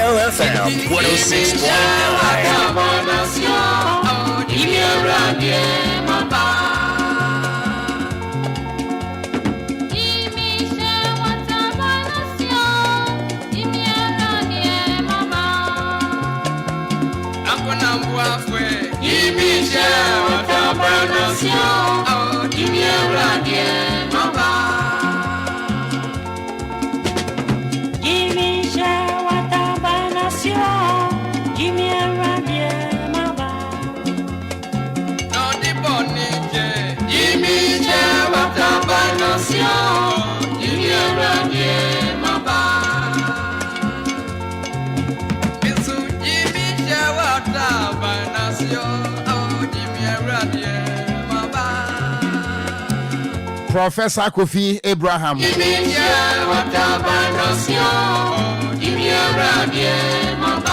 DLFM 106.9. Professor Kofi Abraham.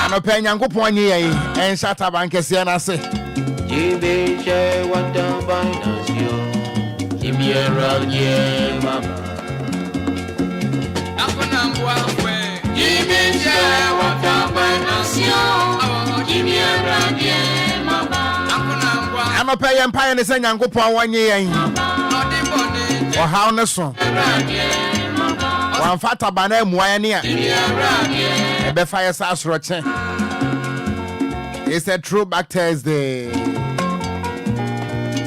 No pen yango pon ye en shata bankese na se. Jibe she wata binasio. Kimi radie mama. Akona mbwa Jibe she wata binasio. Kimi radie mama. Akona mbwa. Ama pe ye mpa ye ne se yango pon wanye yen. How ne so wan fata bana muaya ne a e be fire sasro che. It's a throwback Thursday.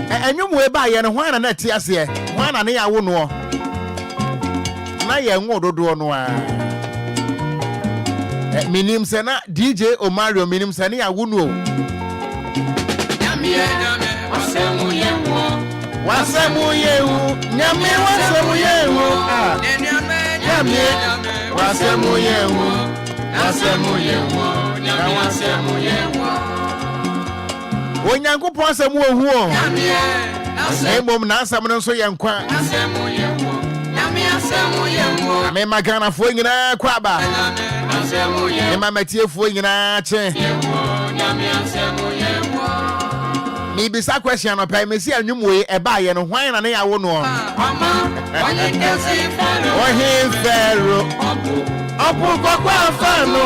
Enwum we ba ye ne ho na tie ase ho na ne ya wo no na ye nwo dodo no a minim se na DJ Omario minim se ne ya wo no wasemu yewo Wasemu yewu, nyame wasemu yewu, nyame wasemu yewu, wasemu yewu, nyame wasemu yewu. Onyankopon asemu ohu o. Emom na asemu no so yenkwa. Asemu yewu, nyame asemu yewu. Ame magana fo nyina kwaba. Asemu yewu. Ema matie fo nyina che. Yewu, nyame asemu yewu. Bisa question no pay me see anwum we e ba ye no hwan na ne ya wo no onye kesi fero ohin fero opu kokwa fano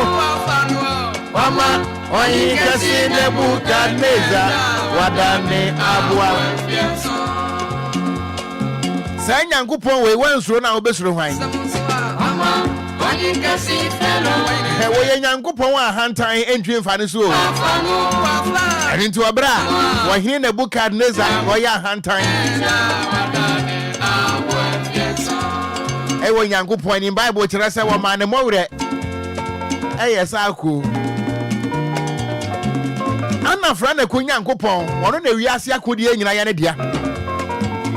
mama onye kesi Nebukadneza wadane abua say Nyankopon we wansuro na obesuro hwan mama onye kesi fero we ye Nyankopon wa hantan entwi mfane so Erintu abra wa hine Nebukadneza wa ya hantan wo Nyankopon ni Bible kire se wo ma ne mowre yesa aku ana fra na ko Nyankopon wono na wiase akodi nyina ya ne dia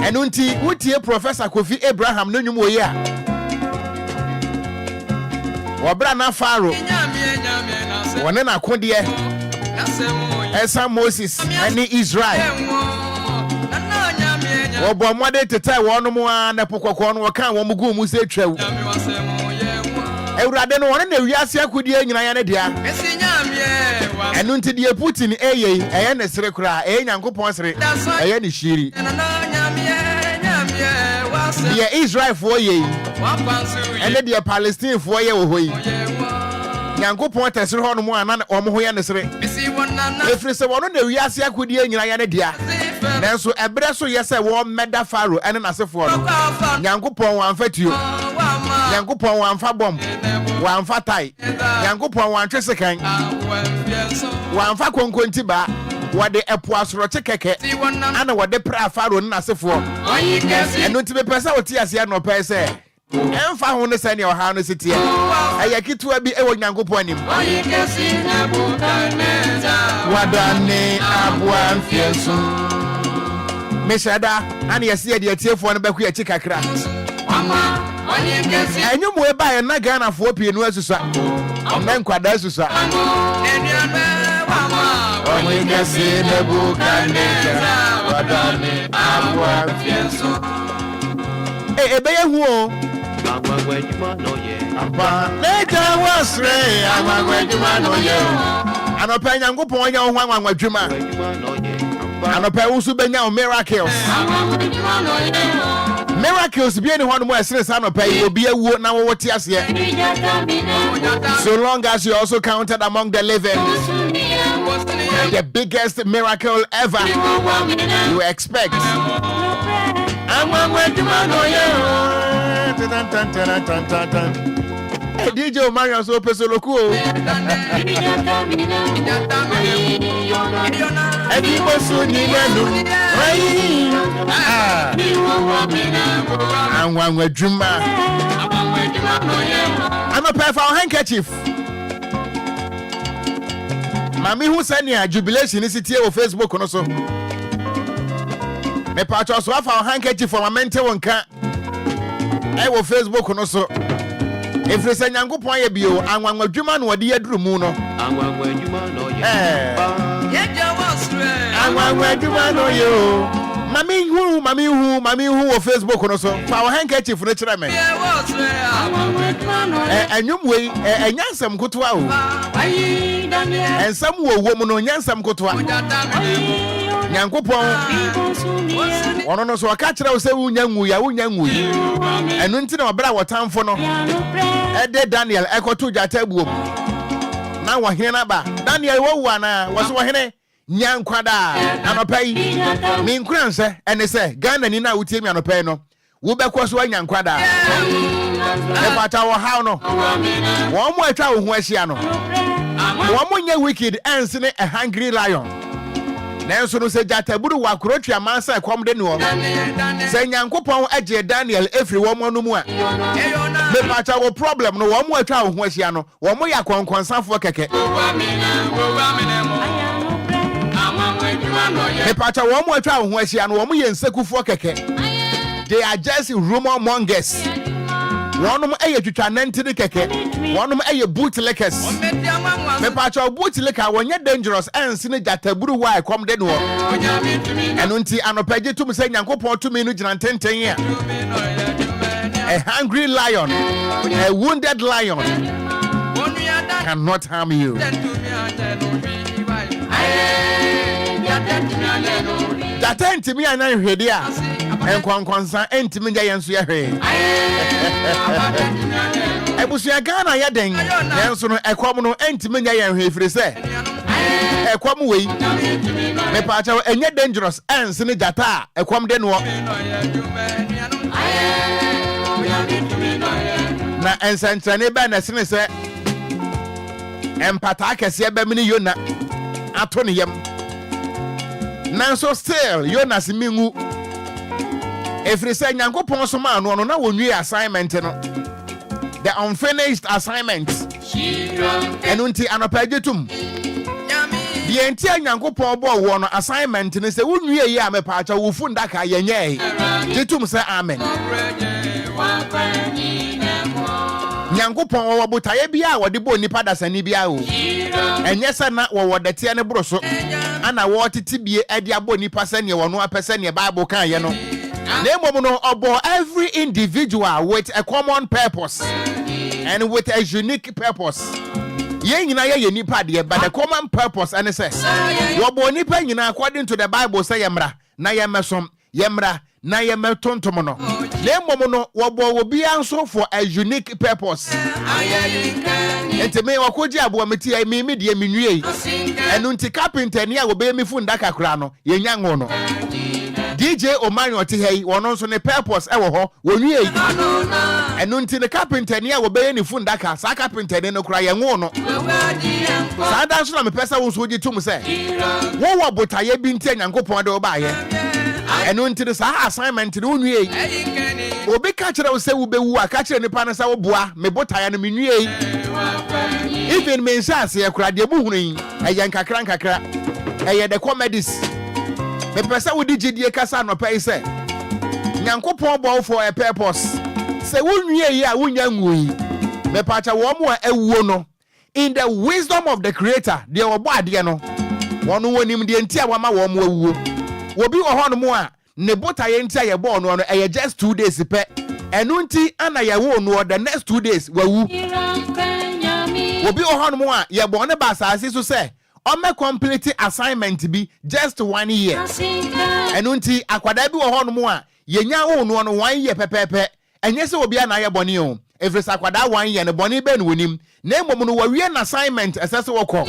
enu nti wutie Professor Kofi Abraham no nwum oyi a wobra na faro wone na akodi Esa Moses and Israel. Obo mwade tete wono mu na pokokko no kan wo mugu mu se twawu. Ewurade no wona na wiase akodi nyina ya ne dia. Enu nti die Putin eye ne sere kura Nyankopon sere eye ne shiri. Die Israel fo ye. Ene die Palestine fo ye wo hoyi. Nyankopon tesere ho no mu ana omo ho ye ne sere. Efri se wono na wiase akodi nyina ya ne dia. Nanso ebre so yese wo meda faro ene nasefo no. Nyankopon wan fatio. Nyankopon wan fa bom. Wan fa tai. Nyankopon wan twesekan. Wan fa konkonti ba. Wode epo asoro chekeke. Ana wode pra faro ne nasefo. Eno ti be pesa oti ase no pese. Emfa ho ne sane o ha no sitie aya kitua bi ewo Nyankopon anim wadane abua mfieso meshada ana yesi de atiefo no baku ya chikakra enyu mo eba ye na Ghana fo pie no asusa na nkwada asusa onye kesi Nebukadneza wadane abua mfieso ebe ye hu o agwagwejuma no ye Aba Neka wasre amagwejuma no ye Anopa Nyankopon onya ho anwadwuma no ye Anopa usu benya o miracles Miracles be anyone who has no pay will be a wood now what yes yet. So long as you also counted among the living. The biggest miracle ever you expect. Hey, DJ Mario so pesoloku. I'm a pair for handkerchief. Mami who send ya jubilation is it here on Facebook on also. Me patch so for handkerchief for my mentor one can. I will Facebook on also. If you say Yankopon ye bio, anwan wadwuma no de aduru mu no. Anwan wadwuma no ye. Anwan wadwuma no yo. Mami hu on Facebook no so. For handkerchief no kire me. Anyum we enyansam kotoa o. Ensam wo mu no nyansam kotoa. Yankopon ono no so aka kire wo se wunya nwu ya enu nti na obra wotamfo no ede Daniel ekoto jata buom na wo hene na ba Daniel wo wu ana wo so wo hene nyankwada anopai mi nkuranse ene se Ghana ni na wutie mi anopai no wo bekọ so nyankwada e pata wo haw no wo mo atwa wo ho ahia no wo mo nya wicked ends ne a hungry lion. Nanso no se jata buru wa kurotwa mansa ekom de no se Nyankopon agye Daniel efri wo mo no mu a me pacha wo problem no wo mo atwa wo ho ahia no wo mo ya konkonsanfo keke me pacha wo mo atwa wo ho ahia no wo mo ye nsekufo keke. They are just rumor mongers. One of them twitwa nantini keke. One of them bootlickers. Me pacha bootlicker when you dangerous and sine jataburu wa come de no. Enu nti anopaje tum se Nyankopon tumi no gina tenten ya. A hungry lion, a wounded lion cannot harm you. Jata ntimi anan hwede a enkwankwansa ntimi nja yenso ye hwe. Ebusia Ghana ye den yenso no ekwom no ntimi nja yen hwe firi se ekwom wei me pacha enye dangerous ens ne jata ekwom de no na ensantrane ba na sene se empata kese ba mini Yona ato ne yam nanso still Yona simingu efiri se Nyankopon so ma no na wonwie assignment no the unfinished assignment enunti anopagetum the entire Nyankopon bo wo no assignment ne se wonwie yi a me paacha wo fu ndaka yenye titum se amen. Nyankopon wo botaye bia wo de bo nipa dasani bia o enye se na wo dete ne broso ana wo tete bie ade abo nipa se ne wo no apese ne Bible kan ye no na no obo every individual with a common purpose and with a unique purpose. Ye nyina ye nipa de but the common purpose and say wo bo nipa nyina according to the Bible say yemra na yemesom yemra na yemetontom no na no wo bo obi anso for a unique purpose. Enti me Okogyeabour meti me de menwie enu nti carpenter ni a wo be me fu ndaka kra no ye nyango no DJ Omani oti hei wono nso ne purpose ewo ho wonwie yi enu nti ne carpenter ni a wo be ni fu ndaka sa carpenter ni no kra ye nwo no sa dan so na me pesa wo so gi tum se wo botaye bi nti Nyankopon de wo ba ye enu nti sa assignment ni wonwie yi obi ka kire wo se wo be wu aka kire nipa na sa wo boa me botaye no menwie yi even me nsa se kra de bu hunu yi eye nkakra eye the comedies. Me pesa wo di gidie kasa no pay say Nyankopon bo for a purpose. Say wonwie yi a wonya nwui. Me pacha wo mo ewuo no in the wisdom of the creator. De obo ade no. Wono wonim de ntia wa ma wo mo ewuo. Obi wo ho no mo a ne botaye ntia ye bo no eye just 2 days pe. Enu nti ana ye wo no the next 2 days wawu. Obi wo ho no mo a ye bo ne ba asase so say Ome complete assignment bi just 1 year. Enunti akwada bi wo ho no mo a yenya wo no 1 year pepepe enye se Obia na ye boni o efresa kwada 1 year ne boni be no wonim na emom no wawie na assignment esese wokọ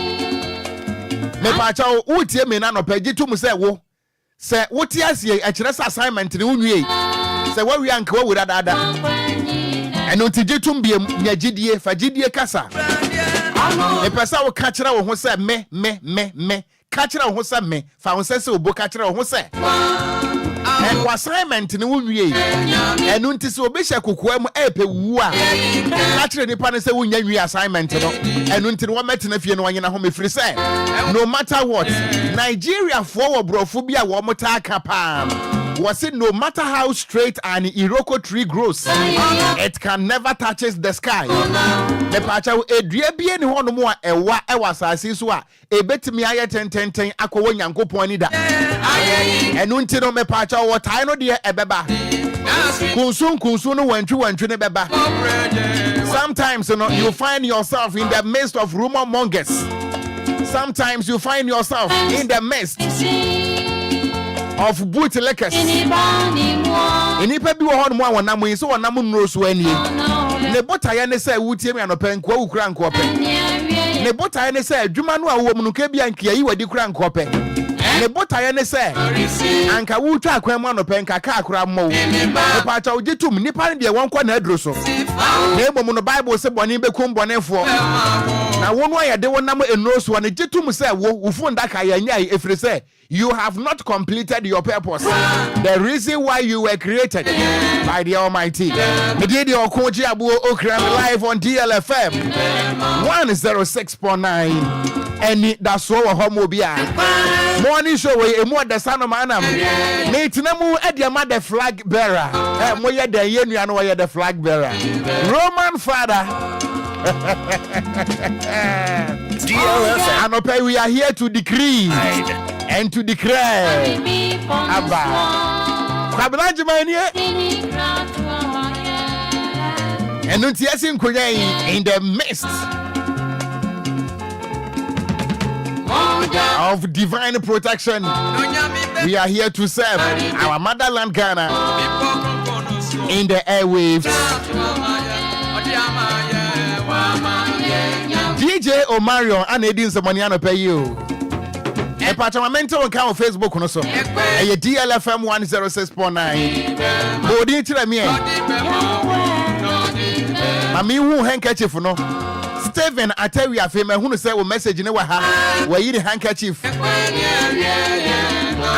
me pa cha wo tie me na no pagi tum se wo se wo tie asie a kire assignment ne wunwie se wawie anka wo wura dada eno tigi tum biem nya gidie fa gidie kasa me pesa wo ka kire wo ho se me ka kire wo ho se me fa wo se obo ka kire wo ho se and assignment ne wunwie enu nti se obehya kokoa mu epe wu a ka nipa ne se wunya nwie assignment no enu nti wo metena fie no wanyena ho mefiri se no matter what Nigeria for brofo bia wo mota kapa was it no matter how straight an iroko tree grows it can never touches the sky the pacha edua bie ne ho no mo a ewa asase so a ebetimi aye tententen akowo nyankopon ni da enu nti no me pacha wo tai no de ebeba kunsun no wantwi ne beba sometimes you find yourself in the midst of rumor mongers sometimes you find yourself in the midst of bootlickers enipa bi wo ho no mo awonam yin so wonam nnuro so anie ne botaye ne say wutie me anopa nkwa wukura nkope ne botaye ne say adwuma no awo mu no ka bia nkia yi wadi kura nkope ne botaye ne say anka wutwa akwan mu anopa nka ka akura mmo wo pa cha ogitum nipa ne de wonko na aduro so na ebom no Bible se bone be kum bonefo na wo no ayede wonam ennuro so ne gitum say wo ufu ndaka ya nya efiri say you have not completed your purpose. The reason why you were created by the Almighty. Media Okogyeabour Ocran live on DLFM 106.9. Anidaso Wɔhɔ Obia. Morning show we emu the son of manam. Me tinamu ediama the flag bearer. Mo ye the yenu ano ye the flag bearer. Roman father. DLFM. And we are here to decree and to declare Abba Kwablanji manie and nuntiasin kunya in the midst of divine protection. We are here to serve our motherland Ghana in the airwaves. DJ Omarion and Edin Samaniano pay you. A parliament on Facebook no so. A DLFM 106.9. Bodi tira me. Mami hu handkerchief no. Steven Atewi afema hu no say wo message ne wa ha. Wa yi the handkerchief.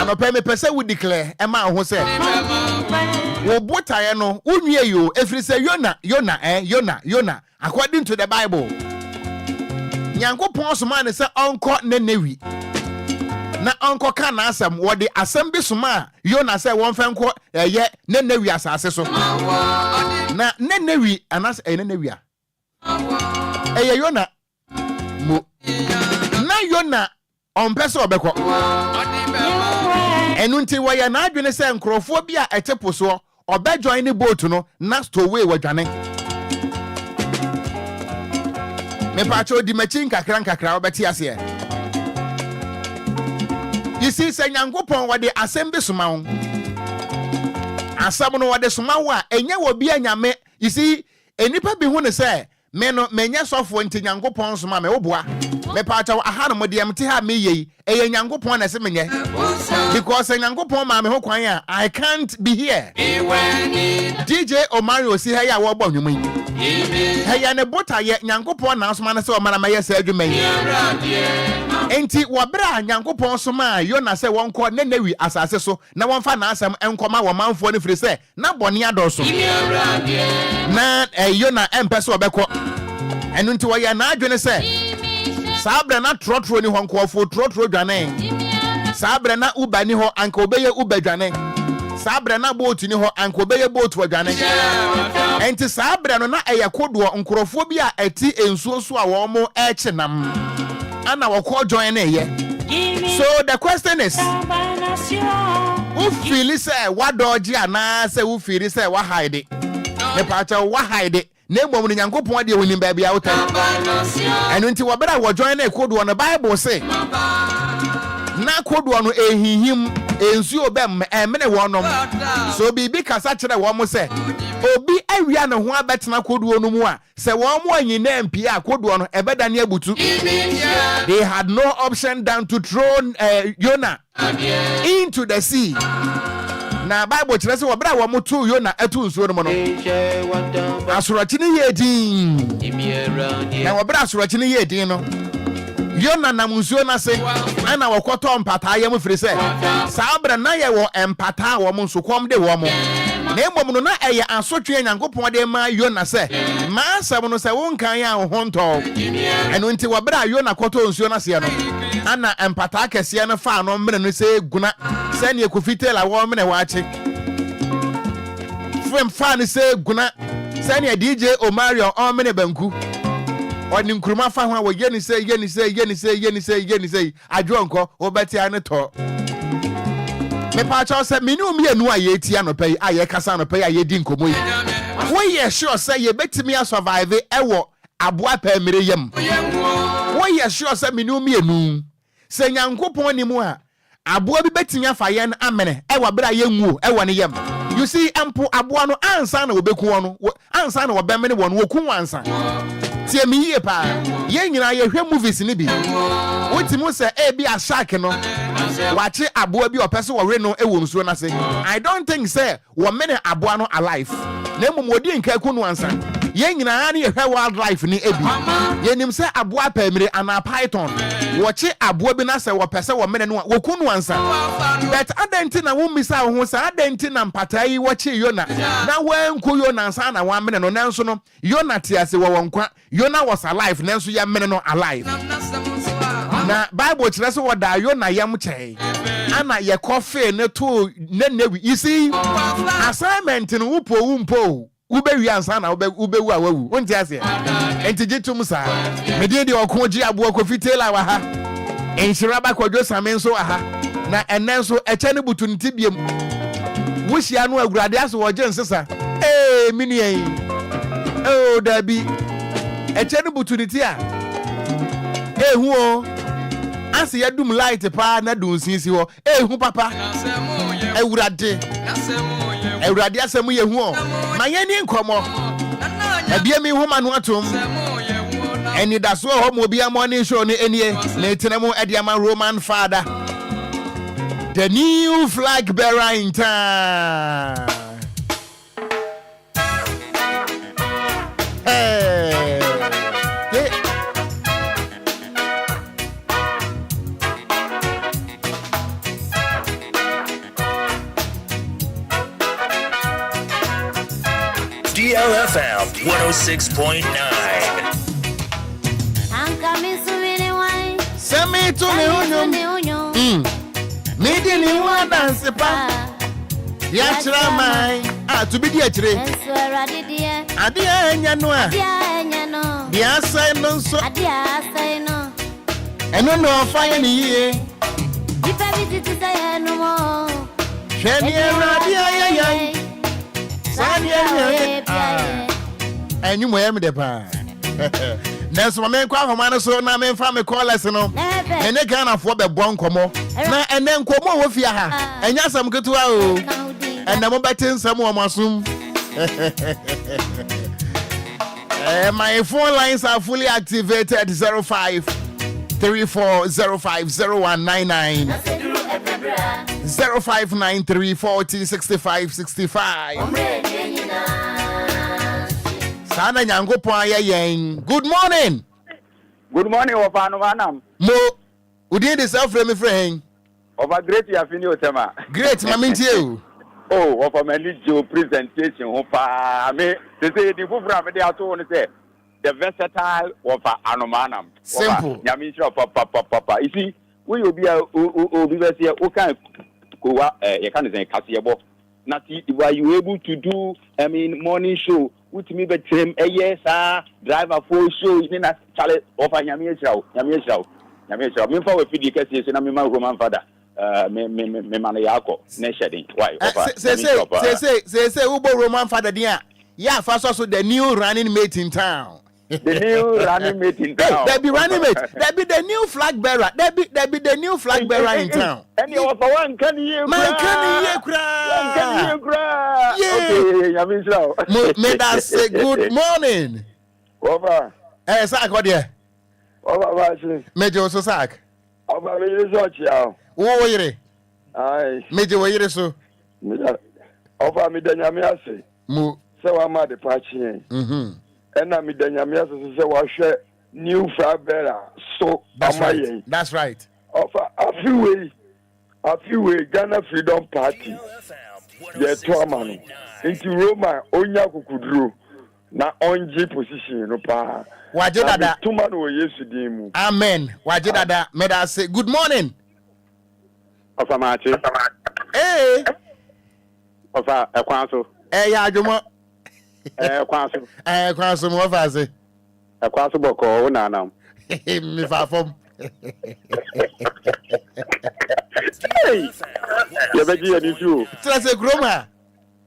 Ano pe me pese we declare e ma ho say. Wo botaye no unwie yo efri say Yona according to the Bible. Nyankopon so man say onko nenewi. Na onko ka na asem wo de asem bi soma Yona say won fenko ye nenewi asase so na nenewi anas nenewi a Yona mo na Yona on pese obekọ enu nti wo ye na adwene say nkrofo bi a etepo so obejoin ni boat no na stowaway wadwane me pacho di machin kakra obeti ase. You see, say Nyankopon wade asem be soma wo. Asam no wade soma wo a enye wo bia nyame. You see, enipa bi hu ne say me no menye sofo nti Nyankopon soma me oboa. Me pa cha aha no modie mte ha me yei. Eye Nyankopon na se menye. Because Nyankopon ma me ho kwan a I can't be here. DJ Omario si ha ya wo gbo nwum yi. Heya ne bota ye Nyankopon na asoma na se o mara ma ye sa adwuma yi. Enti wabra Nyankopon soma Yona se wonko nenewi asase so na wonfa na asem enkoma wo manfo ne firi se na bone adoso na Yona empese obekọ enu nti wo ye na adwene se sabre na trotro ni ho nkofo trotro dwane sabre na uba ni ho anka obeye uba dwane sabre na boat ni ho anka obeye boat dwane enti sabre no na eyakodo nkrofo bi a eti ensuo so a wo mo echenam Anna will join here. So the question is, who feel say what dodgy and I say who feel say what hide it? The part of what hide it. Name woman Yankopon de winning baby out. And until what better will join a code on the Bible say. Na code one him ensu obem emene wonom so bibi kasa kire wo mo se obi awia ne ho abetena koduo no mu a se wo mo anyina mpia akoduo no ebeda ne abutu. They had no option than to throw Jonah into the sea. Na Bible kire se wo bra wo mo to Jonah atu nsuo no mo no asorochi ne yedin na wo bra asorochi ne yedin no Yona na nsuo na se ana wokoto mpata yam firi se saa bra na ye wo empata wo mo nsokom de wo mo na emom no na eye asotwe Nyankopon de ma Yona se ma asem no se wonkan ya ho nto eno nti wo bra Yona koto nsuo na se no ana empata kese no fa no mre no se guna se ne ekofitela wo mre waache fem fa ne se guna se ne DJ Omario o mre banku oni nkruma fa ho wo yeni say adwonko obeti ane to me pa cha say minu mienu aye ti anopai aye kasa anopai aye di nkomo yi wo ye sure say ye betimi a survive ewo aboa pa mere yam wo ye sure say minu mienu say Nyankopon ni mu a aboa bi betimi afa ye amene ewo bra ye nwu ewo ne yam. You see ampo aboa no ansa na obeku no ansa na obemene won woku ansa tie mi ye pa ye nyina ye hwe movies ni bi wotimo se e bi a shark no wache aboa bi opese wo we no e wo nsuo na se. I don't think say wo mene aboa no alive na mum odi nka ku no ansa ye nyina na ye hwe wildlife ni ebi ye nim se aboa pamire ana python wache aboa bi na se wo pese wo mene no wo ku no ansa but adenti na wo misa ho sa adenti na mpata yi wache Yona na wanku Yona ansa na wa mene no nanso no Yona tiase wo wonkwa Yona was alive nanso ya mene no alive na Bible kire se wo da Yona yam chei ana ye coffee ne to ne you see assignment no umpo ube wi ansa na ube wu awu wonti ase enti gitum sa me de Okogyeabour Ocran wa ha enshiraba kwadwo samenso aha na enenso eche ne butu ntibiem wuhia no agurade aso wo je nsesa mini dabi eche ne butu nti a hu o ase yadum light pa na dun sinsi ho hu papa awurade asem ye hu o ma yeni nkomo ebie mi hu manu atom Anidaso Wɔhɔ Obia morning show ni enie na etenemu ediama Roman father the new flag bearer in town. DLFM 106.9. Send me to me me didn't want dance pa. Yachra mai. To be the achre. Adia enya no a. Dia sai no so. Eno no fire ni ye. Dipa bi ti say no mo. Sheni radia ya. Sanya enyu mo yem de pa. Nanso me kwa homa no so na me fa me callers no. Ene Ghana fo be bon komo. Na ene nkomo wo fia ha. Enya sam ketua o. Ene mo betin sam wo masum. My phone lines are fully activated 05 34050199 0593406565. Sana Nyankopon ayen. Good morning. Good morning, Ofanum. Mo, udi de self frame friend. Over great yafini otema. Great, maminti you. Oh, of a manager presentation. Ofa, me, they say the Fufra, they are to say the versatile of Anomanam. Simple. Yamisha, papa. You see, we will be a Obivasia, Okan, Koa, you can't say Cassiabo. Nati, were you able to do, morning show? With me, but him, yes, driver for show, in a challenge of a Yamisha. Me for a few cases, and I'm my Roman father. Me Maniaco, Neshading. Why? Say, Ubo Roman father, dear. Yeah, first also the new running mate in town. The new running mate in town. There be running mate. There be the new flag bearer. There be the new flag bearer in town. And you also one can you cry. Okay, I mean so. May that say good morning. Over. Sack what there? Over, Major also sack. Over, me so chiao. Oh, yere. Aye. Major, what you so? Over me, then you say. Mo. So I'm at the patch. And I'm then you say, well, share new flag bearer. So that's right. Over a few way, Ghana Freedom Party. Yeah, trauma. Into Roma, Onya Kukudru. Na onji position no pa. Waje dada. Tuma no Yesu dimu. Amen. Waje dada. May I say good morning. Ofa machi. Hey. Ofa ekwanso. Ya adwomo. Ekwanso. Ekwanso mo fa se. Ekwanso boko o nanam. Mi fa fom. Ya beji ani su. Tira se kroma.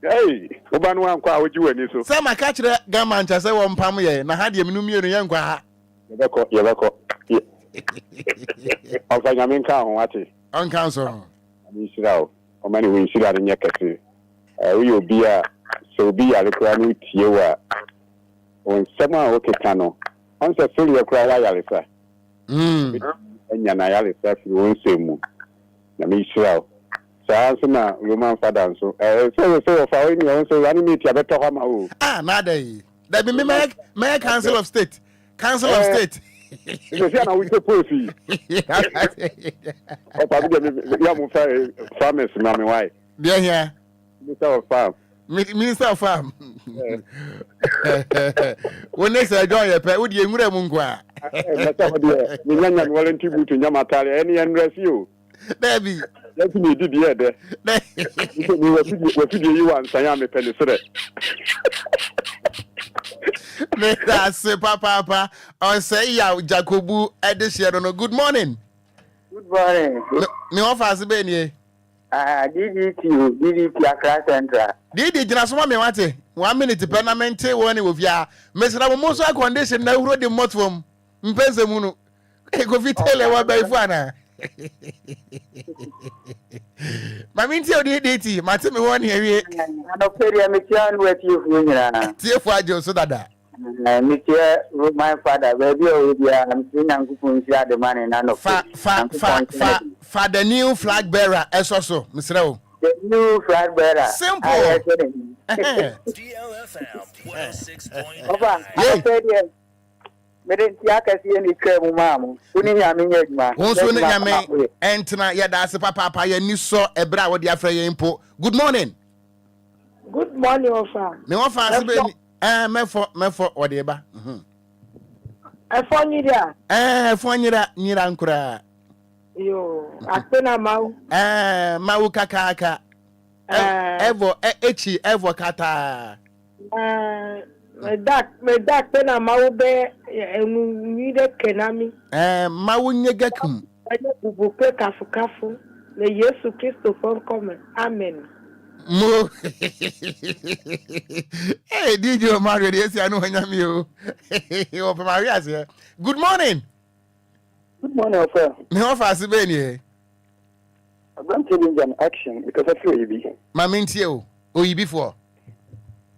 Hey, oba no ankwa woji wani so. Say ma ka kire gama ncha se wo mpam ye na ha de minu mienu ye nkwa ha. Yebeko. Ofa nyame nka ho ate. On council. Ani sira o. O mani we sira de nyekese. We Obia, so Obia lekwa no tie wa. On sama o keka no. On se sori ekwa ya yalesa. Enya na yalesa fi won semu. Na me sira o. So na Roman father so so for any so animate ya better ma o. Na dey. There be me council of state. Council of state. You see na we say policy. O pa bi ya mo farmers na me why. There here. Minister of farm. Minister of farm. When they say join your pay, would you ngure mu nkwa? Na so dey. Ni nyanya no warranty boot nyama tare any endress you. There be. Let me did here there. We were you want say me penny so that. That's papa on say ya Jacobu Edishero no good morning. Good morning. Me offer be ni DDT Accra Central. Didi jina so me wate 1 minute permanent woni wo via mesra mo so condition na wuro de motfom mpense mu no e go fitele wa bai fu ana. Mami nti DDT mate me woni ewie Ano peria me tian weti fu nyina. Tie fu ajo so dada. Me tie my father baby Obia am sinan ku fun sia de man na no. Fa the new flag bearer eso misra o. The new flag bearer. Simple. DLFM 106.9. Oba, ano peria me den tia kasi ni kremu mamu. Uni nyame nyedma. Wonso ne nyame entina ya da se papa ya ni so ebra wo de afra ye mpo. Good morning. Good morning, Ofa. Me won fa se be ni mefo wo de ba. Efo nyira. Efo nyira nkura. Yo, akpena mau. Mau kakaka. Evo kata. Me dak pena mau be ni de kenami. Mau nyegakum. Bubuke kafu. Le Yesu Kristo for come. Amen. Mo. Hey, DJ Mario, yes, I know nyami o. O pa Maria se. Good morning. Good morning, Ofa. Me offer se be ni. I'm going to change an action because I feel you. Mama ntie o. Oyi before.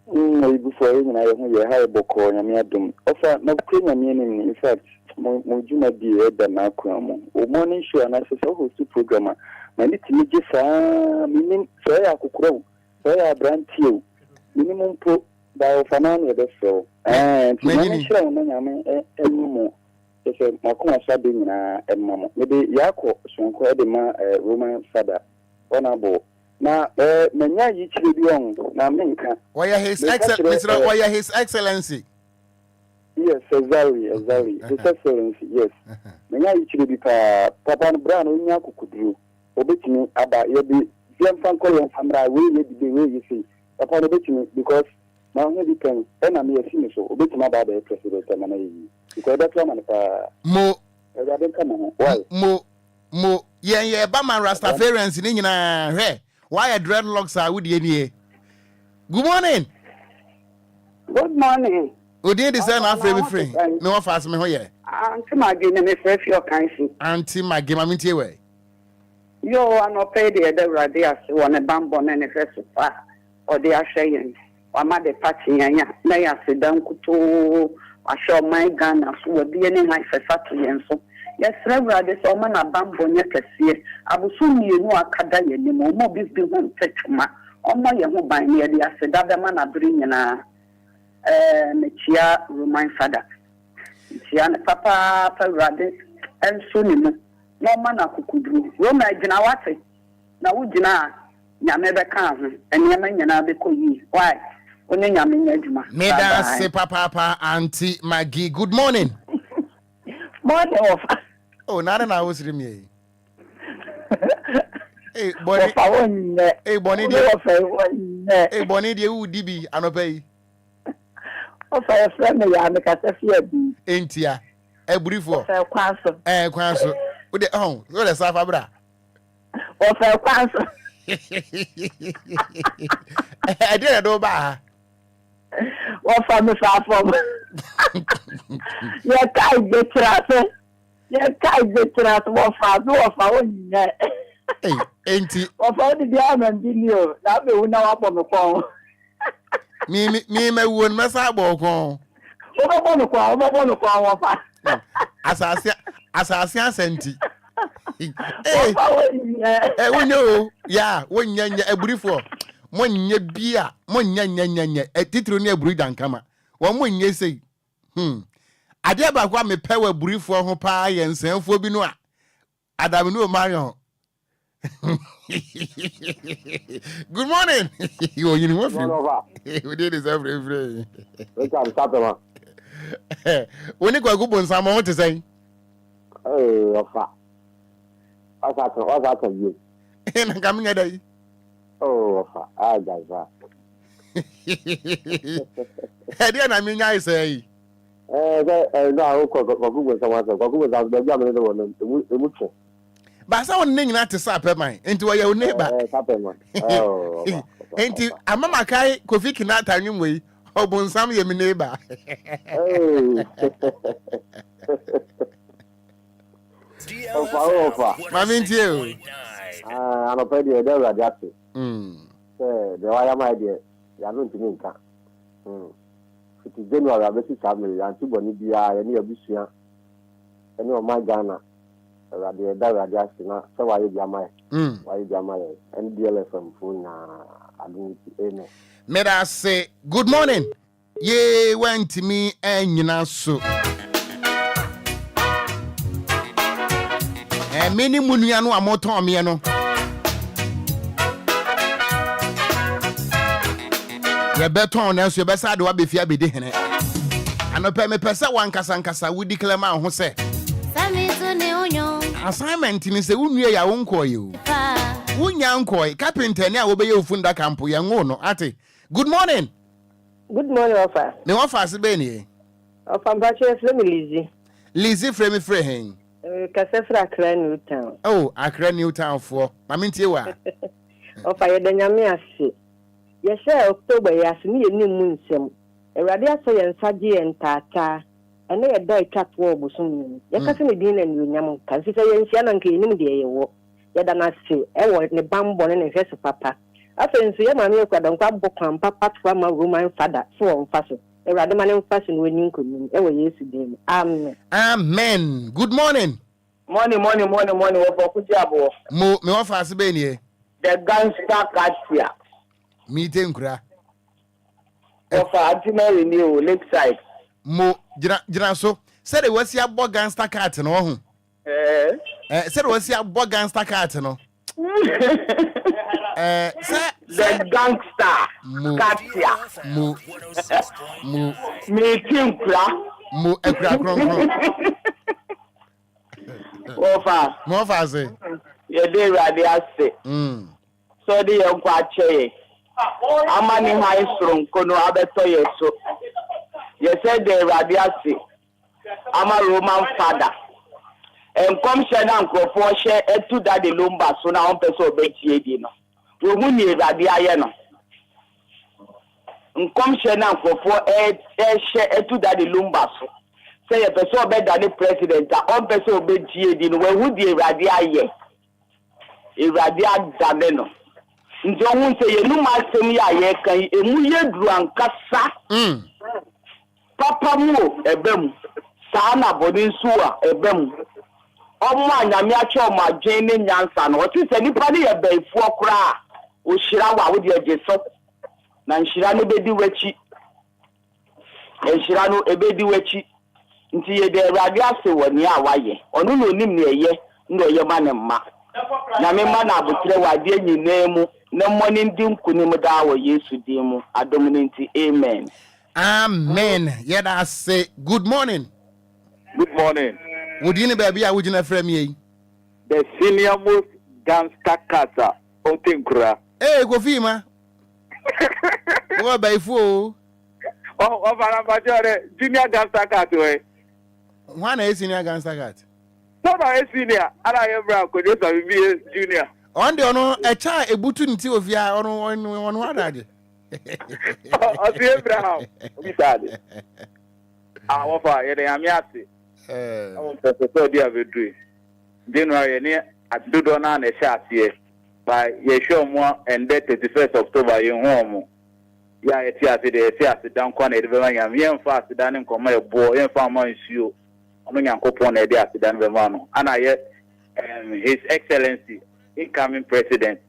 Before you have a book or Yamiadum. Offer no cream in fact, Mojuma dear than our crown. O morning show and I say, oh, two programmer. My little Mijisa, meaning Saya Kukro, Saya brand you. Minimum pro by Fanani the show. And many show, and more. It's a Makuma Sabin and Mamma. Maybe Yako, Sonko Edema, Roman father. Honorable. Na menya yichiri biong na menka why his excellency why his excellency yes exactly his excellency yes menya yichiri bi papa no bra no nya kokudru obetimi aba ye bi yemfan ko yemfamra we ye bi we ye say papa no betimi because na only depend na me yesi so obetimi aba the president na yi because that man pa mo I don't come why mo ye ba man Rastafarians ni nyina hwe. Why dreadlocks are with you? Good morning. Good morning. Odi de say na afre me free. Me wa fast me ho ye. Auntie Maggie na me frɛ fi okansi. Auntie Maggie ma me tie we. Yo ano pay de Awurade ase wɔ ne bambɔ na ne fɛ so fa. O de ahwɛ yɛn. Wa ma de party yanya na ya se dan kuto ahwɛ my Ghana so wɔ de ne han fɛ fa to yɛn so. Yes, Awurade so ma na bambɔ nya kɛseɛ. Abusu mienu akada yɛn ni mo bi ho ntɛtuma. Omo ye ho ban ne de ase da be ma na bere nyina me chia Roman father. Chia ne papa Awurade enso ni mu. No man akukudru Roma gina wate na wo gina nyame be kan ho enema nyina be koyi why onye nyame nya adwuma me da se papa Auntie Maggie good morning. Morning of Oh na wo siri me eh boni eh boni de u dibi anopai o fa friend ya me ka se fia bi entia e burifo kwanso kwanso o de safa bra o fa kwanso e de do ba o fa me fa fo ye kai betrase o fa o nya enti o fa di dia man dinio na be wu na wa bo me kon mi me won mesa bo kon o bo me kon wo fa asase asenti wonyo ya wonya eburifo monnya bia monnya nyanya titiro ne eburu dankama wo monnya sei ade ba kwa me pewa burifo ho pa ye nsanfo bi no a adam no marion good morning you know what we did this every we can start ma woni kwa gubo nsamo ho te sei ofa asa you na kamnya dai ofa gaza dia na minya isei na o ko gubo nsamo asa ko gubo nsamo be amene do no emucho ba sa won nyina te sa peman enti wo ye one ba enti amama kai Kofi Kinata nwumwe obonsam ye me neighbor Ofa. Mami ntie ano pe de Awurade ate de wa ya ma de ya no ntimi nka fiti January abesi family anti boni bia ye ne abusua ene o ma Ghana Awurade ate na se wa ye bia ma wa ye bia ma en DLFM phone na adun ene Meda say good morning ye went me enyina so many munua no amoton me no ye beton na so ye besa de wa be fia be de hene anope me pese wan kasa wudi klema ho se Sami to ne onyo assignment ni se unue ya wonko ye o wunya nko carpenter ni a wo be ye ofunda campo ye ngo no ate good morning Ofa ne wa fast be ni Ofa mbache frame Lizzy frame hen Kasefra Accra New Town. Oh, Accra New Town for. Mami ntie wa. Ofa ye danyame ase. Ye share October ya se ni eni mu nsem. Ewrade aso ye nsaje ye ntata. Ene ye dai twato obosom. Ye kase ne din na nyam kan se ye nsia na nka enim de ye wo. Ye da na se e wo ne bambo ne hwese papa. Afen so ye mame ekwada nkwa bokwan papa to ma Roman father so on faso. Ewrade mane fashion we nin konim e wo Yesu dem. Amen. Good morning. Morning Okogyeabour Me wa fast be ni the gangster Katia meet nkura Ofa Antinary ni o Lakeside mo jira so say the wasi abo gangster cat no ho say the wasi abo gangster cat no say the gangster Katia meeting nkura mo ekura kron Ofa mo fa say ye dey Awurade ase so dey ye nkwa ache amani high strong kono abeto ye so ye say dey Awurade ase ama Roman father en kom she na nkrofo she etu da de Lumba so na on person obetie di no wo hu ni Awurade aye no nkomhye na nkofo etu da de Lumba so say ye person obeda the president on person obedie di no hu di Ewurade aye Ewurade adane no nti ohun say ye nu masem ya ye kan emu ye duru ankasa papa mu ebem saa na bodi nsu a ebem omo anyame ache omo adwen ne nyansa no o ti se nipa ne ye baifu okra o hira wa wo de ageso na nshira no bedi wachi nshira no ebedi wachi nti ye de Ewurade ase woni a waye onu no nim ne ye ndo ye ma ne mma na me ma na abotre wade nyinemu na mmoni ndi nkunim da wo Yesu din mu adom ne nti amen. Amen. Yeah, I say good morning. Good morning. Would you know baby I would you frame ye? The senior most gangster casa on Tinkura. Hey, go fima. What by fool? Oh, junior gangster cat way. One is senior gangster cat. So I senior, and I am brown, could you be junior? On the honor a child a button of ya on what I did. Oh, see brown. We started. I offer it. I'm yassi. I want to say, dear, we do. January near at Dudona and a shot here by Yesho more and that 31st October in home. Yeah, it's a down corner. I'm fast down in Comay boy and farmer is you. I'm going to coupon a day after Dan Vermano. And I His Excellency, incoming President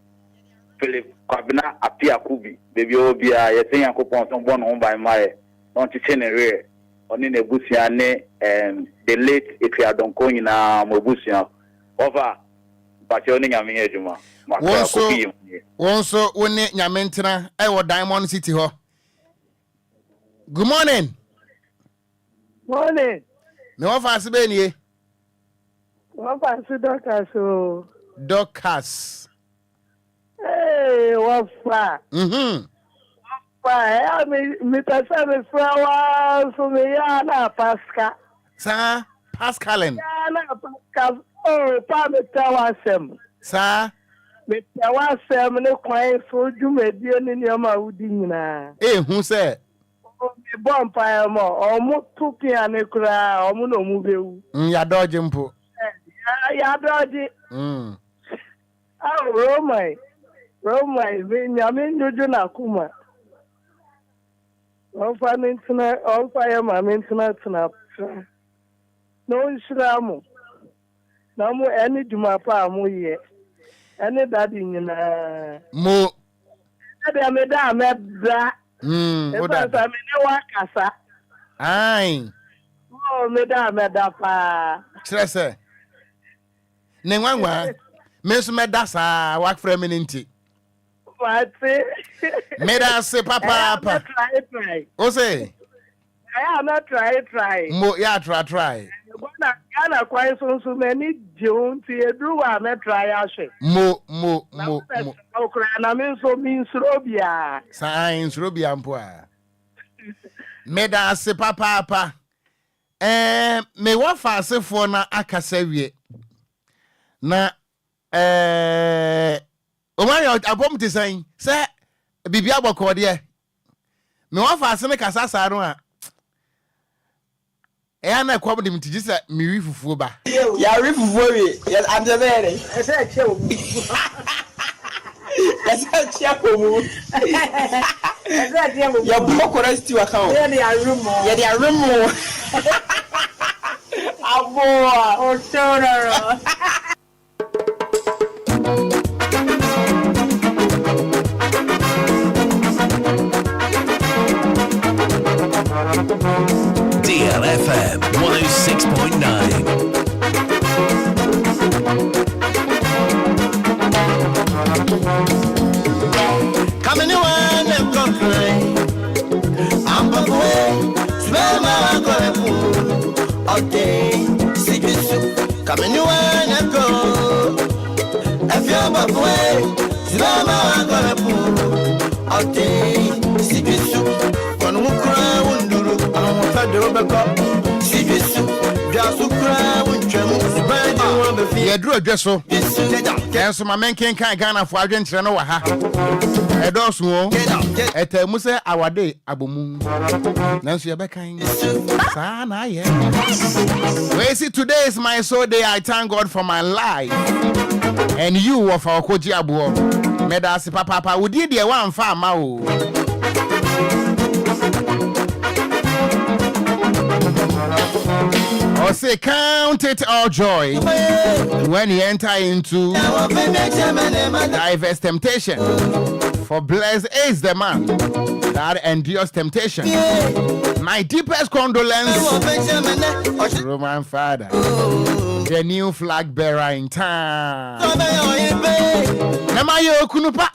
Philip Kwabena Apia Kubi, baby Obia, you think I coupon someone home by my on to Chenere, on in a Busiane, the late Ikea Donkoni na Mobusia over Bachoning Amiejuma. Also, when Yamentra, I was Diamond City. Good morning. Morning. No fast Benny. What fancy Doctors. Hey, what far? Why, I mean, Mr. Sammy Flower, so me, Yana Pascal. Sir, Pascalin. Yana Pascal. Oh, Pammy Tawasem. Sir, Mr. Wasem, no quiet for you, Median in your Maudina. Eh, who said? Oh, the bonfire more, or more took and a cry, or no movie. Ya dodging po. Ya dodgy. Oh, Roma, Benjamin, Jujuna Kuma. All fire, my maintenance snap. No Islamu. No more any Jumapa, Muye. Any daddy in Mo. I made a mad. What that? Aye. Oh, Madame, Medapa. Stress. Nengwa. Miss Medasa, work for a minute. What? Meda say, Papa. Oh, say. I am not try. Mo, yeah, try. Ghana quite so many June to do a try. Mo. Ocran, I mean, so means Robia. Science, Ruby Ampoa. Meda say, Papa. Me what fast for na akasewie. Na Omari abom te saying, say, Bibia Bokode. Me what fast me kasasa no a. Na kwa bodi mtiji sa miwi fufuo ba. Ya ri fufuo we. Yes, I'm the very. I said, chill. Yes, chill. Ya bokora sti wa kan. Yeah, they are room. Abo, Oh, sorry. DLFM 106.9. coming you one and complain. I'm a boy, smell my go. Okay, see you soon. Coming you one and go. If you're my boy, smell my go. Okay, see you soon. When we cry, when do I'm fed over. See you soon. Just to cry when tremble. Yeah, drew a dress so. Yes, my men can't Ghana for Argentina. Edosu etemu se awade abomu nanso ye bekan sa na ye. We see today is my soul day. I thank God for my life and you of our Okogyeabour medasi papa we did the one farm o. Or say count it all joy when you enter into diverse temptation. For blessed is the man that endures temptation. My deepest condolence, Roman father, the new flag bearer in town. Namayo kunupa.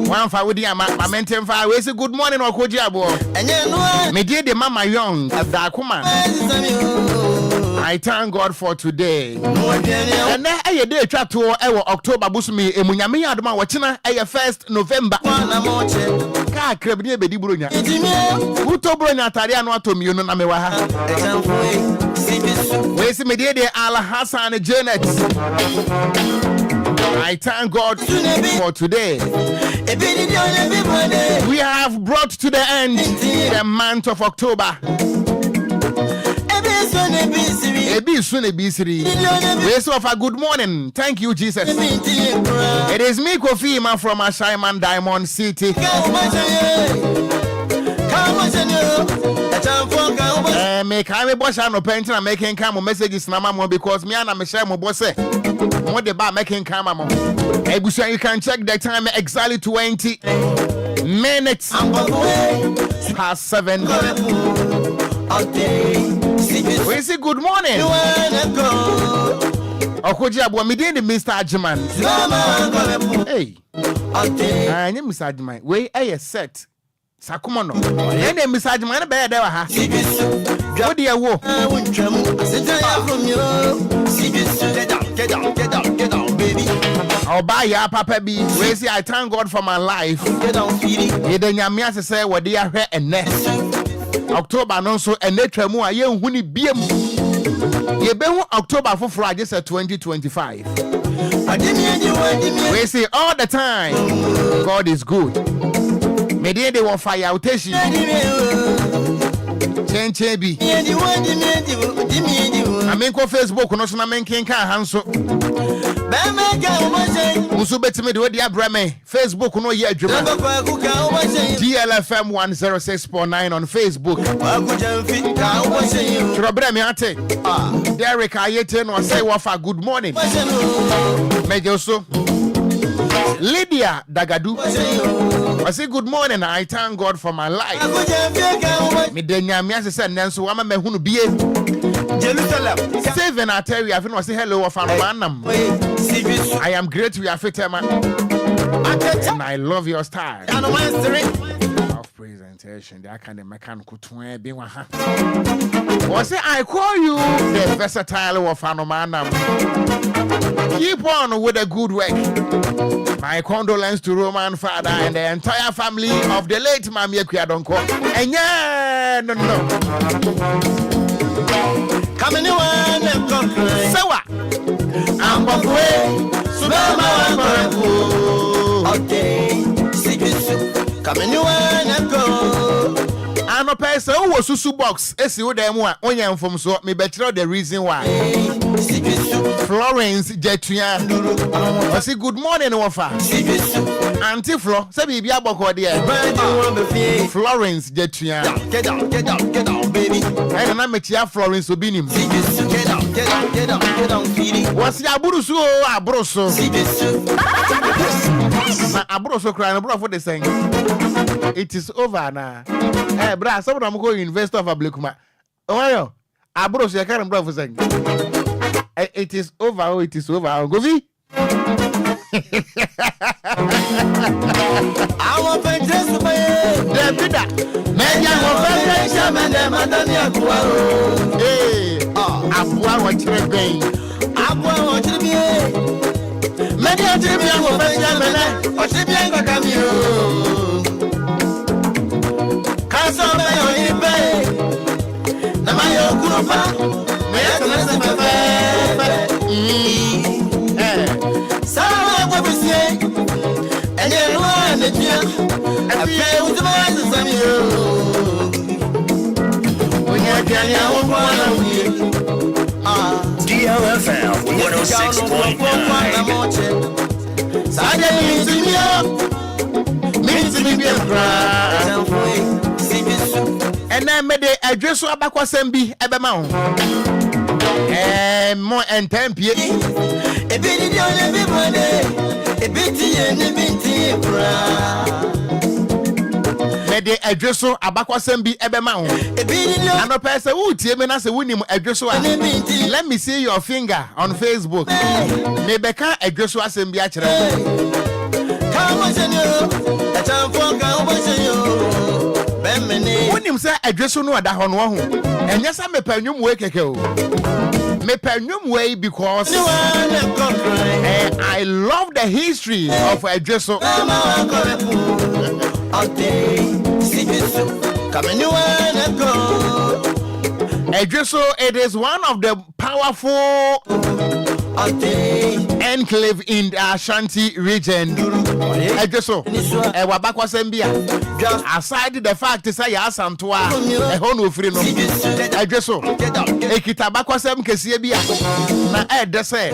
One for with the maintain fire. We say good morning, Okogyeabour. Me dear the mama young, Dakuma. I thank God for today. And then a day chat to October Busumi, Emunyami Adama Wachina, 1st November. Ka krebni be di buronya. Uto buronya tariano atom you no na mewaha. We see me dear the Al Hassan Janet. I thank God for today. We have brought to the end the month of October. We say a good morning. Thank you, Jesus. It is me, Kofi Man from Ashaiman Diamond City. Make I boss no painting and making come messages na because me and I share my boss what the bar making come you can check the time exactly 20 minutes past 7. We say good morning. Okogyeabour me dey Mr. Ajiman. Hey. I am Mr. Ajiman. We a set. Sakumo no. Then Mr. Ajiman be there ha. What do you wo? Get down, baby. I'll buy ya papa B. We say I thank God for my life. Get down, feedy. Ye den yamia say what they are here and next. October no so and nature mu aye huni biem. Ye be October for Friday 2025. We say all the time God is good. Me dey dey fire outation. Change bi. I mean ko Facebook no so na men ken kan hanso. Musu betime de we dia brame Facebook no ye adwuma. DLFM 106.9 on Facebook. Trobre me ate. Derek Ayete no say wafa good morning. Mejo so. Lydia Dagadu. I say good morning. I thank God for my life. Me de nyamia se nenso wa me hunu bie. Jerusalem. Seven I tell you I feel say hello of Anam. I am great we are fit man. And I love your style of presentation. That kind of mechanical twin be one. Or say I call you the versatile of Anam. Keep on with the good work. My condolence to Roman father and the entire family of the late Mami Ekuyadonko. And yeah, no. Come in and come. Sawa. I'm away. Okay. Come in and go. I'm a person who was Susu box. Esi wo dem a onya mfom so me betray the reason why. Florence Jetuya. I say good morning Wofa. Auntie Flo, say bibi aboko there. Florence Jetuya. Get down, baby. I na metia Florence obinim. Get down, feedy. What's ya burusu o abroso? Na abroso cry no bro for the saying. It is over now. Eh, bra, someone I'm going investor of Ablekuma. Oh, abroso ya can bro for saying. It is over. Go vi. I want to just the bida. Men ya want to shaman them madani akwa. Eh, abua wa chirebe. Abua wa chirebe. Men ya chirebe ya want to shaman. O chirebe ya kamio. Kaso me yo ibe. Na mayo kuropa. Me ya tana se And you know the dear. I feel with the man to some you. When you're getting one DLFM 106.9. And then made the address to Abakwasem Ebema. More and 10 p.m. A bit on everybody, a bit made the address to Abakwasem Ebema. And a person who Tiemena say winning address. Let me see your finger on Facebook. Maybe can address was in Biachra. When him say address no ada ho no ho and yes me panyum way keke o me panyum way because I love the history of address. Address, it is one of the powerful enclave in the Ashanti region. Aside the fact is I ask Antoa, a hono free no. Ekitabakwasem Kesiebia. Na Ed say,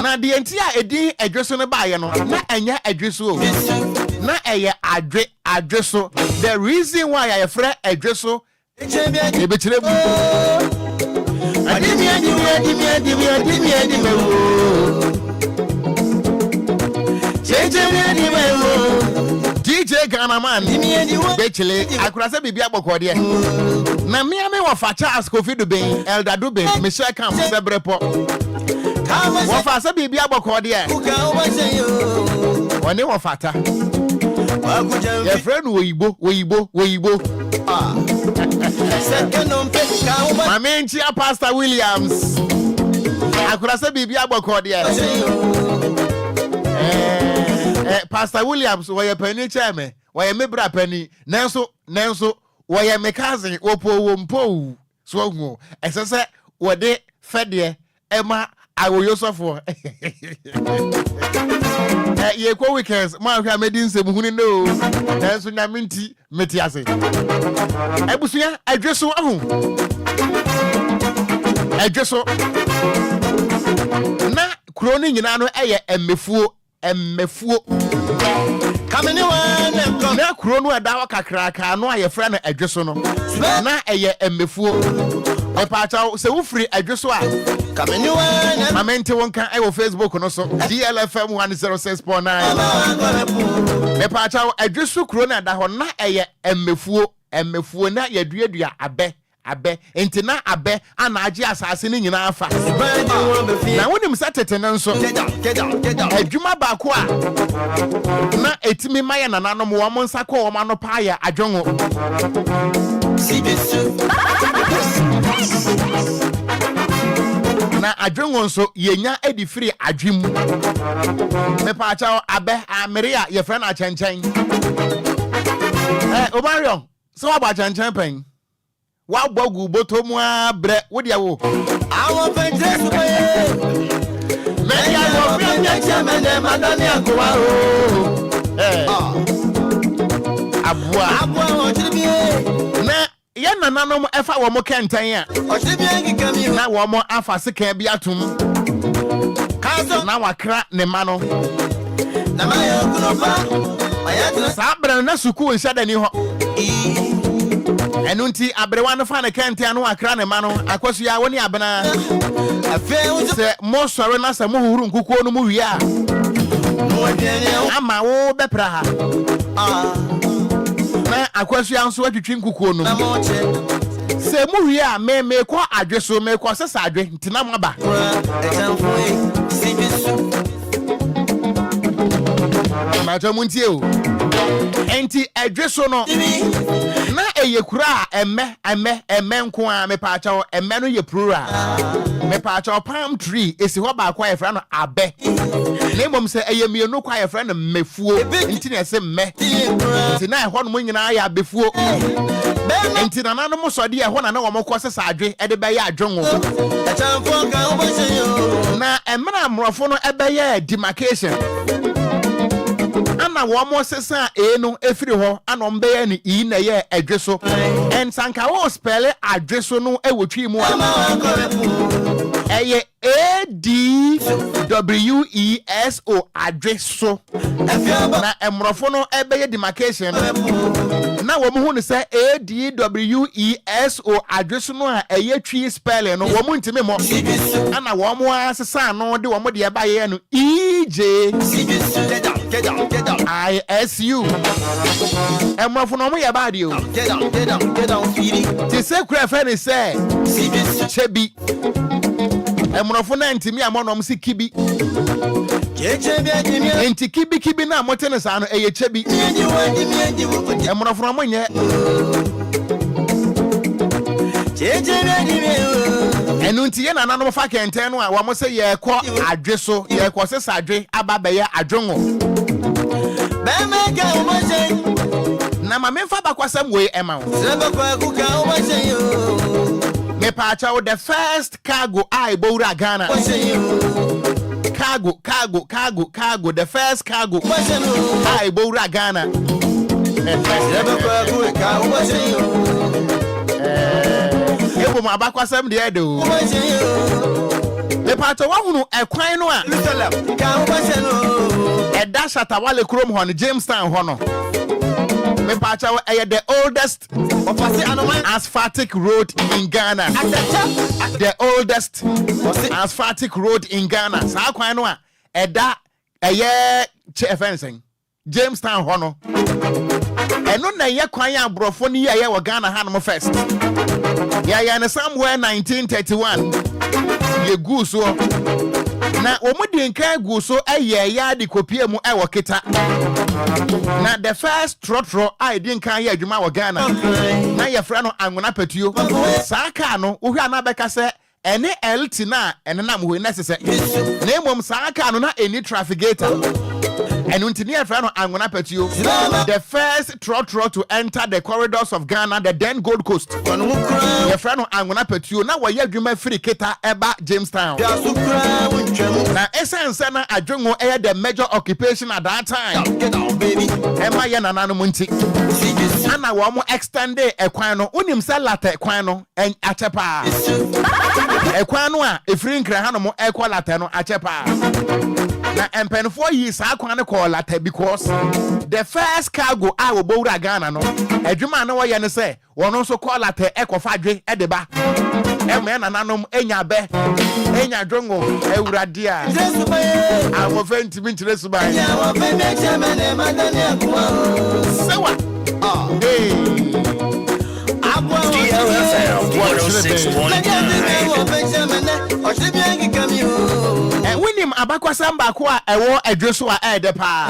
na the entire Edi address on the Bayano, na enya address. Na eye address. The reason why I afraid address. DJ Ghanaman Bechele akurase bibia bokodie na me wa fa Charles Kofi Dubin Elder Dubin Michelle Camp Sebrepo wa fa se bibia bokodie woni wa fata your friend Weibo my main chair Pastor Williams akurase bibia bokodie Pastor Williams why penny chairman why me bra penny nanso why me cousin opo so esese wode fede ema awoyosofo ye ko weekends ma hwa medin semhuni no nanso nya minti metiase ebusuya adweso ahu adweso na kroni nyina no eye emefuo kamene wan na kuro no ada wakakraka no ayefra na adweso no na eye emefuo epacha se wufri adweso a kamene wan mamente wonka e wo Facebook no so DLFM 106.9 epacha adweso kuro na ada ho na eye emefuo na yaduadua abe entina abe ana agi asase ni nyina afa na wonim satete nanso adwuma ba ko a na etimi maye nananom wo mo nsa ko wo ma no pa ya adwonwo na adwonwo nso yenya edifiri adwim me pa cha abe ameria ye frɛ na chenchen Obarion so aba chenchen pen wa bogu botomu abre wodia wo awon fenjesu baye me ya wo fenje chamene madani akowa o abua wo chiribie na ye nananom efa wo mo kenten a o chiribie ngikami na wo mo afa seka bi atum kaso na wakra ne ma no na mayo kunofa mayato sabra na suku nshada ni ho enunti abrewa no fa na kente anu akra ne ma no akwasu ya woni abena se mo sore na se mo huru nkukuo no mu wi a ama wo bepra ha na akwasu ya nso atwitwi nkukuo no se mu wi a me ko adweso me ko sesa adwe ntina mo ba ma to muntie o enti adweso no na eyekura emme nko a me pa acha emme no ye plural me pa acha palm tree esi ho ba kwa ye fra no abe na mom se eyemie no kwa ye fra no mefuo enti na se mme enti na ho no mo nyina ya abefuo enti na nanom so de ye ho na wo mokọ sesa adwe e de be ya adwonwo na emra amrofo no e be ya demarcation ana wo mo sesa no efiri ho ana ombe ni e na ye adweso en sanka wo spell adweso no ewotwi mu a eye ADWESO adweso na emrofo no ebeye demarcation na wo mu hu ne se ADWESO adweso no a eye twi spell no wo mu ntimi mo ana wo mo asesa no de wo mo de eba ye no EJ ISU emrofo no mo ye ba de o ti se kura fe ni se chebi emrofo na ntimi amonom si kibi enti kibi na motene sa no eye chebi emrofo no mo nye enu nti ye na nanom fa kenten no a wo mo se ye kɔ adweso ye kɔ se sadwe aba be ye adwongo na ma memfa bakwasam we ema wo me pacha the first cargo I bowra Ghana cargo the first cargo I bowra Ghana ebo ma bakwasam de edo me pacha wa hunu ekwan no a eda shatawale krom ho no Jamestown ho no me pacha the oldest asphaltic road in Ghana. The oldest asphaltic road in Ghana. Sa kwan no a eda fencing Jamestown ho no. Eno na ye kwan ya brofo ni ye wo Ghana ha no first. Ya na somewhere 1931. Ye gu so na omudi nka gu so ya di kopie mu e wo kita na the first trotro I di nka ya adwuma wo Ghana na ye fra no anwona patuo saa ka no wo hwa na beka se ene LT na ene nam ho na sese na emom saa ka no na eni trafficator enu ntini ye fra no anwona patuo the first trotro to enter the corridors of Ghana, the then Gold Coast ye fra no anwona patuo na wo ye adwuma free kita eba Jamestown na essence na adwongo the major occupation at that time ema ye nanano munti ana wo mo extend ekwan no unim se lata ekwan no achepa ekwan no a efiri nkra ha no mo ekwa lata no achepa na empenfo yi sa akwan ne call lata because the first cargo I wo bowra Ghana no adwuma na wo ye ne se wono so call lata ekofa dwe edeba ema nananom enya be enya dwongo ewurade a awo fenti bi ntire suban sewa hey DLFM 106.9. Winim abakwasam ba ko a ewo adweso a edepa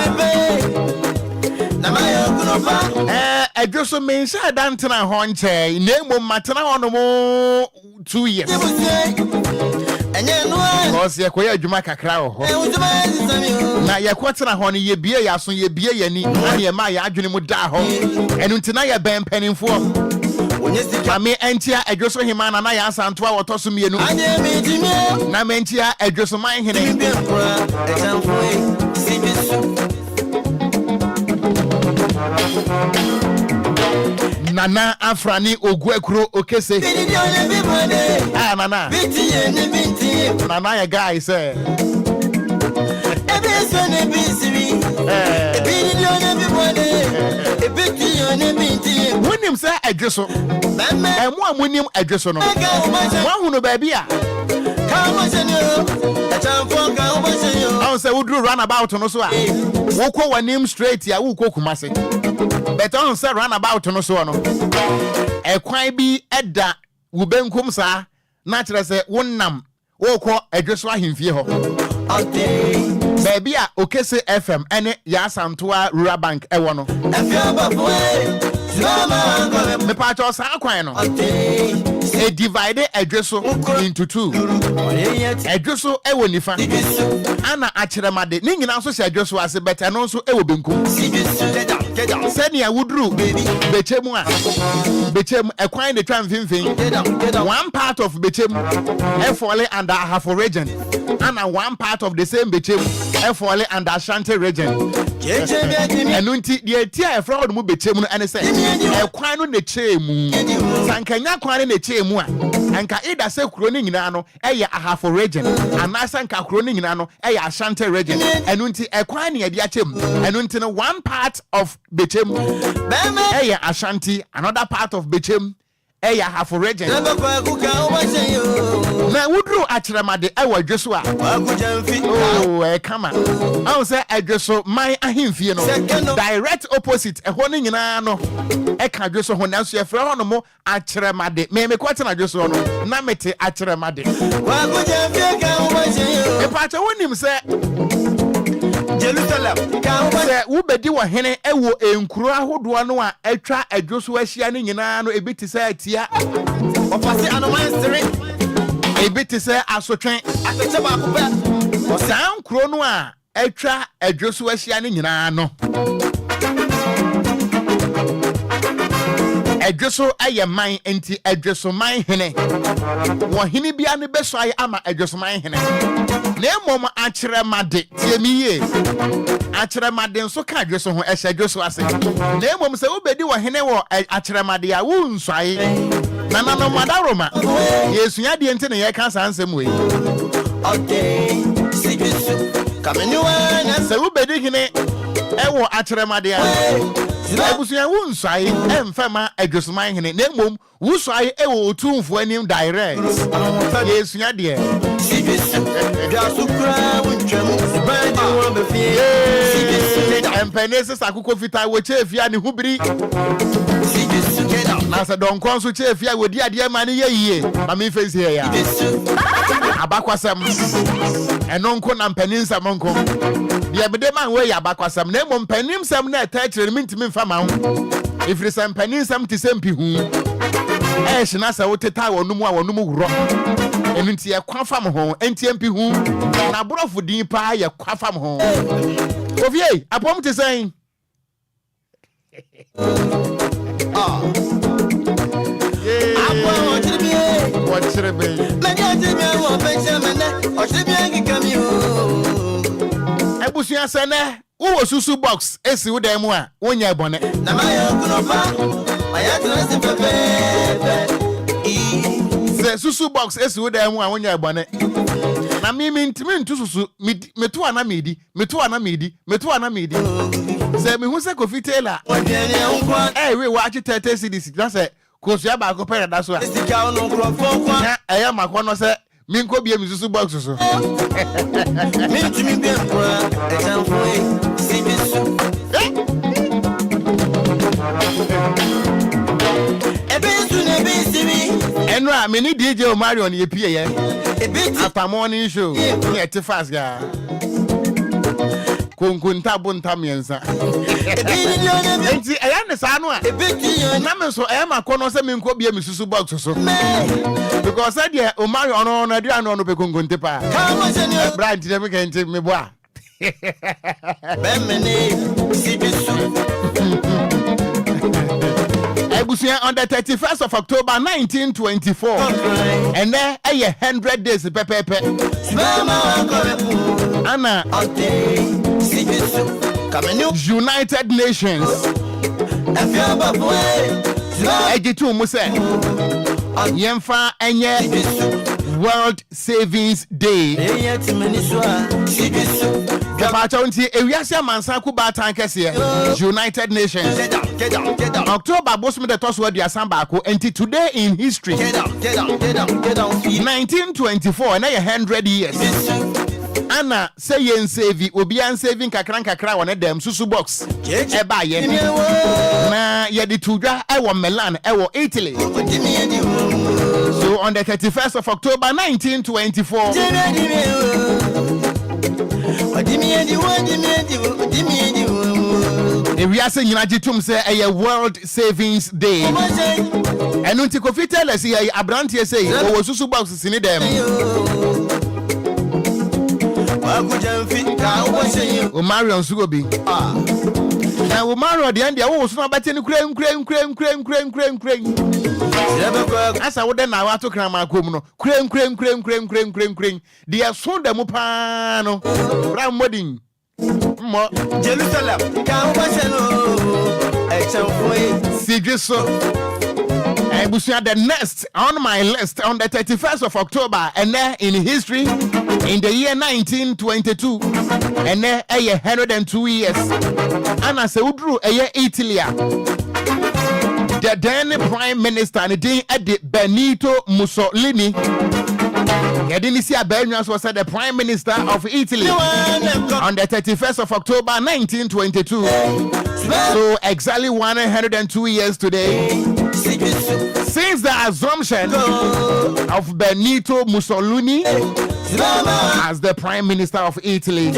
adweso mensa dantena ho nche na emo matena ho no mo 2 years because ye koya adwuma kakra ho na ye kwotena ho no ye bie ya so ye bie yani na ye ma ya adwene mu da ho enu ntina ye ben panimfo mami entia adwoso himana na ya asanto a wotoso mienu na mentia adwoso man hene Nana Afrani Ogwekro Okese Nana Nana ya guy say when him say adweso emu amunim adweso no wa hunu baby a I say we do run about no so a wo ko wanim straight ya wo ko kumase but on say run about no so no ekwan bi eda wo benkum sa na kire say wonnam wo ko adweso ahemfie ho baby a Okese FM ene ya Santoa Rural Bank ewo no me pacho sa kwan no e divide adweso into two adweso ewo nifa ana akyeremade ni nyina so se adweso ase beta no so ewo benkum senia wudru bechemu a bechem ekwan de twa mfimfin one part of bechem e fall under Ahafo region and one part of the same bechem e fall under Ashanti region ɛno nti deɛ tia ɛfra hɔ no mu bɛkyɛ mu no ɛne sɛ ɛkwan no n'ekyɛ mu sankanya kwan no n'ekyɛ mu a anka ida sɛ kuro no nyinaa no ɛyɛ ahafo region anaasɛ anka kuro no nyinaa no ɛyɛ Ashanti region ɛno nti ɛkwan ne yɛde akyɛ mu ɛno nti no one part of bɛkyɛ mu ɛyɛ Ashanti another part of bɛkyɛ mu ɛyɛ ahafo region na wuduru akyerɛmade ɛwɔ adwo so a ɛkama ɔhu sɛ adwo so man ahemfie no direct opposite ɛhɔ no nyinaa no ɛka adwo so ho nanso yɛfrɛ hɔ no mo akyerɛmade memekɔ tena adwo so no na mete akyerɛmade ɛpaakyɛ wonim sɛ Jerusalem sɛ wobɛdi wɔ hene ɛwɔ enkuro ahodoɔ no a ɛtwa adwo so ahyia no nyinaa no ebi te sɛ atia ɔfase anoman sere ebi te sɛ asotwe asɛkyɛ baako pɛ saa nkuro no a ɛtwa adwo so ahyia no nyinaa no adwo so ɛyɛ man enti adwo so man hene wɔ hene bia ne bɛsɔe ama adwo so man hene na mmom akyerɛmade tie me yie akyerɛmade nso ka adwo so ho ɛhyɛ adwo so ase na mmom sɛ wobɛdi wɔ hene wɔ akyerɛmade a wonsɔe na nanom adaroma yɛsua deɛ nti ne yɛka saa nsɛm wei sɛ wobɛdi hene ɛwɔ akyerɛmade a abusua wonsɔe ɛmfɛma adwosoman hene na mmom wosɔe ɛwɔ otumfo anim direct yɛsua deɛ ɛmpɛne sesa akokɔ fitaa wɔkyɛ fia ne ho biri na sɛ dɔnkɔ nso kyɛ fia wɔdi adeɛ ma ne yɛyie ma memfɛ nsi yɛ abakwasɛm ɛno nko na mpani nsɛm nko deɛ mede ma wɔyɛ abakwasɛm na mmom mpani nsɛm na ɛta kyerɛ no mentimi mfa ma ho ɛfiri sɛ mpani nsɛm te sɛ mpihu ɛhyɛ na sɛ woteta wɔnom a wɔnom worɔ ɛno nti yɛkwa fam ho ɛnti mpihu na aborɔfo din paa yɛkwa fam ho ofie apɔm te sɛn wɔkyerɛ bɛyi abusua sɛ nɛ wowɔ susu box esi wo dan mu a wonya bɔne sɛ susu box esi wo dan mu a wonya bɔne na mimi ntimi ntu susu metu ana medi sɛ mehu sɛ Kofi Taylor we watch 30 cedis na sɛ kosua baako pɛ da so a na ɛyɛ makɔ no sɛ minko bia mi susu box so ɛno a meni DJ Omarion yɛ pie yɛ after morning show ne ɛte fast ga konkonta bonta miensa enti ɛyɛ ne saa no a na me so ɛyɛ makɔ no sɛ minko bia mi susu box so because said yeah Omarion no aduane no pe konkonte pa brand de me kente me boa Ebusia on the 31st of October 1924 and there a 100 days pepepe Anna United Nations Ejitu Muse Yemfa enye World Savings Day Kapachonti ewiase mansaku batan kese United Nations October bosme de toswa dia sambako enti today in history 1924 na 100 years Anna say yen save Obia saving kakra won dem susu box e ba ye na ye di tudwa e wo Milan e wo Italy. So on the 31st of October 1924 we are saying Jitum say a World Savings Day. And unti Kofi Taylor say Abrantie say o susu box sini dem. O Marion Sugobi. Na o Marion de ande wo so na bate ni kren. Asa wo de na wa to kran ma kom no. Kren. De so dem pa no. Bra modin. Jerusalem, the next on my list on the 31st of October, and then in history, in the year 1922, and then 102 years, and as a Udru, a year Italy, the then Prime Minister, and the Benito Mussolini. Edinisia Bernias was the Prime Minister of Italy on the 31st of October 1922. So exactly 102 years today since the assumption of Benito Mussolini as the Prime Minister of Italy.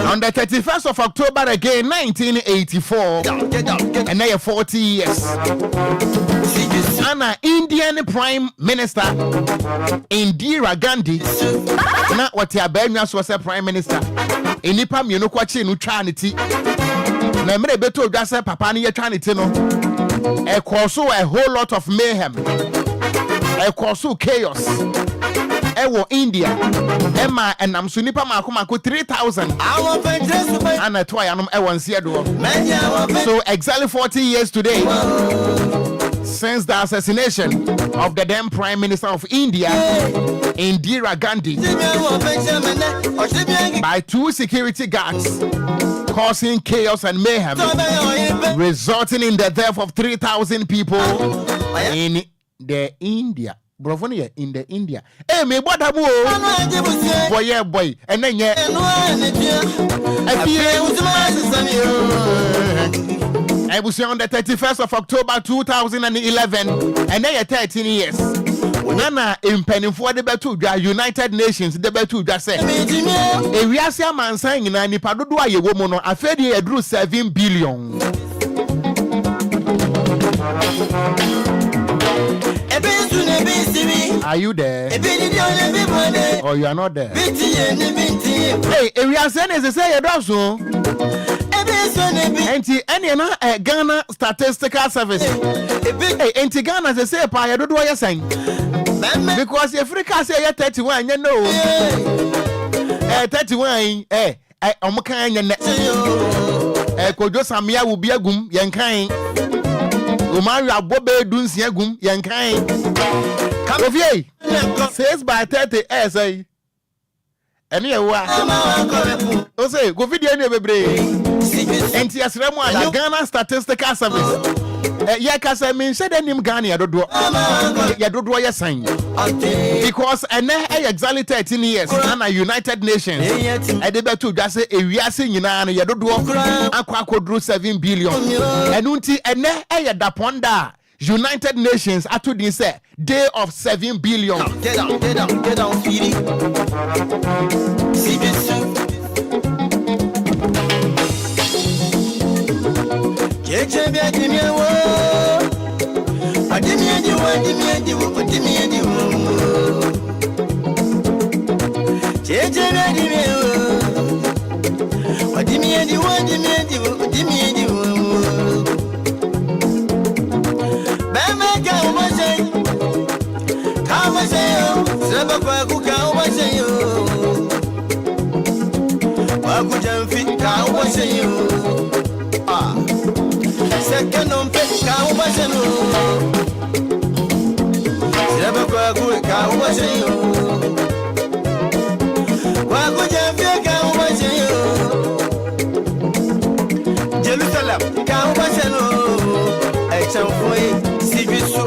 On the 31st of October again, 1984, and now 40 years. An Indian Prime Minister, Indira Gandhi, not what your Bernias was a Prime Minister. In Nipam, you know what you know, Trinity. Now, me beto just a papa ni Trinity no. A cause a whole lot of mayhem. A cause chaos. Ewo India, Emma and Namsunipa Makumako 3,000. And a toy anum Ewan Siado. So exactly 40 years today since the assassination of the then Prime Minister of India, Indira Gandhi, by 2 security guards, causing chaos and mayhem, resulting in the death of 3,000 people in the India. Bravonia in the India. Hey, me what abu? Boy, yeah, boy. And then yeah. I was on the 31st of October 2011, and then 13 years. Nana in penny for the Betu, United Nations, the Betu just said. A reasia man saying in any Padua, a woman, I fed you drew 7 billion. Are you there? Or you are not there? Hey, we are saying as I say, also. Any Ghana Statistical Service. Hey, Ghana as I say, I don't know what you're saying. Because Africa say 31, you know. 31, I'm kind of Kojo Samia will be a gum, Yankai. Umaru Bobe Duns Yagum, Yankai. Come says by 30 essay. And here, what? Say, go video in and Tias Remo, Ghana Statistical Service. Yakasa means said any Ghana, I don't do your sign. Because and exactly 13 years, and a United Nations, I did to just say a reason in an Aqua drew 7 billion. And unti and da ponda. United Nations at to this day of 7 billion. Get down, Feedy. See this. Second on pet cow was a never good cow was a why would you feel cow was a Jerusalem cow was a some way see you so.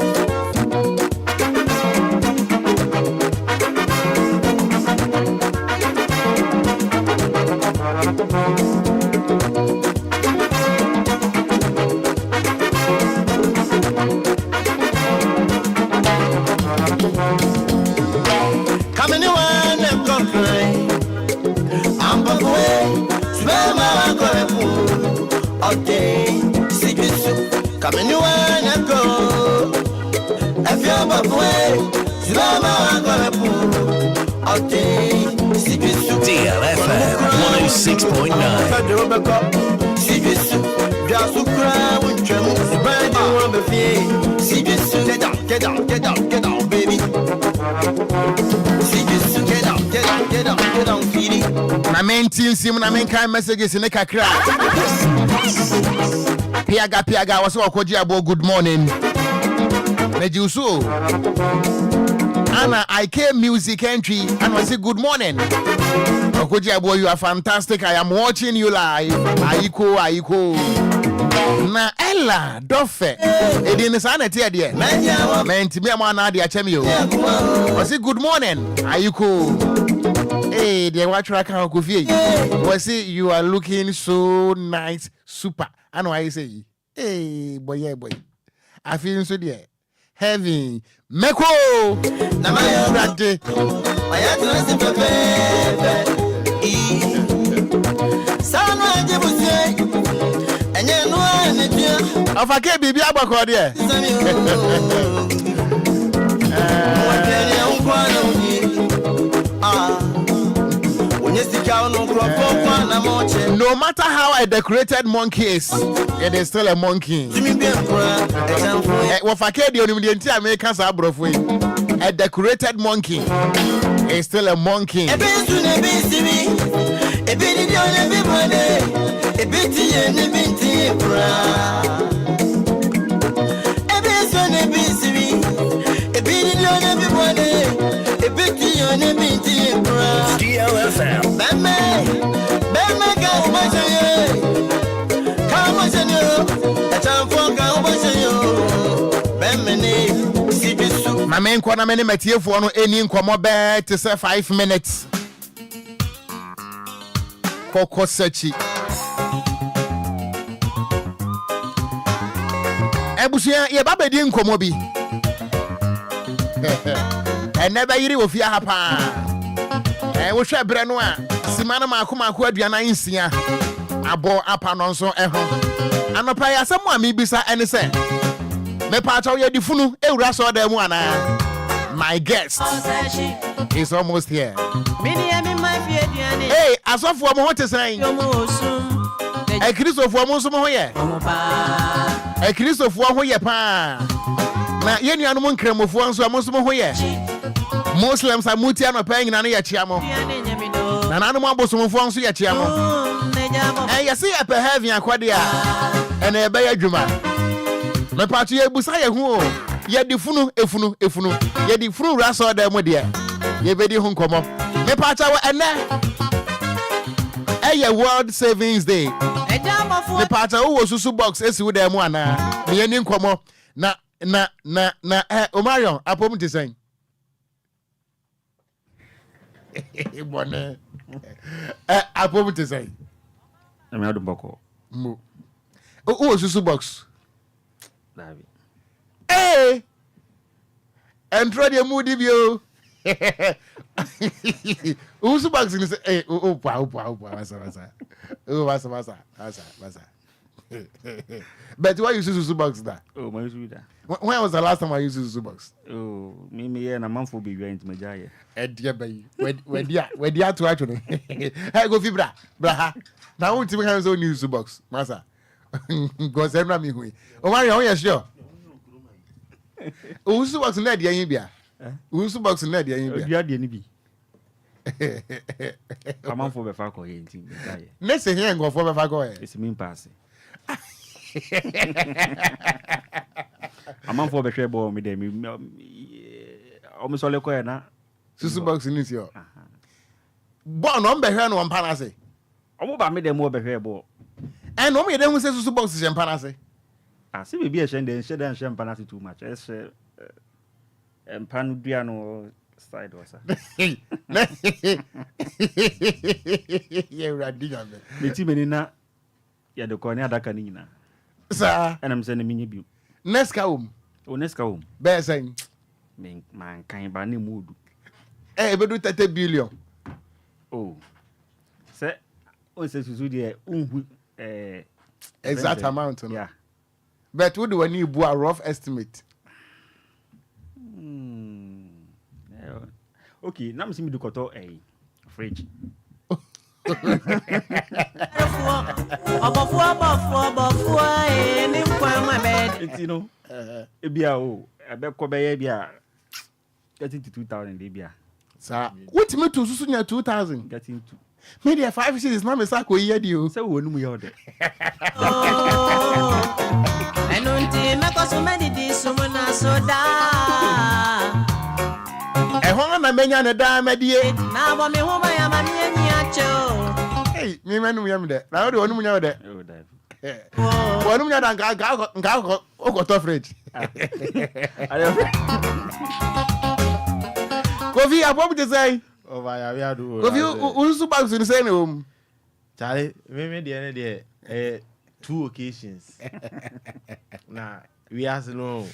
DLFM 106.9. Get down. Na mentin sim na menkan messages ne kakra. Piaga was Okogyeabour good morning. Mejusu. Anna IK music entry and was say good morning. Okogyeabour, you are fantastic. I am watching you live. Aiko. Na Ella Doffe. Edin sanity there. Mentimi amana dia chemio. Was say good morning. Aiko. Hey, the watch track how coffee. Was say you are looking so nice, super. I know I say. Hey, boy. I feel so there. Heavy Meko Namayo Afake bibi abako there. No matter how a decorated monkey is, it is still a monkey. A decorated monkey is still a monkey. DLFM. My main corner many material for no any nkomo be to say 5 minutes. Koko sechi. Ebusia ye ba bedi nkomo bi. Never yiri wo fia ha pa. Wo hwe bre no a simana maako aduana insia abo apa no nso ho. Anopa ya asem a mebisa ene se me pa chawo ye difunu ewura so da mu ana. My guest is almost here. Hey, asofo mo hote san. E Christopher mo nso mo ho ye. E Christopher ho ye pa. Na ye nuanom nkremofo nso mo nso mo ho ye. Muslims are mutia no paying na ye chiamo. Na nanom abosomfo nso ye chiamo. Ye se ye pe heaven akwade a ene ye be adwuma. Me pa to ye busa ye hu o. Ye difunu efunu. Ye difunu raso da mu de. Ye be di hu nkomo. Me pa cha wo ene. Eye World Savings Day. Me pa cha wo susu box esi wo da mu ana. Me ye ni nkomo. Na Omarion apom ti sen. Bonne. Apom ti sen. Me adu boko. Mo. O susu box. Davi. Eh. Entro de moody bio. Susu box ni say eh opa. Wasa. But why you use susu box da? Oh, my use that. When was the last time I used susu box? Oh, me and a month for be going to my jaya. Dear baby, where dia to actually. Hey, go fibra, bra. Now we have so new susu box, massa. Go send me hui. Oh, Mario, yes, sure. Susu box in there, the India. Susu box in there, the India. You are the NB. A month for the Falco. Let's say here and go for the Falco. It's a mean pass. A month for the share ball, me, almost all the coin. Susu box in this year. Born on behind one panase. I'm about me, the more behavior ball. And no me, then say susu box is panase. I see me be a shend and shed and champagne too much. As and Panudiano side was. Yeah, radical. The Timenina, yeah, the corner da canina. Sir, and I'm sending me you. Nesca home. Oh, Nesca home. Bear saying, man, kind by any mood. Eh, but do 30 billion. Oh, say, oh, says to do the exact amount. Yeah. But what do I need a rough estimate? Okay, now I'm seeing me do a fridge. You know, I bet Kobe 30 to 2,000 Libya. Sir, what me to Susunya 2,000? Getting to Media 5 cities na me sako ye di o. Say wo nu mu ye ode. Enunti mekoso medidi sumuna soda. Ehon na menya ne da medie. Na bo me homa ya mani eni acho. Hey, me menu yam de. Na wo nu mu nya de. Wo nu mu nya da nga o to fridge. Kofi abom de say. Oh, I have to. Kofi usu bags ni say no. Charlie, me the 2 occasions. Nah, we ask no.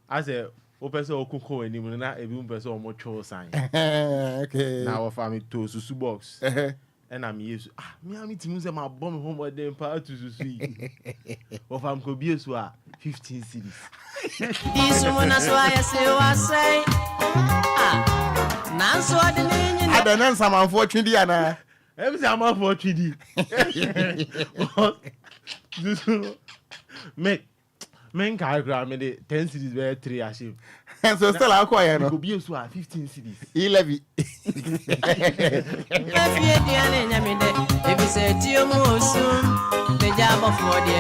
I say, open so cook any na ebi person o mo cho sign. Okay. Now our family to susu box. And I'm used. Me am ti say my bomb home dem pa to susu. Of am ko bi so 15 cedis. This one as why I say what say. Nanso adeni. Adan some unfortunately ana. Every time I'm for 3D. Men calculate me the 10 cities where 3 are shipped. And so still I call Could be so 15 cities. 11. If you say to you more soon, the job of for the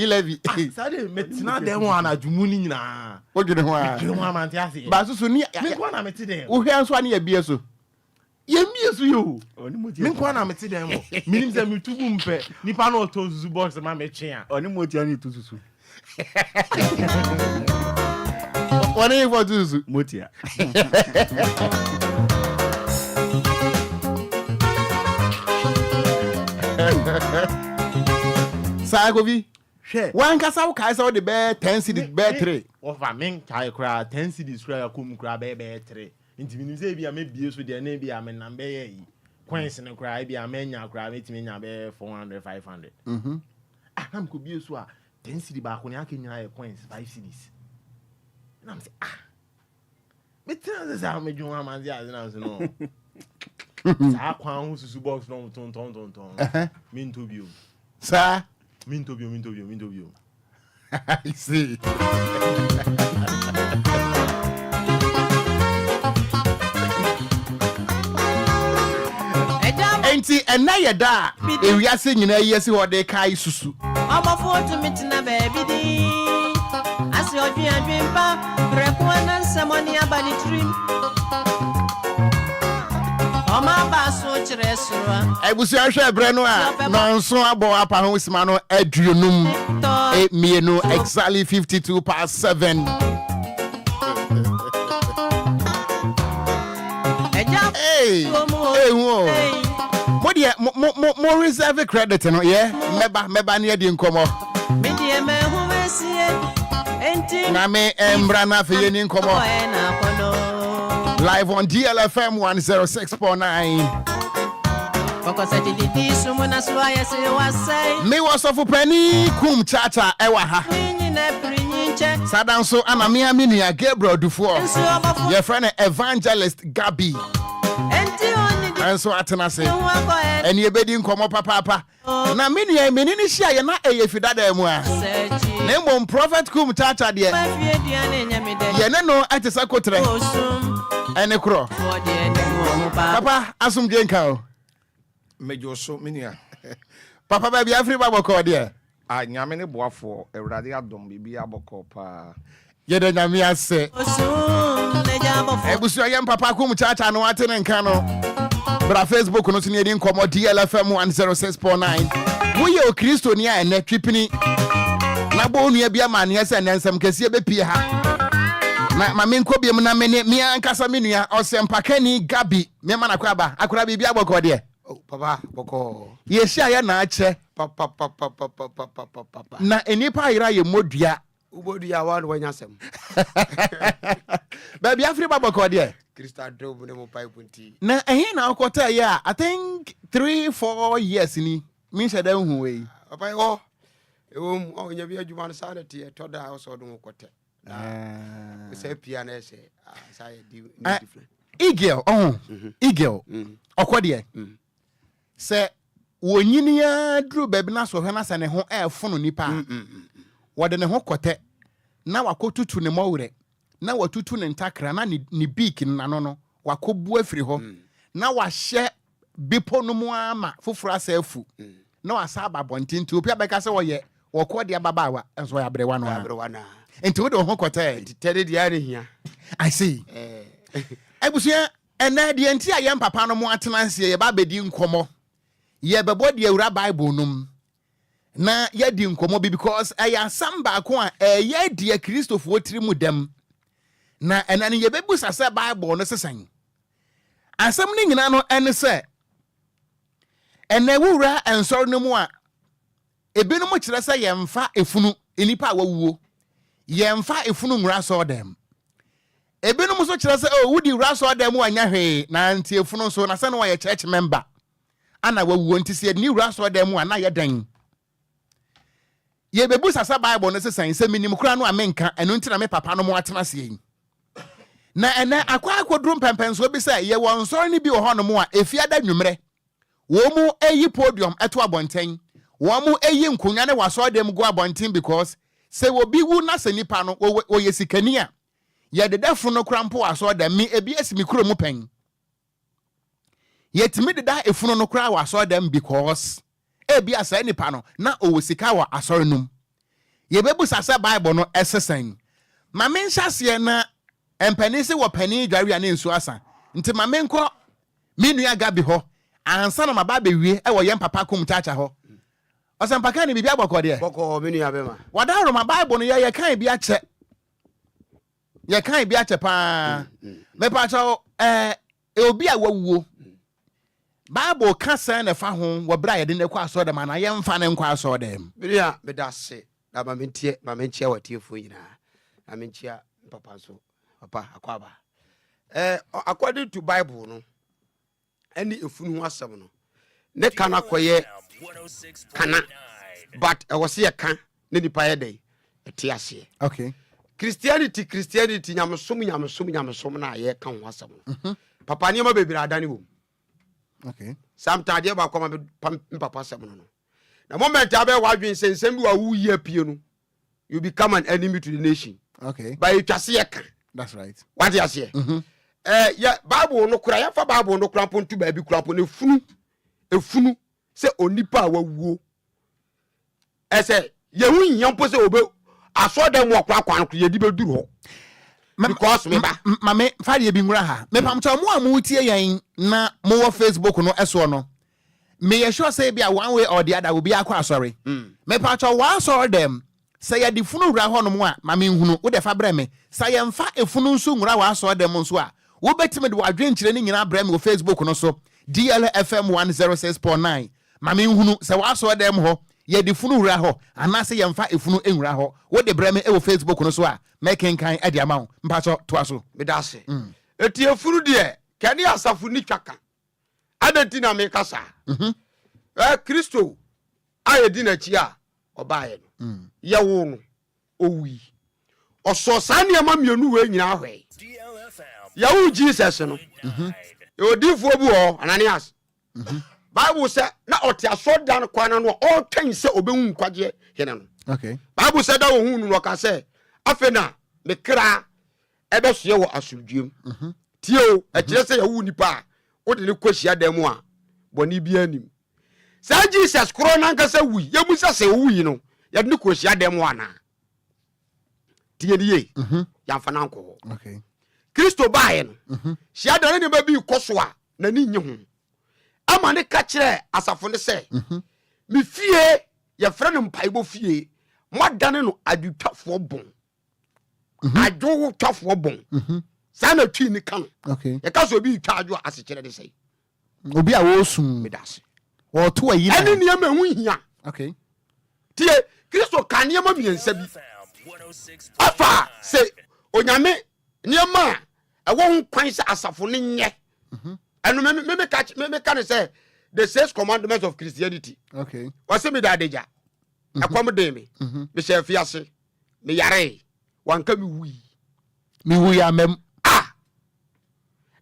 levy. Saturday, Metina, them one at Jumuni na. What do you want? You want Mantiasi. But so near Minkwana Metide. Who has 1 year beer so? Ye me you. Minkwana Metide. Meaning them you 2 bumpe. Nipano to Zubox and my mechia. Oni motiani to susu. What are you for Zuzu? Motia. Sagovi. Share. One casa kaisa the bear 10 cities bear 3. Of a men kai cry 10 cities cry kum cry bear 3. Into me say be a maybe so their name be a man number ye. Coins and cry be a man ya cry meet me be 400 500. I'm could be so 10 city back when I can coins 5 cities. And I'm say me tell us how me do man ya no. Sa kwan hu susu box no ton. Mean to be. Sir, Mean to be. I see. Enti enna ye da e wiase nyina yesi ho de kai susu. Omo to meet na baby di. As your dream pa, rekwana samoni abani dream. Oma ba so kire soro. Ebusu ahwe ebre no a no nso abo apa ho sima no aduonum. Mienu exactly 52:7. Hey, wo. Mo reserve credit no yeah. Meba na di nkomo. Me die me hu mesie. Enti Na me embra na fe ye ni nkomo. Live on DLFM 106.9. Me was of penny kum chacha ewa ha. Sadanso anamia minia Gabriel Dufour. Your friend Evangelist Gabi. And so atenase. And ye bedi nkomo papa. Na minia menini shia ye na eye fidada emu a. Nemo prophet kum chacha de. Ye ne no atesa kotre. Ene kro. Papa asum jenka o. Mejo so minia. Papa baby afri baboko de. Nyame ne boafo Ewurade adom bibi aboko pa. Ye de nyame ase. Ebusu ayem papa kum chacha no atene nka no. Bra Facebook no tini edi nkomo DLFM 106.9. Wo ye o Kristo ni a ene twipini. Na bo nua bia ma ne ese nensem kese be pie ha. Na mame nko biem na me ne ankasa me nua osempakani Gabi me ma na kwaba akura bibi aboko de. Oh papa boko. Ye hia ye na ache. Papa. Na enipa ayira ye modua. Ubodua wa no wanyasem. Baby afri baboko de. Krista do ne mo pipe nti. Na ehin na okota ye I think 3-4 years ni. Me sheda hu we. Papa o onya bi adwuma no sanity e toda house odun okote. Say piano say say different. Eagle Eagle. Okode. Say wonyini ya dru baby na so hwe na se ne ho efono nipa. Wode ne ho kote na wakotutu ne mawure na watutu ne ntakra na ni beak na no wakobu afiri hɔ na wahye bipo no mu ama foforo asafu na wasaba bontin to opi abeka se woye wokɔ de ababaawa enso ya brewa no enti wo de ho kɔtɛ titɛde de are hia I see ebusia ena de enti ayem papa no mu atena nsie ye ba bedi nkomo ye bebo de awura bible num na ye di nkomo bi because aya samba ko a ye de kristofo tiri mu dem na ena ne ye bebu sase bible no sesan asɛm ne nyina no ene se ena wura ensɔre no mu a ebinom kyerɛ sɛ yɛmfa efunu enipa awuo yɛmfa efunu nwura so dem ebinom so kyerɛ sɛ wudi nwura so dem anya hwee na nti efunu so na sɛ no yɛ church member ana wawuo nti sɛ ni nwura so dem ana yɛ dan ye bebu sasa bible no sesan sɛ minim kura no amenka eno nti na me papa no mu atena se yi na ene akwa akodrum pempenso bi sɛ ye won sɔre ni bi wɔ hɔ no mu a efiada nwumre wo mu eyi podium eto abonten wo mu eyi nkonya ne waso dem go abonten because se wo bi wu na se nipa no wo ye sikani a ye dedafo no krampo waso dem mi ebi esimi kuro mu pen ye timi deda efunu no kra waso dem because ebi asa nipa no na owo sika wa asore num ye bebu sasa bible no esesen ma men hyase na empani se wo pani dware a ne nsu asa nti ma men kɔ minu aga bi hɔ ansa na maba bewie e wo yem papa kum chacha ho osampaka ni bibia bɔkɔ de bɔkɔ menu ya bema wada ro ma bible no ye kan bi akyɛ pa me pa cho obi a wawuo bible ka san na fa ho wo bra ye de ne kɔ aso de ma na ye mfa ne nkɔ aso de bia me da se na ma mentie watiefo nyina na mentia papa so papa akwaba according to bible no any efunu ho asem no ne kana koye kana but e was ye kan ne nipa ye dey eti ase okay christianity nyamesom na ye kan ho asem no papa ne ma bebira adane wo okay sometimes ba ko ma papa asem no na moment abe wadwen sensem bi wa wu ye pie no you become an enemy to the nation okay by you just ye kan that's right what you say ya bible no kura ya fa bible no kura pontu ba bi kura pon efunu se onipa awuo ese ye hu nyampo se obe aso dem wo kura kwan ye di be duru ho because me ba mame fa de bi nwura ha me pam cho mo amu tie yen na mo wo facebook no eso no me ye sure say bia one way or the other will be akwa sorry me pa cho wa so dem say ya di funu wura ho no mo a mame nhunu wo de fa bra me say ya mfa efunu nso nwura wa so dem nso a wo betime de wadwen kire ni nyina bra me wo facebook no so DLFM 106.9 mame nhunu say wa so dem ho ye di funu wura ho ana say ya mfa efunu enwura ho wo de bra me e wo facebook no so a making kan e di amawo mpa cho to aso me da se eti efunu de kani asafu ni twaka adenti na me kasa Kristo aye di na chi a obaye no ye wo no owi oso sane ma mienu we nyina hwe ya wo Jesus no e odifo bu ho Ananias Bible say na oti asodan kwana no o twen se obehu kwagye hene no okay Bible say da wo hu no ka say afena me kra ebe so ye wo asudwem tio e kire say ya wu nipa o de ne kwahia da mu a boni bia nim sa Jesus kro na nka say wi ye musa say wi no ya de ne kwahia da mu ana tie die ya mfa na nko okay Kristo baaye no hia da ne ba bi koso a na ni nye ho ama ne ka kire asafo ne say me fie ye frɛ no mpaibo fie modane no adutwafo bon adwo twafo bon sa na twi ni kan okay ye ka so bi twa adwo asekere de sei obi a wo sum me dase wo to ayi ani ne ma hu hia okay tie Kristo kan ne ma miensa bi afa se onyame ne ma e wo hu kwan se asafo ne nye enu me ka ne say the 6 commandments of Christianity okay wase me da deja akwam de me me she fiase me yare wanka me wi ya mem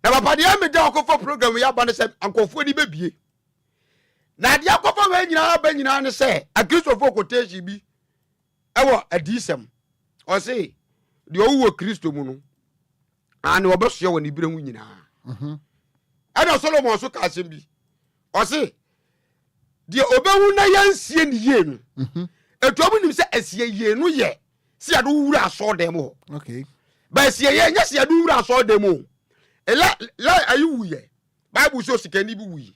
na papa dia me da okofo program ya ba ne se ankofo ni bebie na dia akofo we nyina ne se akristofo quotation bi ewo adisem o se de owo Kristo mu no ane obeso woni bire hu nyina ana Solomon so ka asem bi o se de obewu na yansie ne ye no etuamu nim se asie ye no ye se ado wura aso dem ho okay ba asie ye nya se ado wura aso dem ho la ayu ye Bible so sikani bi wuyi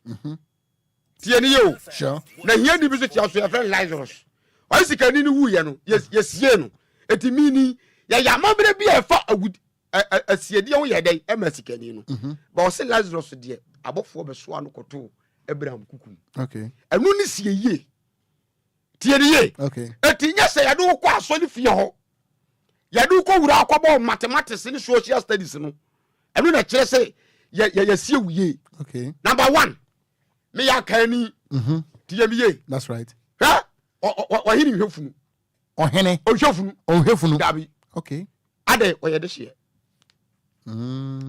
tie ni yo sure na hia ni bi so tia so ya friend Lazarus o sikani ni wuye no yesie no etimi ni ya mambre bi e fa asiedi ho ye dai e sikani no ba o se Lazarus de abofo be so ano koto Abraham kukum okay enu ni sie ye tie ni ye okay etinya se ya do kwa aso ni fie ho ya do ko wura akwabo mathematics ni social studies no enu na kire se ya sie wuye okay number 1 me ya kani tie mi ye that's right ha o hini hwefunu ohene ohwefunu dabi okay ade o ye de hye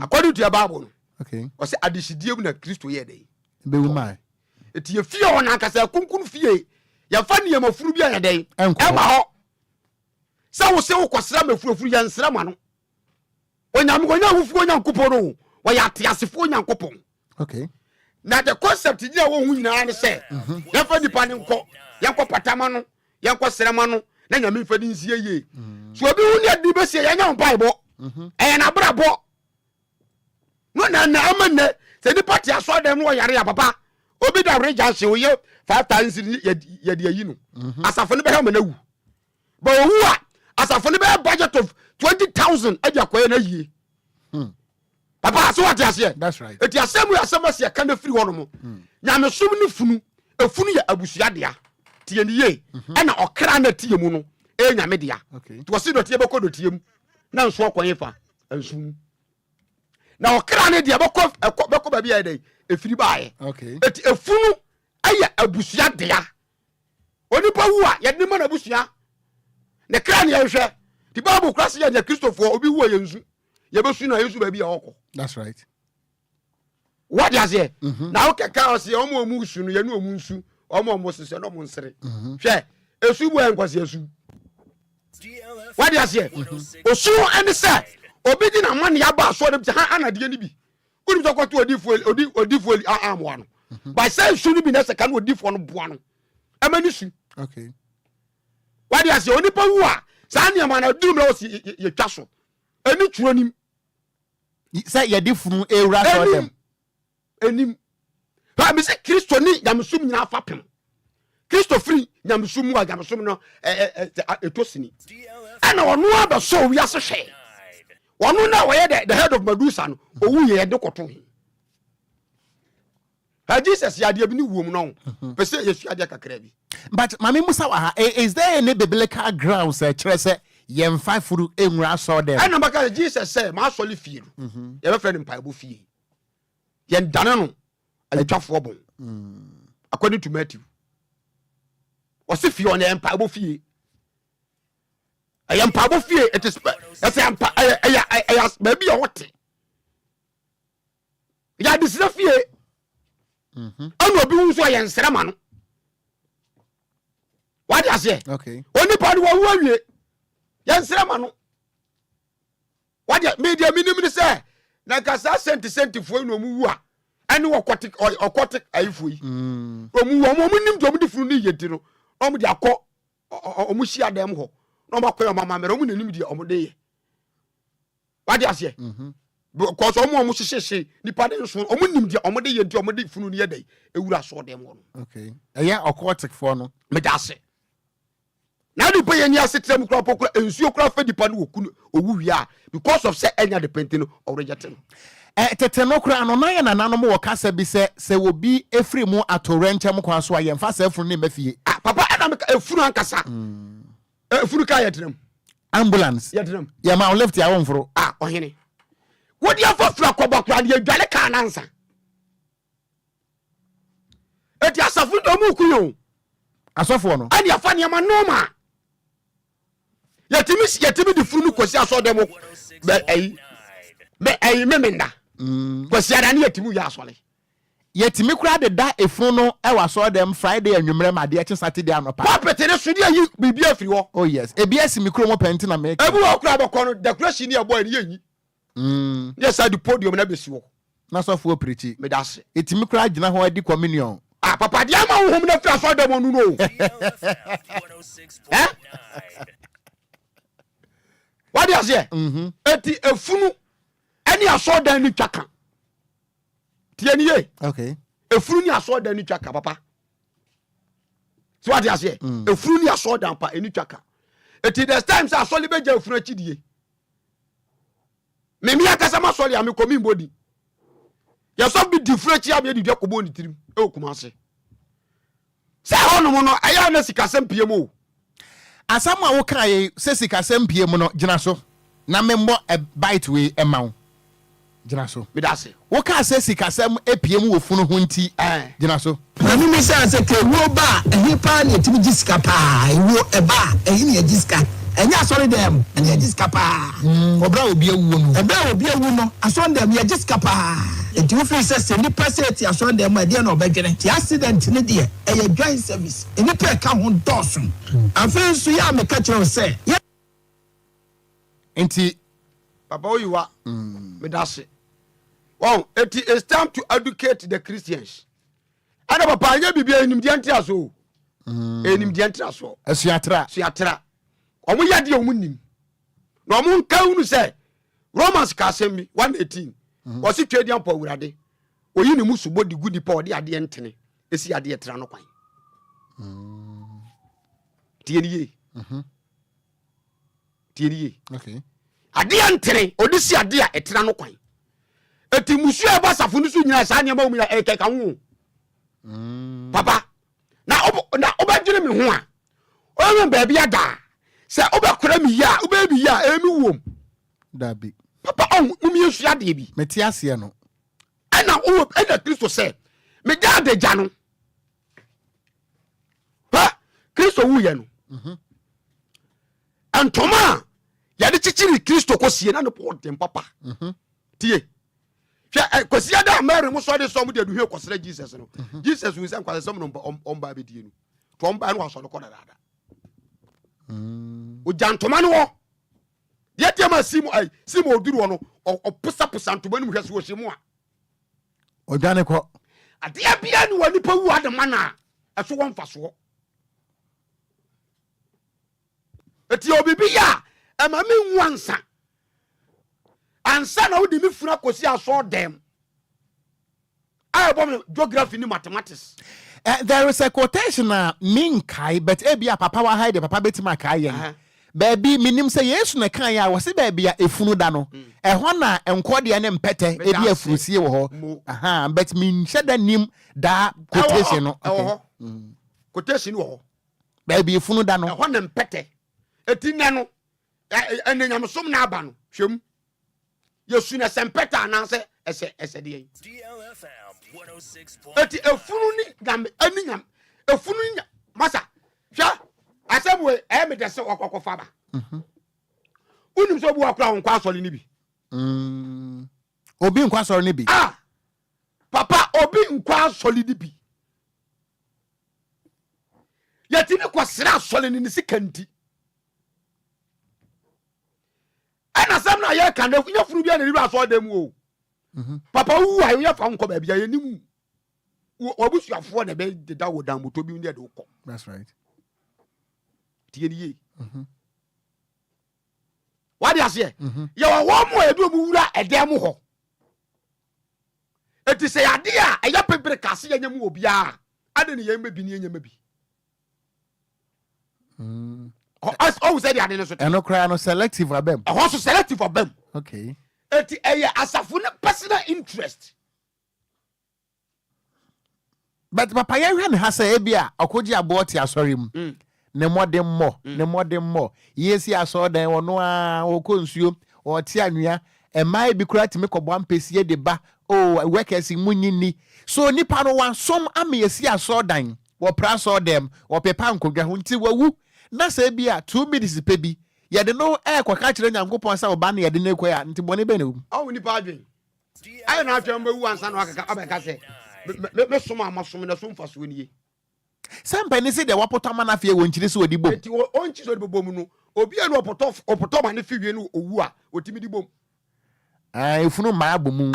according to your Bible okay o se adishidie mu na Kristo ye de be woman eti ye fie ona kasa kunkun fie ya fa ne mafuru bi ya de e ma ho sa wo se wo kwasra mafuru ya nsra ma no onyam gonya hufu gonya kupon no wo ya tiasefo nya nkopon okay na the concept ni wo hu nyina ne se ya fa dipa ne nko ya nko patama no ya nko srema no na nyame fa di nsie ye so obi hu ne adi be se ya nya mpaibo na brabo no na amane se di party aso dem no yare ya papa obi da reja se wo ye 5000 ye de yi no asafo ne be ha manawu ba owu a asafo ne be budget of 20,000 adia koye na yie papa so what ase that's right eti asemu ase ka na firi hono mo nyame som ne funu efunu ya abusua dia tie ne ye na okra na tie mu no nyame dia to se do tie be ko do tie mu na nso okonye fa ansum na okra ne dia be ko ba bia dai efiri baaye okay eti efunu aya abusua dia onipa wu a ye de ma na abusua ne kra ne ye hwe di Bible class ya ne Christopher obi wu ye nsu ye be su na Yesu ba bia okọ that's right what you say na o keka o se omo su no ye no omu nsu omo sese no mo nsere hwe esu bu enkwase esu what you say osu ene say obi di na man ya ba so dem ha anade ni bi uni so kwato odifo amwa no by say su ni bi na se kan odifo no boa no amani su okay what you say oni pa wu a sa ne ma na dum na o si ye twa so eni turo nim say ye difunu ewra so dem enim ha mi se Kristo ni nyamsum nyina fapem Kristo free nyamsum wa nyamsum no etosini ana onu aba so wi ase hwe onu na wo ye the head of Medusa no owu ye de koto ha Jesus ya de bi ni wuom no pese Yesu ya de kakra bi but mami Musa wa ha is there any biblical grounds kire se yem five furu enwura so dem ana maka Jesus say ma so le fie ye be friend mpaibo fie yen dane no atwafo bon according to Matthew wasi fie on mpaibo fie mpaibo fie it is say baby ya wote ya disina fie anu obi wu so yen srema no what you say okay oni pa ni wo awie yen srema no what you media minimum say na kasa senti fo no mu wu a ani okotik ayifo yi omu nim do mu difuru ni yedi no omu di akọ omu hia dem ho no makoy mama mere omu nanim di omu de ye wadi ase because omu hyehyehye nipa de so omu nim di omu de ye di omu de funu ni ye dai ewura so dem ho no okay eya okotik fo no me da ase na di pe ye ni ase trem kura pokura ensuo kura fa dipa no oku owu wi because of say enya de penti no orejete no tete no kura no na ye nananom wo kasa bi se wo bi efri mu atorentem kwa so aye mfa se efru ne mafie papa ana me efru ankasa efru ka ye trem ambulance ye trem ye ma lift ya wonforo ohene wodi afafru akoba kura de adwale ka nansa eti asafu do mu kuyo asofo no ani afa ne ma noma yetimi di furu no kwasi aso dem be ayi memenda kwasi ada ne yetimu ya asole yetimi kura de da efru no e wa so dem Friday anwumre ma de eche Saturday anopa papete ne so de ayi bibia firi ho oh yes ebiasi mikro mo penti na make ebu okura be kono decoration ne boy ne yi yes at the podium na besi ho na so for preach me da se etimi kra gina ho adi communion papa dia ma wo hom na fira so da mo nu no what do you say eti efunu ani aso dan ni twaka tie ni ye okay efunu ni aso dan ni twaka papa so what do you say efunu ni aso dan pa eni twaka eti the times aso le beja efunu akidie me mi akasa ma so le am komi body ya so be different ya be di kobo ni tirim e okuma se se hono mo no aya na sikasem pie mo asam a wo kai se sikasem pie mo no gina so na membo a bite we emaw gina so me da se wo ka se sikasem epie mu wo funu ho nti gina so na mi me say ke wo ba ehi pa na etimi gisika pa wo eba ehi na gisika enya sorry dem enya gisika pa obra obi awu no eba obi awu no ason dem ya gisika pa enti wo free say ni person ason dem ma de na obedwene ti accident ni de eye joint service eni pe ka ho dosun afen so ya me ka kire say enti papa oyiwa me da se wow it's time to educate the Christians ana papa anya bibia enim de antia so enim de antia so suatra omo yade omo nim na omo nka unu say Romans ka asemi 1:18 o si twedi ampo awurade oyi ne musu body good pa ode ade entene esi ade etra no kwan tieniye okay ade entene ode si ade a etra no kwan eti musu e ba safo nusu nyina sa nyama mu ya ekeka hu papa na obadwene me ho a o me ba bia da se obakora mi ya obabi ya emi wom dabi papa on mi esu ade bi meti ase no ena Kristo se me da de ja no ha Kristo wu ye no antoma ya de chichiri Kristo ko sie na no podem papa tie hwe kosia da Mary mo so de so mo de duhwe kosere Jesus no Jesus wi se kwase so no omba be die no to omba no aso no ko dada o jantoma no wo ye tie ma simu oduru no o pusa ntoma no hwe so wo hye mo a o dane ko ade bia ni wani pa wu adama na eso won faso eti obibi ya ama me nwansa ansa na wodi me funa kosi aso dem I bomb geography ni mathematics. There is a quotation min kai but ebia papa wa hide papa betima kai yen. Baby minim say yes na kan ya wose baby a efunu da no. E ho na enko de ne mpete ebi afurusie wo ho. Aha but min sheda nim da quotation no. Quotation wo ho. Baby efunu da no. E ho na mpete. Eti ne no. Enenyamsom na aba no. Hwem. Yesu na sempeta na se ese de DLFM 106. Eti efunu ni gam aninyam efunu nya masa hwa asebwe me de se okokofa ba unim so bu akura nkwa asori ni bi obi nkwa asori ni bi papa obi nkwa asori ni bi yatini kwasira asori ni sikanti ana sam na ye kan nya funu bia na ri asori dem o papa wu ayo ya fa nko ba bia ye nimu obusuafo na be de da wo dan moto bi ndi de ukọ. That's right. Tiye what do you say? You are one more edu mu wura edem ho. Eti say ade a eya pepere kase yanyam obia ade ne yem bi ne yanyam bi. As always say the ade so. Eno cry no selective abem. E ho so selective abem. Okay. Eti eya asafo ne personal interest. But papa ye hwe ne ha say ebia Okogyeabour Ocran asori mu. Ne modem mo yesi asodan wono a okonsuo o ti anua e mai bi kura timi kobo ampesie de ba o workers munyini so nipa no wan som am yesi asodan wo pra so dem wo pepa nkogwa ho nti wawu na se bia 2 minutes pe bi ye de no kwaka kire nyankopon sa oba na ye de ne koya nti bone be na wu awu nipa adwen ayo na atwa mba wu ansa no akaka abeka se me som amasom na som faso nie Sampa ni se de wapotama na fie wonchire se odi bom. Eti onchi so di bom no. Obi anu opotoma ne fiwie no owu a otimi di bom. Efunu ma abomu.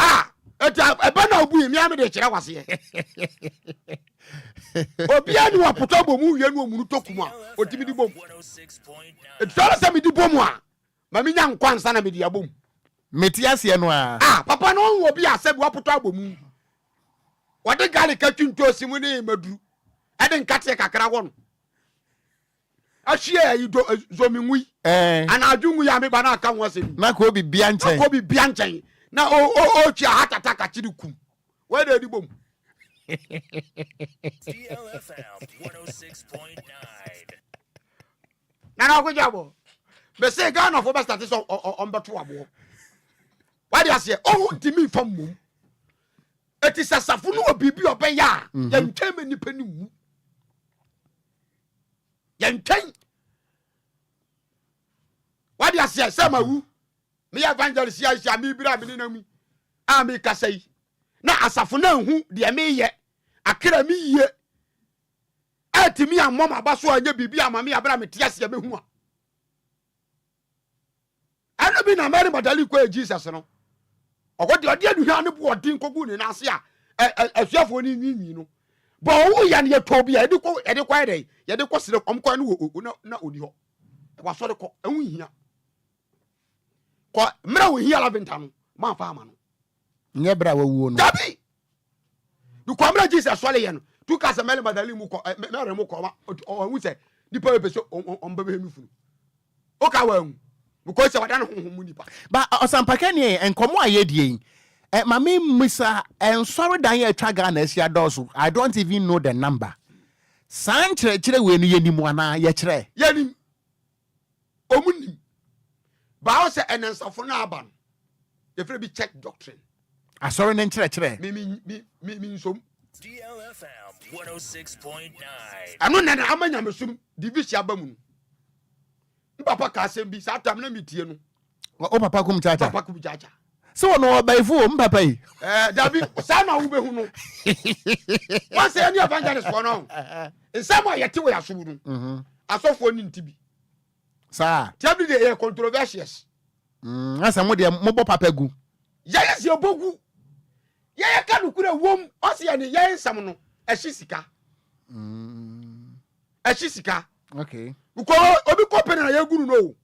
Eta eba na obu mi ame de kire wase. Obia ni wapoto bom wie no omunu tokuma otimi di bom. Etara se mi di bom a ma mi nya nkwansa na me di abom. Meti ase no a. Papa no wo bi ase bi wapoto abom. Wade gali ka twinto simu ni maduru. Ade nkate kakra wo no. Ahia yi do zominwi. Ana adwungu ya me ba na aka ho asemi. Na ko bi bia nchen. Ko bi bia nchen. Na o twa hatata ka chiri kum. Where dey di bom. DLFM 106.9. Nana Okogyeabour. Be say Ghana for best status on beto abo. Why dey say oh ntimi fam mum. Eti sasafu no obibi obeya. Ya ntwem nipa ni wu. Ya ntwen. Why dey say sama wu. Me evangelist ya mi bira me na mi. Ami kasai. Na asafo na hu de me ye akra mi ye atimi amom abaso anya bibi amame abra me tiase ya mehu a ana bi na mari madali ko Jesus no ogode ode aduhwa ne bo odin kogu ne na ase a asuafo ni nwi no bo wo ya ne to bia ede ko ede ye de ko sire omko ne na oni ho wa so de ko ehu hia ko mra wo hia la venta no ma fa ama no nye bra wawu no dabi du kwamra Jesus swale ye no tu ka se mele madali mu ko mere mu ko ma o se dipa be so on bebe mi funu o ka wa hu because se wada no honhom nipa ba osampaka ne enkomo ayedie ma me misa ensori dan ye atwa Ghana asia doso I don't even know the number san kire we no yenimu ana ye kire yenim omunim ba o se enensafo na aba no ye fere bi check doctrine asori ne kire mi nsom DLFM 106.9. Ano na amanya mesum division abamu. Papa ka asem bi sa tam na metie no. O papa kum chacha. Papa kum chacha. So no obaifu o papa yi. Dabi sa na wo behu no. Wan say any evangelist for no. Nsama yete wo yaso no. Asofo ni ntibi. Sa. Tiabi de controversious. Asa mo de mo bo papa gu. Yaya si obogu. Yaya ka no kura wom ose ya ne yaya nsam no. Eshisika. Eshisika. Okay. Uko obi company na yeguru no.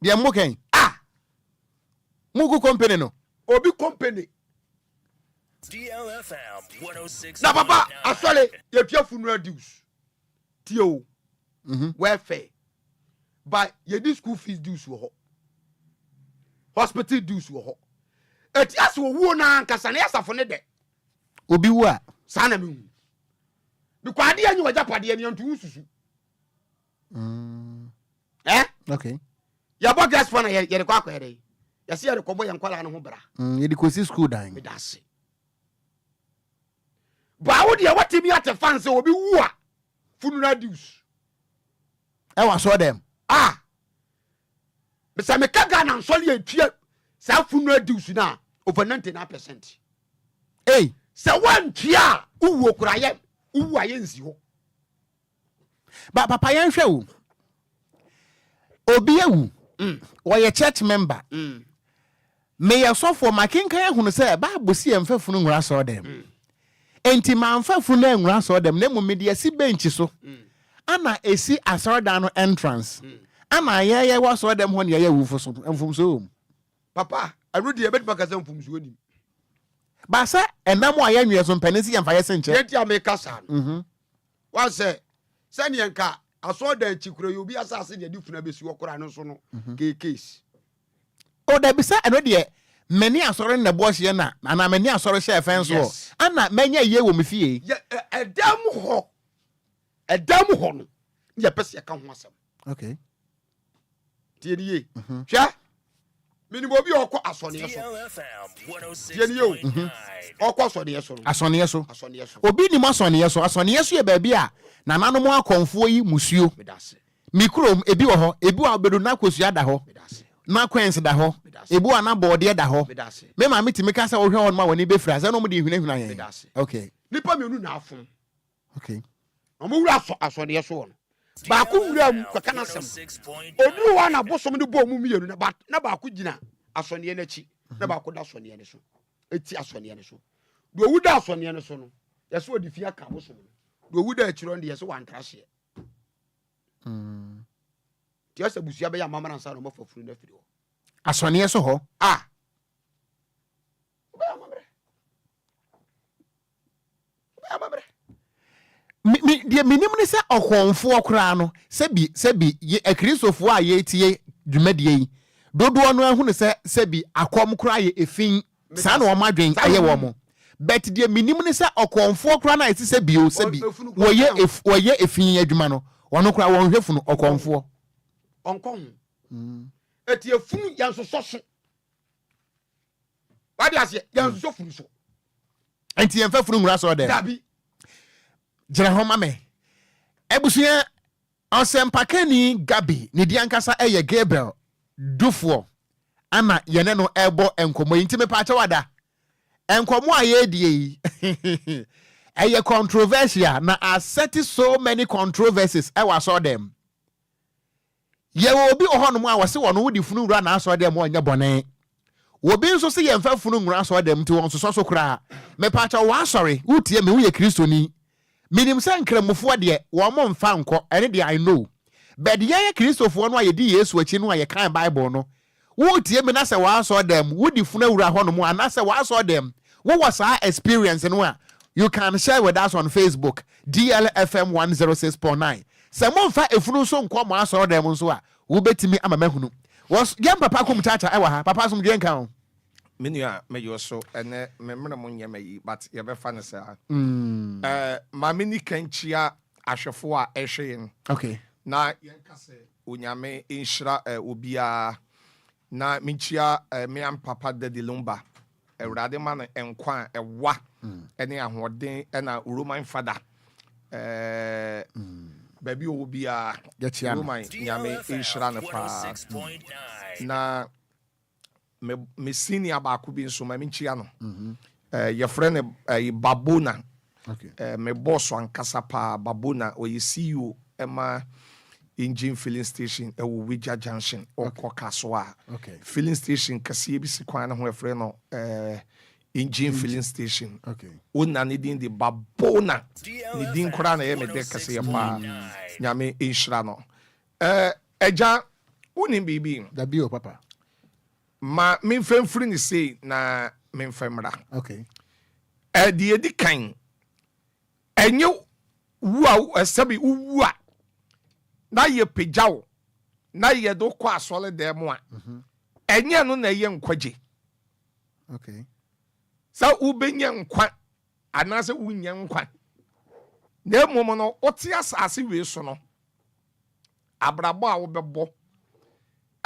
De mo ken. Mugu company no. Obi company. DLFM 106. Na papa asole ye tua funeral dues. Tio. Welfare. But ye di school fees dues wo ho. Hospital dues wo ho. Etias wo wo na ankasa na yasafo ne de. Obi wo a sana me hu. Because ade anyi wajapade ne ntu susu. Okay. Ya bo gas for na ye de kwa kwere. Ya se ye de kobo ye nkwala no ho bra. Ye de kosi school dan. Me da se. Ba wo de watimi ate fanse obi wu a funeral dues. E wa so dem. Bisa me kaga na nsole atue sa funeral dues na over 99%. Hey, se wan tua uwo kuraye uwu aye nsi ho. Ba papa yan hwe wo. Obi ewu. Wo ye church member. Me ye so for makinkan ehunu se Bible si emfa funu nwura so dem. Enti ma mfa funu nwura so dem na mu de esi bench so. Ana esi asorodan no entrance. Ana ye wa so dem ho ne ye wu so mfum so. Papa, arudi e bet makasa mfum so ni. Ba sa enam aye nwe so mpanisi yemfa ye senche. Yeti ameka sa. Wan se sani enka asodan chikuro yo bi asase de difuna besi wokora no so no case. O da bisa eno de mani asore na bo hye na ana mani asore hye fen so. Ana manya ye wo mfie. Edam ho no. Ye pese ka ho asem. Okay. Tie ni hwa minimo bi okọ asone yeso. Tie ni yo. Okọ asone yeso. Asone yeso. Obi ni mo asone yeso. Asone yeso ye ba bi a na nanu mo akonfo yi musuo. Mikrom ebi wo ho, ebi wa obedu na kosua da ho. Na Queens da ho. Ebi wa na board da ho. Me ma metimi ka sa wo hwe ho ma woni be fra. Sa no mo de hwina yen. Okay. Nipa me nu na afun. Okay. Omo wura asone yeso no. Ba ku wura mu kwaka na sem. Oduru wa na bosom de bo mu mienu na ba ku gina asone ye na chi. Na ba ku da asone ye ne so. eti asɔneɛ no so do owu da asɔneɛ no so no yɛsɛ odi fie aka bo so no do owu da akyiro no yɛsɛ wantara hye ti yɛsɛ busua bɛyɛ amama na nsa no mafa furu na afiri hɔ asɔneɛ so hɔ deɛ menim ne sɛ ɔkɔmfoɔ koraa no sɛbi akristofoɔ a yɛtie dwumadie yi dodoɔ no ahu ne sɛbi akɔm koraa yɛ efin saa na wɔn adwen ɛyɛ wɔn mo but deɛ menim ne sɛ ɔkɔmfoɔ koraa na ɛte sɛ bio sɛbi wɔyɛ efin adwuma no ɔno koraa wɔn hwɛ funu ɔkɔmfoɔ ɔnkɔ eti efunu yɛn soso so wadi aseɛ yɛn soso funu so nti yɛn fɛ funu nwura so ɔdɛ dabi gyina hɔ ma me ebusua ɔsɛmpakani Gabi ne di ankasa ɛyɛ Gabriel dufoɔ ana yɛne no ɛbɔ nkɔmmɔ yi nti mepa akyɛ wada nkɔmmɔ a yɛdie yi ɛyɛ controversial na asɛte so many controversies ɛwɔ asɔ dɛm yɛwɔ obi wɔ hɔnom a wɔse wɔno wodi funu wura na asɔ dɛm ɔnyɛ bɔne obi nso se yɛmfa funu nwura asɔ dɛm nti wɔn soso so koraa mepa akyɛ wɔasɔre wotie me woyɛ kristoni minim sɛ nkramofoɔ deɛ wɔn mo mfa nkɔ ɛne deɛ I know but yɛyɛ kristofoɔ no a yɛdi Yesu akyi no a yɛkan Bible no wotie me na sɛ wɔasɔ dɛm wodi funu wura hɔnom a na sɛ wɔasɔ dɛm wowɔ saa experience no a you can share with us on Facebook DLFM 106.9 sɛ momfa efunu so nkɔ mo asɔ dɛm nso a wobɛtumi ama mahunu yɛn papa kom chacha ɛwɔ ha papa som dwen kan menua meyo so ene memre mo nyɛ mayi but yɛbɛfa ne sɛ ma meni kanchia ahwefo a ɛhwe okay na yɛnka sɛ onyame nhyira obia na menchia me am papa Daddy Lumba awurade ma no enkwa ɛwa ɛne ahoɔden ɛna Roman father baby obia Roman nyame nhyira ne pa na me senior baako bi nso ma menchia no yɛfrɛ ne Babona me boss ankasa pa Babona oyi CEO ema engine filling station ewo Wija Junction okɔ Kasoa filling station kase bi si kwan na ho yɛfrɛ no engine filling station ona ne din de Babona ne din kora na yɛ me de kase yɛ pa nyame enhyira no ɛgya woni bibi dabi o papa ma memfamfiri ne sei na memfamra de edi kan enye wu a sabi wu a na ye pejawo na ye do kɔ asɔle dɛm a enye no na ye nkwaje sa ubenya nkwa anase wunya nkwa na emom no ote asase we so no abrabo a wo bɛbɔ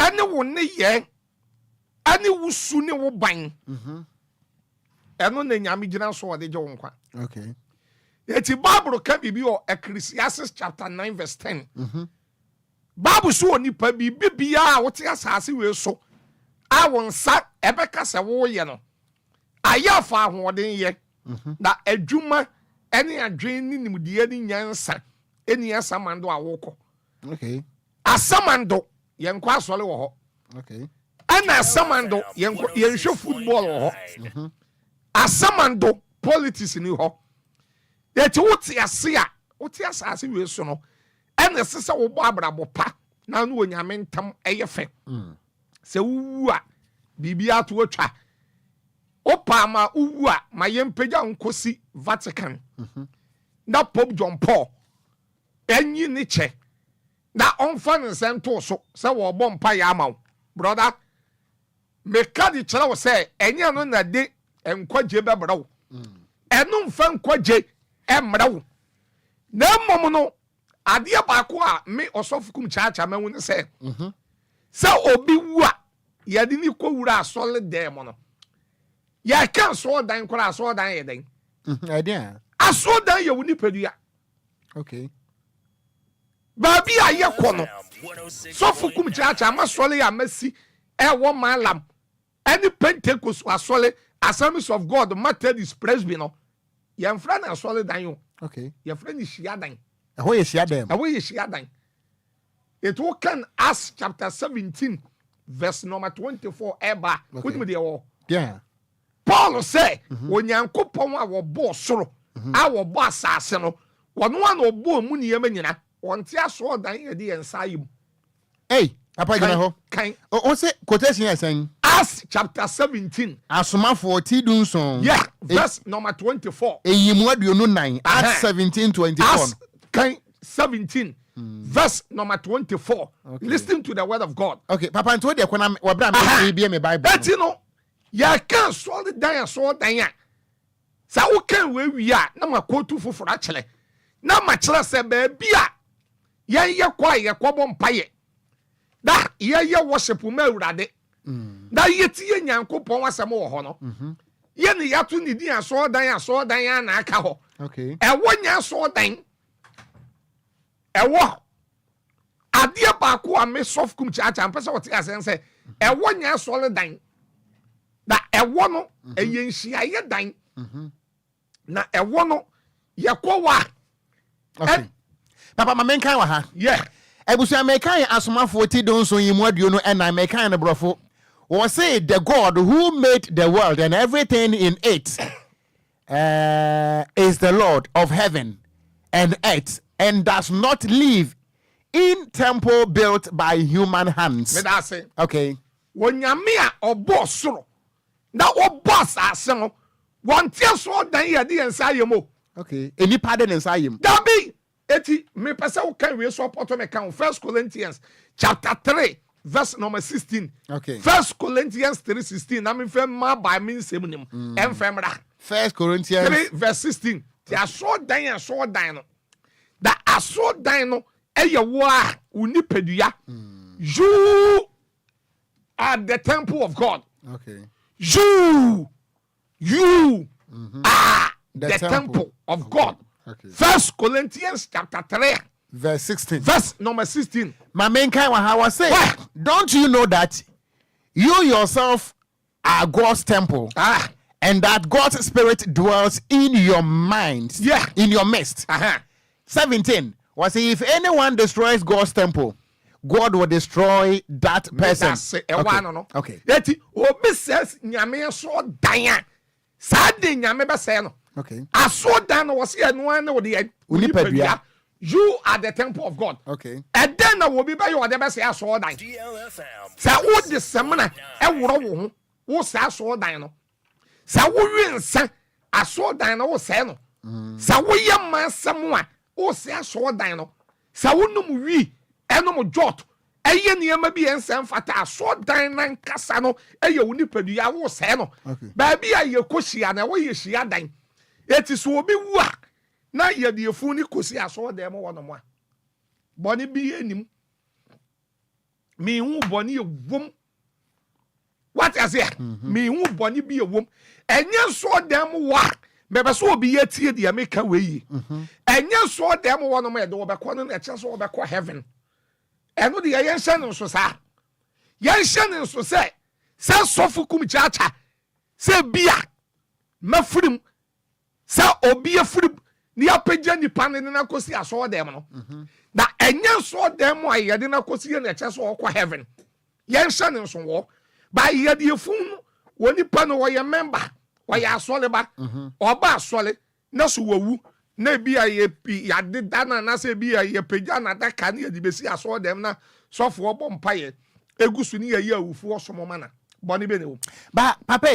ene wo ne ye ani wusu ne wo ban eno na nyame gina so wode je wo nkwa eti Bible ka bibi o Ecclesiastes chapter 9 verse 10 Bible so onipa bibi bia wote asase we so a wonsa ebeka se wo ye no aya fa ahoden ye na adwuma ene adwen ni nimdie ni nyansa eni asamando awoko asamando ye nkwa asole wo ho ana asamando ye nhwe football wo ho asamando politics ni ho yeti wote ase a wote asase we so no ene sese wo bo abrabo pa na no onyame ntam eye fe se wuwu a bibia to atwa opa ma wuwu a ma yempeja nkosi Vatican na Pope John Paul enyi ni che na onfa ne sento so se wo bo mpa ya amaw brother me ka di chere wo se enye no na de enkwaje bebra wo enu mfa nkwaje emra wo na mmom no ade baako a me osofukum chacha mawu ne se se obi wu a yade ni kowura asole dem no ya kan so dan kora so dan ye den idea aso dan ye woni padua babi aye kono sofukum chacha masole ya masi ewo malam any Pentecost asole Assemblies of God Methodist Presby no ye mfra na asole dan yo ye mfra ni hia dan ho ye hia dem it will can Acts chapter 17 verse number 24 eba kudi me de wo Paul say onyankopon a wo bo soro a wo bo asase no wono an obo mu ne yemanyina wonte aso dan ye de ensayim. Hey, apa gina ho. Kan. O say quotation here saying Acts chapter 17. Asomafo ti dunson. Yeah, verse number 24. Eyimu aduonu 9. Acts 17:24. Acts 17. Verse number 24. Okay. Listen to the word of God. Okay, Papa nto de kwana wabra me be me Bible. Eti no, ya kan so the dan so dan ya. Sa wo kan we wi a na makotu foforo akele. Na ma kire se ba bia ye kwa ye kwabo mpaye. Da ye worship ma awurade. Da ye tie nyankopon asem wo ho no. Ye ne yato ne din so dan ya na aka ho. Okay. E wo nya so dan. Ewo adia baako a me soft kum chacha ampesa wote asense ewo nya solid dan da ewo no eyenhia ye dan na ewo no yekowa. Okay. Papa mamenkan wa ha. Yeah. Ebusu American asomafo ti don so yimu aduo no and American brofo. We say the God who made the world and everything in it is the Lord of heaven and earth, and does not live in temple built by human hands. Me da say. Okay. Wonyame a obo soro. Na obo asase no. Wonte so dan ye de ensayemo. Okay. Eni pardon ensayem. Dabi eti me pese wo kan we so poto me kan 1 Corinthians chapter 3 verse number 16. Okay. 1 Corinthians 3:16. Na me fem ma by me nsem nim. Enfemra. 1 Corinthians 3 verse 16. Ti aso dan no. Da aso dan no eye wo a unipadua. You are the temple of God. Okay. You are the temple of God. Okay. 1 Corinthians chapter 3 verse 16. verse number 16. My main kind wa was say, don't you know that you yourself are God's temple? And that God's spirit dwells in your minds. Yeah. In your midst. 17 was if anyone destroys God's temple, God will destroy that person. Okay. Yeti obi says nyame so dan. Sa de nyame be say no. Okay. Aso dan no was here no na wo de unipadua. You are the temple of God. Okay. And then na wo bi be you de be say aso dan. DLFM. Sa wo de semna e woro wo ho. Wo sa aso dan no. Sa wo wensa aso dan no wo say no. Sa wo yema asem a wo say aso dan no. Sa wo num wi enom jot eye niam bi ensem fata aso dan nan kasa no eye woni padua wo say no. Ba bia ye kohia na wo ye hia dan. Eti so obi wu a na ye de efu ni kosi aso dan mo wono mo a boni bi enim mi hu boni ye wom. What is it? Me hu boni bi ye wom. Enye so dan mo wa bebe so obi ye tie de ameka we. Enye so dan mo wono mo ye de obekọ no na eche so obekọ heaven. Eno de ye hye no so sa. Ye hye no so se sofu kum chacha se bia mafurim se obi afurim ni apagya nipa ne na kosi aso dem no. Na enye so dem mo ye de na kosi ye na eche so okọ heaven. Ye hye no so wo ba ye de fun woni pa no wo ye member wo ye asole ba oba asole na so wawu na bia ye pi ya de dana na se bia ye pagya na da ka na ye de besi aso dem na sofo obo mpaye egusu ni ye awufu osomo mana boni be ne wo ba papa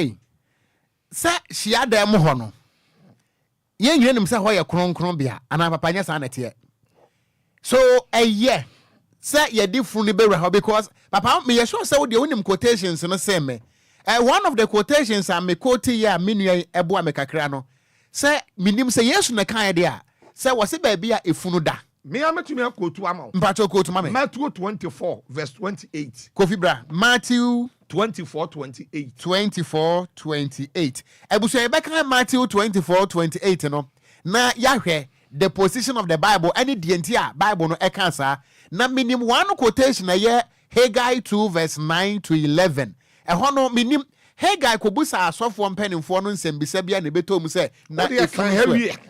se hia dem ho no ye nyenim se ho ye kronkron bia ana papa nya sa na te so se ye di funu be ra because papa me ye sure say wo de onim quotations no say me one of the quotations am me quote ya menua ebo amekakra no say minim say yesu na kan de a say wo se ba bia efunu da me ametumi akotu ama mpacho quote ma me Matthew 24 verse 28 Kofi bra Matthew 24:28 ebuso e beka Matthew 24:28 no na yahwe the position of the Bible any the Bible no ekansa na minim one quotation na ye Haggai 2 verse 9 to 11 ehɔ no minim Haggai kobusa asofo mpanimfo no nsembisa bia na betom se na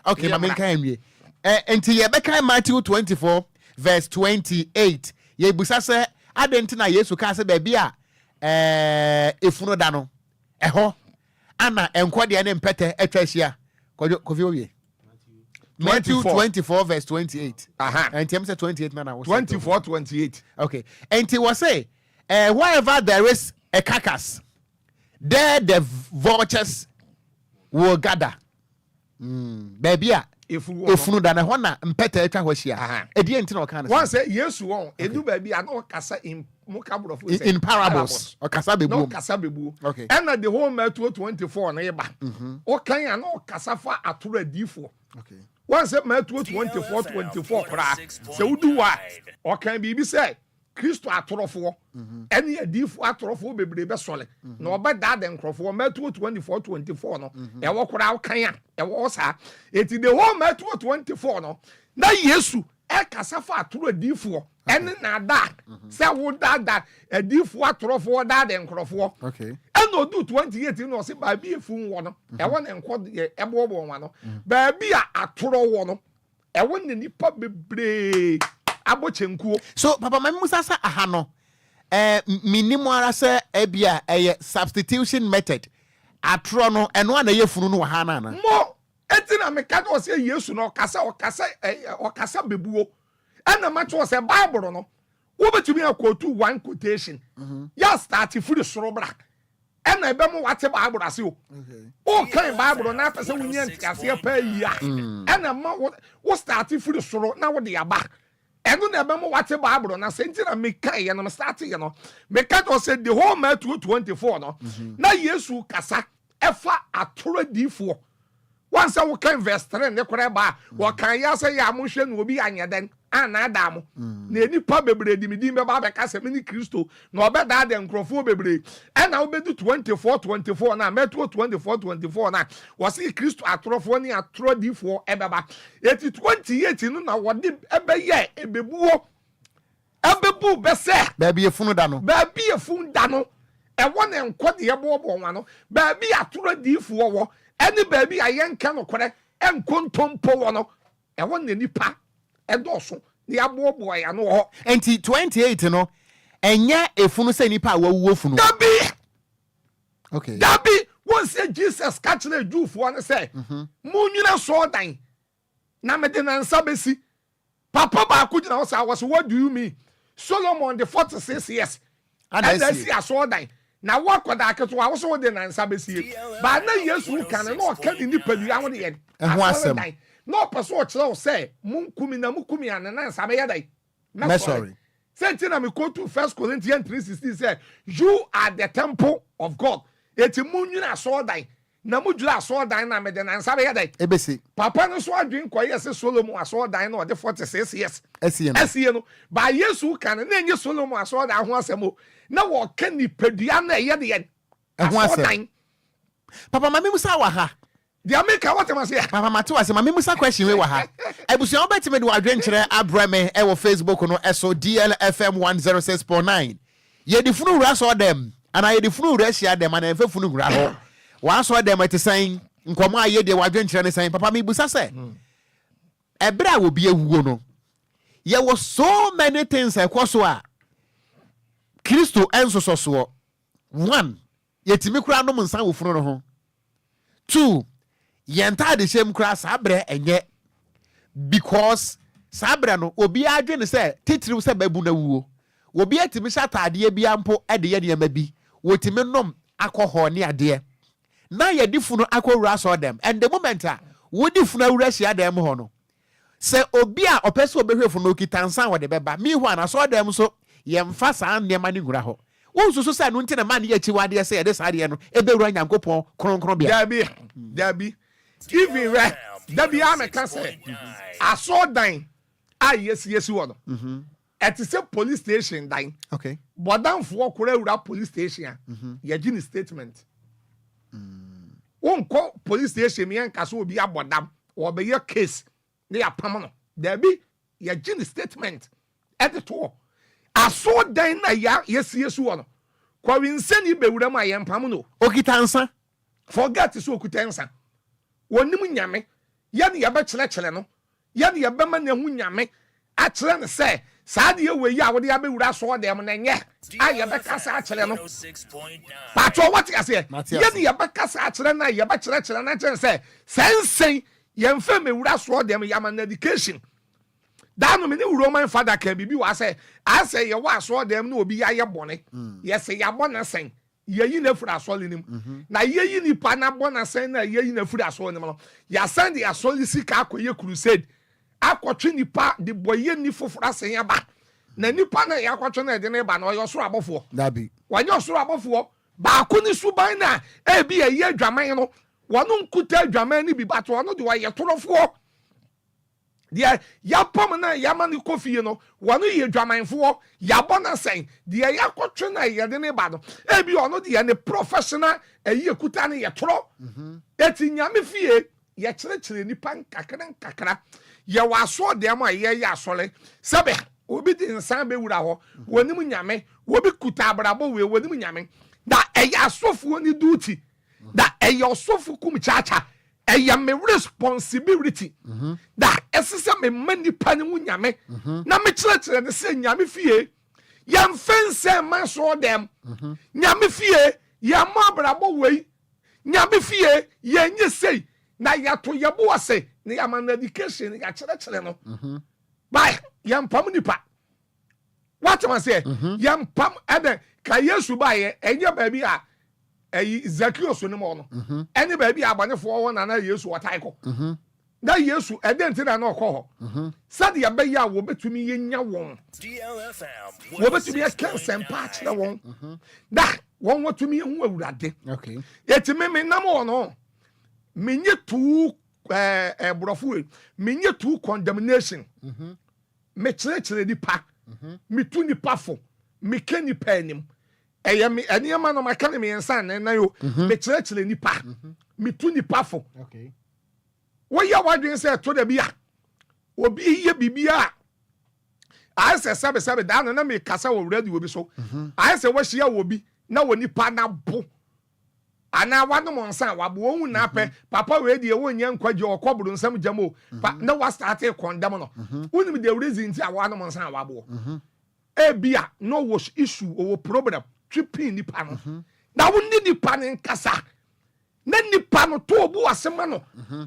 okay ma menka enwie enti ye beka Matthew 24 verse 28 ye busa se adenti na Yesu ka se ba bia efuno da no ehɔ ana enko de ne mpete atwa hia kofi owie Matthew 24 verse 28 and him say 28 na 24 28 okay and he was say wherever there is a carcass there the vultures will gather baby efunu da na ho na mpeta atwa ho hia edi enti na o kan one say yesu won edu baby an o kasa in mukabro say in parables o kasa bebu no kasa bebu okay and the whole Matthew 24 na yeba o kan an o kasa fa atoro adifo okay one say Matthew 24 kra say udu wa o kan bibi say Kristo atorofo ene adifo atorofo bebre be sole na obeda de nkrofo Matthew 24 no e wo kra o kan e wo sa eti the whole Matthew 24 no na Yesu e kasa fa atoro adifo ene na da say wo da adifo atorofo da de nkrofo okay eno do 28 no say ba bi efun wo no e wo ne nko e bobo nwa no ba bi a atoro wo no e wo ne nipa bebre abochenkuo so papa mamusa sa aha no minimum ara se ebia substitution method atro no eno ana yefunu no ha na mo etina me ka do se Yesu no okasa bebuo ana ma cho se Bible no wo betumi akotu one quotation ya start free soro bra ana ebe mo wate Bible ase o o kan Bible na pese wunya ntiase pa yi ana ma wo start free soro na wo de aba enu na ebe mo wate Bible na senti na me kai na me start ye no me ka to say the whole Matthew 24 no na Yesu kasa efa atoro difo once we can verse 3 ne kore ba wo kan ya say ya mo hwe no obi anyeden ana da mo na enipa bebre di midi me ba be ka se me ni Kristo na obeda de nkrofo bebre na obedu 24 na Matthew 24 na wo say Kristo atorofo ni atoro difo ebeba eti 28 no na wo de ebeye ebebuo ebebu be se ba bi efunu da no e won enko de ebobo nwa no ba bi atoro difo wo eni ba bi ayenka no kore enkontompo wo no e won ne nipa edoso ni abobo ya no ho enti 28 no enya efunu se nipa awuwo funu dabi okay dabi won say Jesus catch na jufo no say munyina so dan na me de na nsa besi papa ba ku gina wo say what do you mean Solomon the 46 years and I see so dan na wakoda aketo wa wo so de na nsa besi ba na Yesu kan na o kan ni padu ya wo de ye ho asem no person o kire o say munkumi na mukumi an na nsa be ya dai me sorry say na me go to 1 Corinthians 3:16 say you are the temple of God eti munyina so dan na mujula so dan na me de na nsa be ya dai ebesi papa no so adwen koye say Solomon aso dan na o de 46 years esie no ba Yesu kan na enye Solomon aso dan ho asemo na wo kan ni padua na ye de ye ho asem papa mami musa wa ha the America what am I say papa matu ase mami musa question we wa ha ebusu obetime de wadwen kire abrame e wo Facebook no eso DLFM 106.9 ye di funu wura so dem ana ye di funu wura hia dem ana efe funu wura ho wa so dem etisan nkomo aye de wadwen kire ne san papa mi busa se ebra wo bi ewugo no ye was so many things ekwoso a Kristo ensososo 1 yetimi kura no nsan wo funu no ho 2 yenta de shem kura sabre enye because sabre no obi adwene se titiriw se babu na wuo obi atimi shatade bia mpo ede ye ne bi wotimi nom akoho ne ade na ye difu no akowura so dem and the moment a wodi fu na wura hia dem ho no se obi a opese obehwefu no kitansan wo de beba mi hu ana so dem so yemfa saa nema ni ngura ho wonsusu sa no ntine ma ne ya chiwade se de saade no ebewura nyankopon kronkron bia dabi even right dabi ameka say aso dan yes wo no at the police station dan okay bodamfo okora ura police station ya gini statement wonko police station mi anka so obi abodam wo be your case ne ya pam no dabi ya gini statement at the to aso dan na ya yes wo no kwa winsani bewura ma ya pam no okitansa forget so okutansa wonim nyame ya ne ya be kire no ya ne ya be ma ne hu nyame a kire ne say Sadia we ya wode abewura so dem na nye aye bekasa akere no pato what I say ye ne ye bekasa akere na ye be kire na chen say sensen ye mfa mewura so dem yaman education dano me ne Roman father ka bibi wa say I say ye wa so dem na obi ya bone ye say ya bone sen ye yi na fura so lenim na ye yi nipa na bone sen na ye yi na fura so lenim no ya send ya so sika akoye crusade akotwe nipa de boye ni fofora sen aba na nipa na yakotwe na de ne ba na oyo soro abofo dabi wanyo soro abofo ba ko ni suban na e bi ye adwaman no wono nkuta adwaman ni bi bato wono de wa ye torofo de ya pom na ya mani kofi no wono ye adwamanfo ya bona sen de yakotwe na ye de ne ba no e bi ono de ye ne professional ye kuta na ye toro eti nyame fie ye kire nipa kakra ye waso dem a ye ya asole sebe obi di nsan be wura ho wonim nyame obi kuta abrabo we wonim nyame da eya asofo ni duty da eya osofo kum chacha eya me responsibility da esese me mani pani mu nyame na me kire de se nyame fie ya mfense ma so dem nyame fie ya ma abrabo we nyame fie ye nye sei na ya to ye bo ase ne ya man education ya kire no bai yam pam nipa what am I say yam pam ebe ka Yesu baye enye baabi a Zacchaeus ne mo no ene baabi a abanefo wo na Yesu watai ko na Yesu edenti na na okọ ho sade ya baye a wo betumi yenya won DLFM wo betumi ya cancel pa kire won da won watumi hu awurade okay yetime me na mo no menye tu brofo menye tu condemnation me kire nipa me tu nipa fo me ke nipa anim eye me eniema no maka ne me ensan na yo me kire nipa me tu nipa fo okay wo ya wadwen se to da bia obi ye bibia I say sabe da na me kasa wo ready obi so I say wo hia wo bi na wo nipa na bo ana wano monsa wabo ohun na pe papa we die wonya nkwaje okoburu nsam jamo na wa start condemn no unim the reason ti awano monsa wabo e bia no was issue or problem tripping nipa no na wonni nipa ne nkasa na nipa no to obu asema no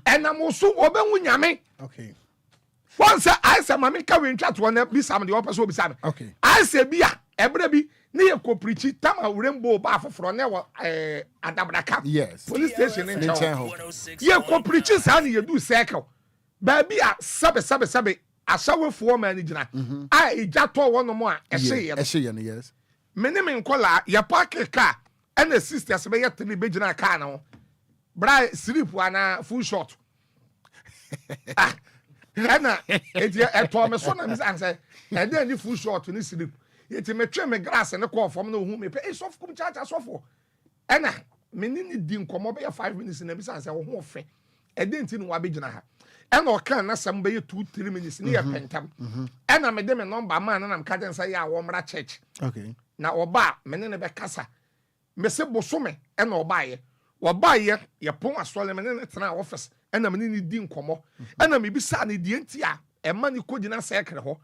enam so obenwu nyame okay once I say mama ka we ntwa to na bi sam de opeso bi sam okay I say bia ebre bi ne ye ko preach tama urembo ba foforo ne wo adabraka yes police station in Chaho ye ko preach sa ne ye do circle ba bi a sabe asawefo ma ni gina a ejato wo no mo a ehye no yes me ne me nkola ya park car and sisters be ye tele be gina car na bra sleep ana full shot ana eto me so na mi say e dey ni full shot ni sleep yeti me twa me grass ne call from no hu me pe soft kum chacha sofo ena me ni di nkomo be 5 minutes na bi san say wo ho fe e dey nti no wa be gina ha ena o kan na sam be 2-3 minutes ni ya pentam ena me de me number man na me ka den say ya wo mra church okay na oba me ne be kasa me se bosome ena oba ye ye pon asole me ne tena office ena me ni di nkomo ena me bi sa ne di nti a e ma ni ko gina sekre ho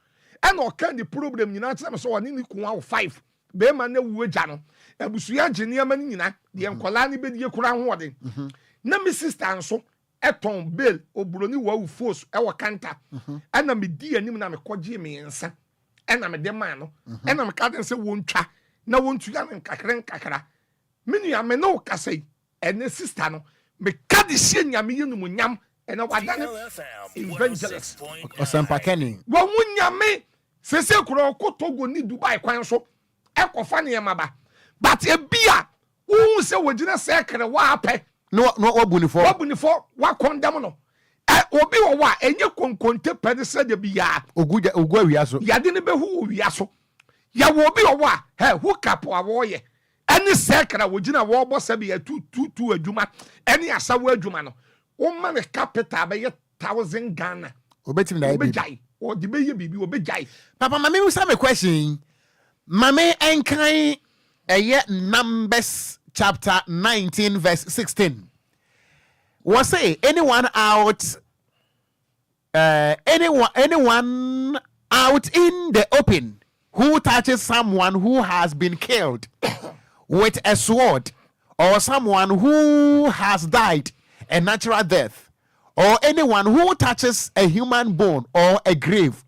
ena o kan di problem nyina tena me so woni ni kun awo 5 be ma na wu agya no abusuya gene ama ni nyina de enkola ni be die kura ho ode na me sister nso eton bail oburoni wa wu force e wo kanta ena me di anim na me koje me nsa ena me de man no ena me ka den se wontwa na wontu ya nkakra menu ya me no kasai ene sister no me ka de sie nyame yenu nyam ena wadane evangelist osampa keni wo nyame sese kuro kotogo ni Dubai kwan so ekofa ne yamaba but e bia wo se wogina sekre wa apɛ no wabunifo wa condemn no obi wo wa enye konkonte pɛ se de bia ogu awiaso yade ne behu owiaso ya wo obi wo wa hu kapo awo ye ene sekra wogina wo bo se bia tu adwuma ene asawo adwuma no wo ma ne capital be 1000 Ghana obetim na obe or the baby bibi obejai papa mama me say me question mama enkan Numbers chapter 19 verse 16 was say anyone out in the open who touches someone who has been killed with a sword, or someone who has died a natural death, or anyone who touches a human bone or a grave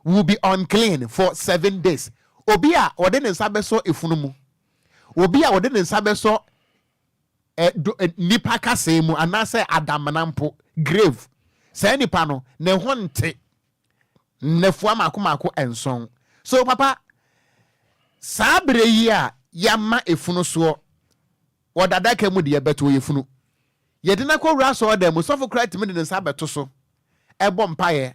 will be unclean for 7 days. Obia odene nsabeso efunumu. Obia odene nsabeso nipa kasemu anase adamanampo grave. Say nipa no ne honte nefua mako enson. So papa sabre yi a yama efunu so wodada ka mu de beto yefunu. Yedina ko raso dem so for credit me de nsabeto so. Ebo mpaye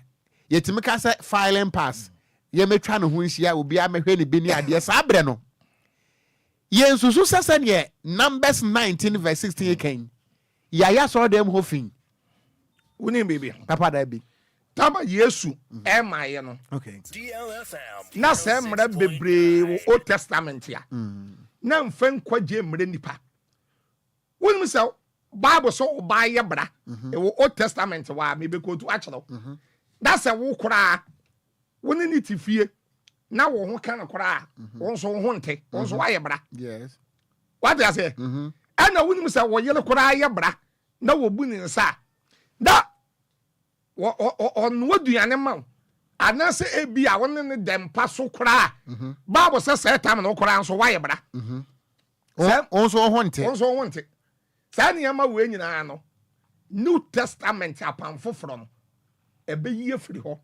yetimi ka say filing pass. Ye metwa no ho nhia obi a mehwe ne bi ni ade sabre no. Ye nsusu sese ne Numbers 19 verse 16 kan. Ya so dem ho fin. Woni baby. Papa da bi. Taba Yesu emaye no. Okay. DLFM. Na se mra bebre wo Old Testament ya. Na mfen kwaje mra nipa. Woni se Bible so obaye bra. E wo Old Testament wa me be ko tu achelo. That's a wo kura. Woni ni tifie. Na wo ho kan kura. Won so ho nte. Won so aye bra. Yes. What I say? Ana woni se wo yele kura aye bra. Na wo bu ni nsa. Da on waduane ma anase ebi a won ne dempa so kura Bible say say time no kura so waye bra on so honte say ne ma we nyina no New Testament apam foforo no ebe yie firi ho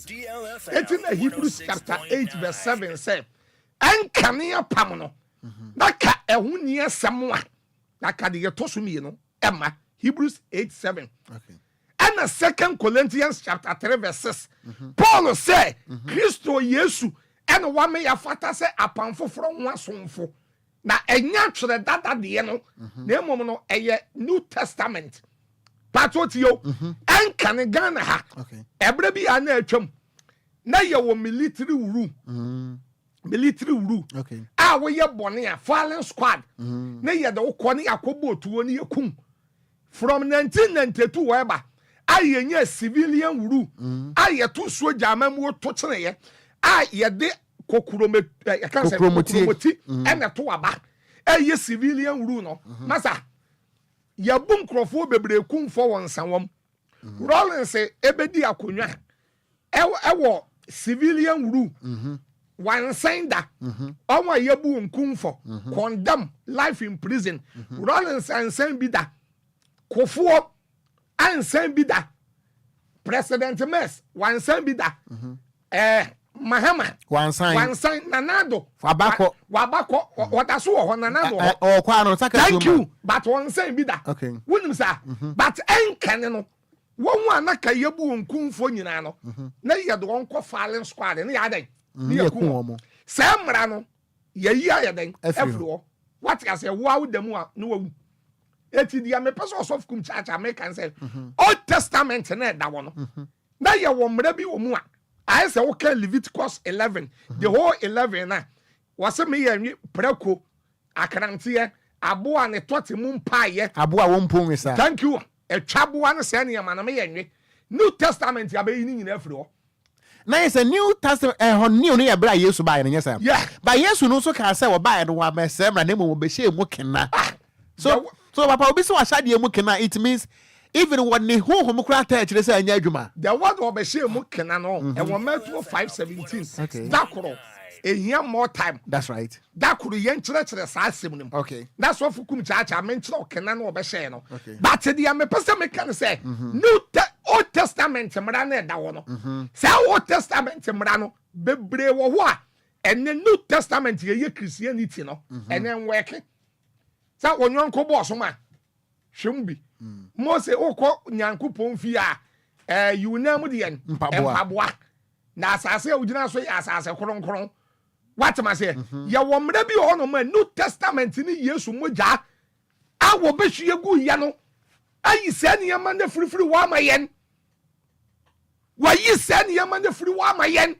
it's in Hebrews chapter 8 verse 7 say enkane apam no naka ehuni asem a naka de yetoso mi no ema Hebrews 8:7 okay. And the 2 Corinthians chapter 3 verse 6. Paul say, Christo Yesu, and one may afata say upon from one sonfo. Na enya chere dada de no, na mom no eye New Testament. Patot yo, en kan Ghana ha. Okay. Ebre bi ana atwam. Na ye wo military uru. Military uru. Okay. Ah we ye bone a fallen squad. Na ye de wo kone akobo otuo ne ye kum. From 1992 weba aye civilian wuru aye to soja amamu to kyeneye aye de kokuromoti ene to aba aye civilian wuru no masa ya bum krofo bebre kum fo won sanwom Rollins ebedi akonwa ewo civilian wuru one sender onwa yebu nkum fo condemn life in prison Rollins and send bi da Kofuo ansan bi da President Mess wansan bi da Mahama wansan nanado wabako wataso ho nanado kwa no saka thank you but wansan bi da okay wonim sa but enkane no won anaka yebu nkumfo nyina no na yedo onko fallen squad ne yadan ne yakun samra no yeyi ayadan afro what you say wo awudam a no wawu eti dia me person of kum church American say Old Testament na da wono na ye wo mra bi wo mu a I say wo kan Leviticus 11 the whole 11 na was me ye preko akrantie aboa ne tote mu mpaye aboa wo mpon wesa thank you e twaboa ne se ne ma na me ye nwe New Testament ya be ni nyina afiri ho na is a New Testament new ne ya bra Yesu ba ye ne yesa ba Yesu no so ka say wo ba ye no wa mesem na mo be hye mu kena so papa obi so ashade mu kena it means even when ne ho kura ta kire say anya adwuma the word obehye mu kena no e wo Matthew 5:17 dakoro ehia more time that's right dakoro yen kire sa asem nim okay that's what fukum cha men kire kena no obehye no but the am person me can say Old Testament mra na da wo no say Old Testament mra no bebre wo ho a and the New Testament ye Christianity no and then work sa onyanko boss ma hwembi Mose okọ nyankopon fi a yunam de en mpaboa na asase a ugina so ya asase kronkron what ma say ya wo mra bi ho no ma New Testament ni Yesu moja a wo be hwegu ya no ayi se ne yama na frifiri wa ma yen wa yi se ne yama na frifiri wa ma yen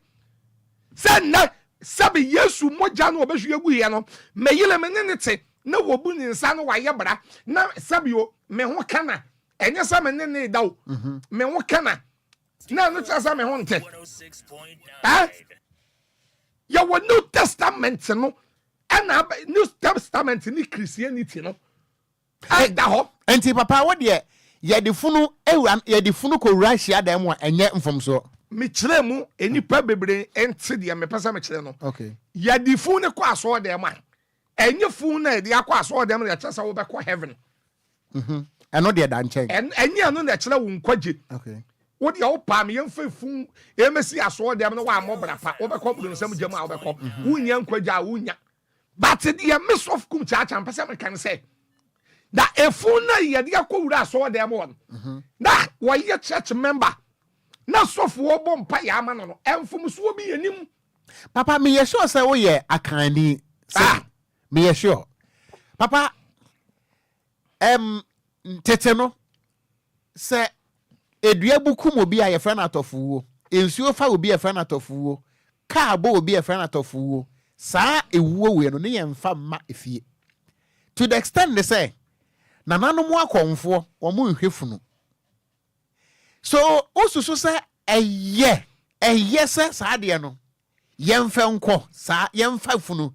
se na sabe Yesu moja no wo be hwegu ya no me yile me ne te na wo bu ni nsa no wa ye bra na sabio me ho kana enye sa me ne dawo me ho kana na no kyerɛ me ho nte yɛwɔ New Testament no ɛna New Testament ni Christianity no ɛda hɔ enti papa wo de yɛde funu ko Russia da mu enye mfomso me kyerɛ mu enipa bebre ente de me pesa me kyerɛ no okay yɛde funu ko aso da mu enye funu na de akɔ aso da mu ya kyerɛ sɛ wo bɛkɔ heaven ɛno de da nkyɛn enye anu na kyerɛ wo nkwaje okay wo de wo pa me yɛmfa funu emesi aso da mu no wa amobra pa wo bɛkɔ buru nsɛm gyam a wo bɛkɔ wunya nkwaje a wunya but the miss of kum chacha mpesa me kan say that efu na yɛde akɔwura aso da mu won na wɔyɛ church member na sɔfo obo mpa ya ama no emfom so obi yanim papa me yɛ sure say wo yɛ akani me yɛ sure papa tete no sɛ edua bukum obi a yɛfrɛ no atɔfuo ensuo fa obi a yɛfrɛ no atɔfuo kaa bo obi a yɛfrɛ no atɔfuo saa ewuo we no ne yɛmfa ma efie to the extent they say nananom akɔnfo wɔn nhwe funu so osusu sɛ ɛyɛ sɛ saa deɛ no yɛmfa nkɔ saa yɛmfa funu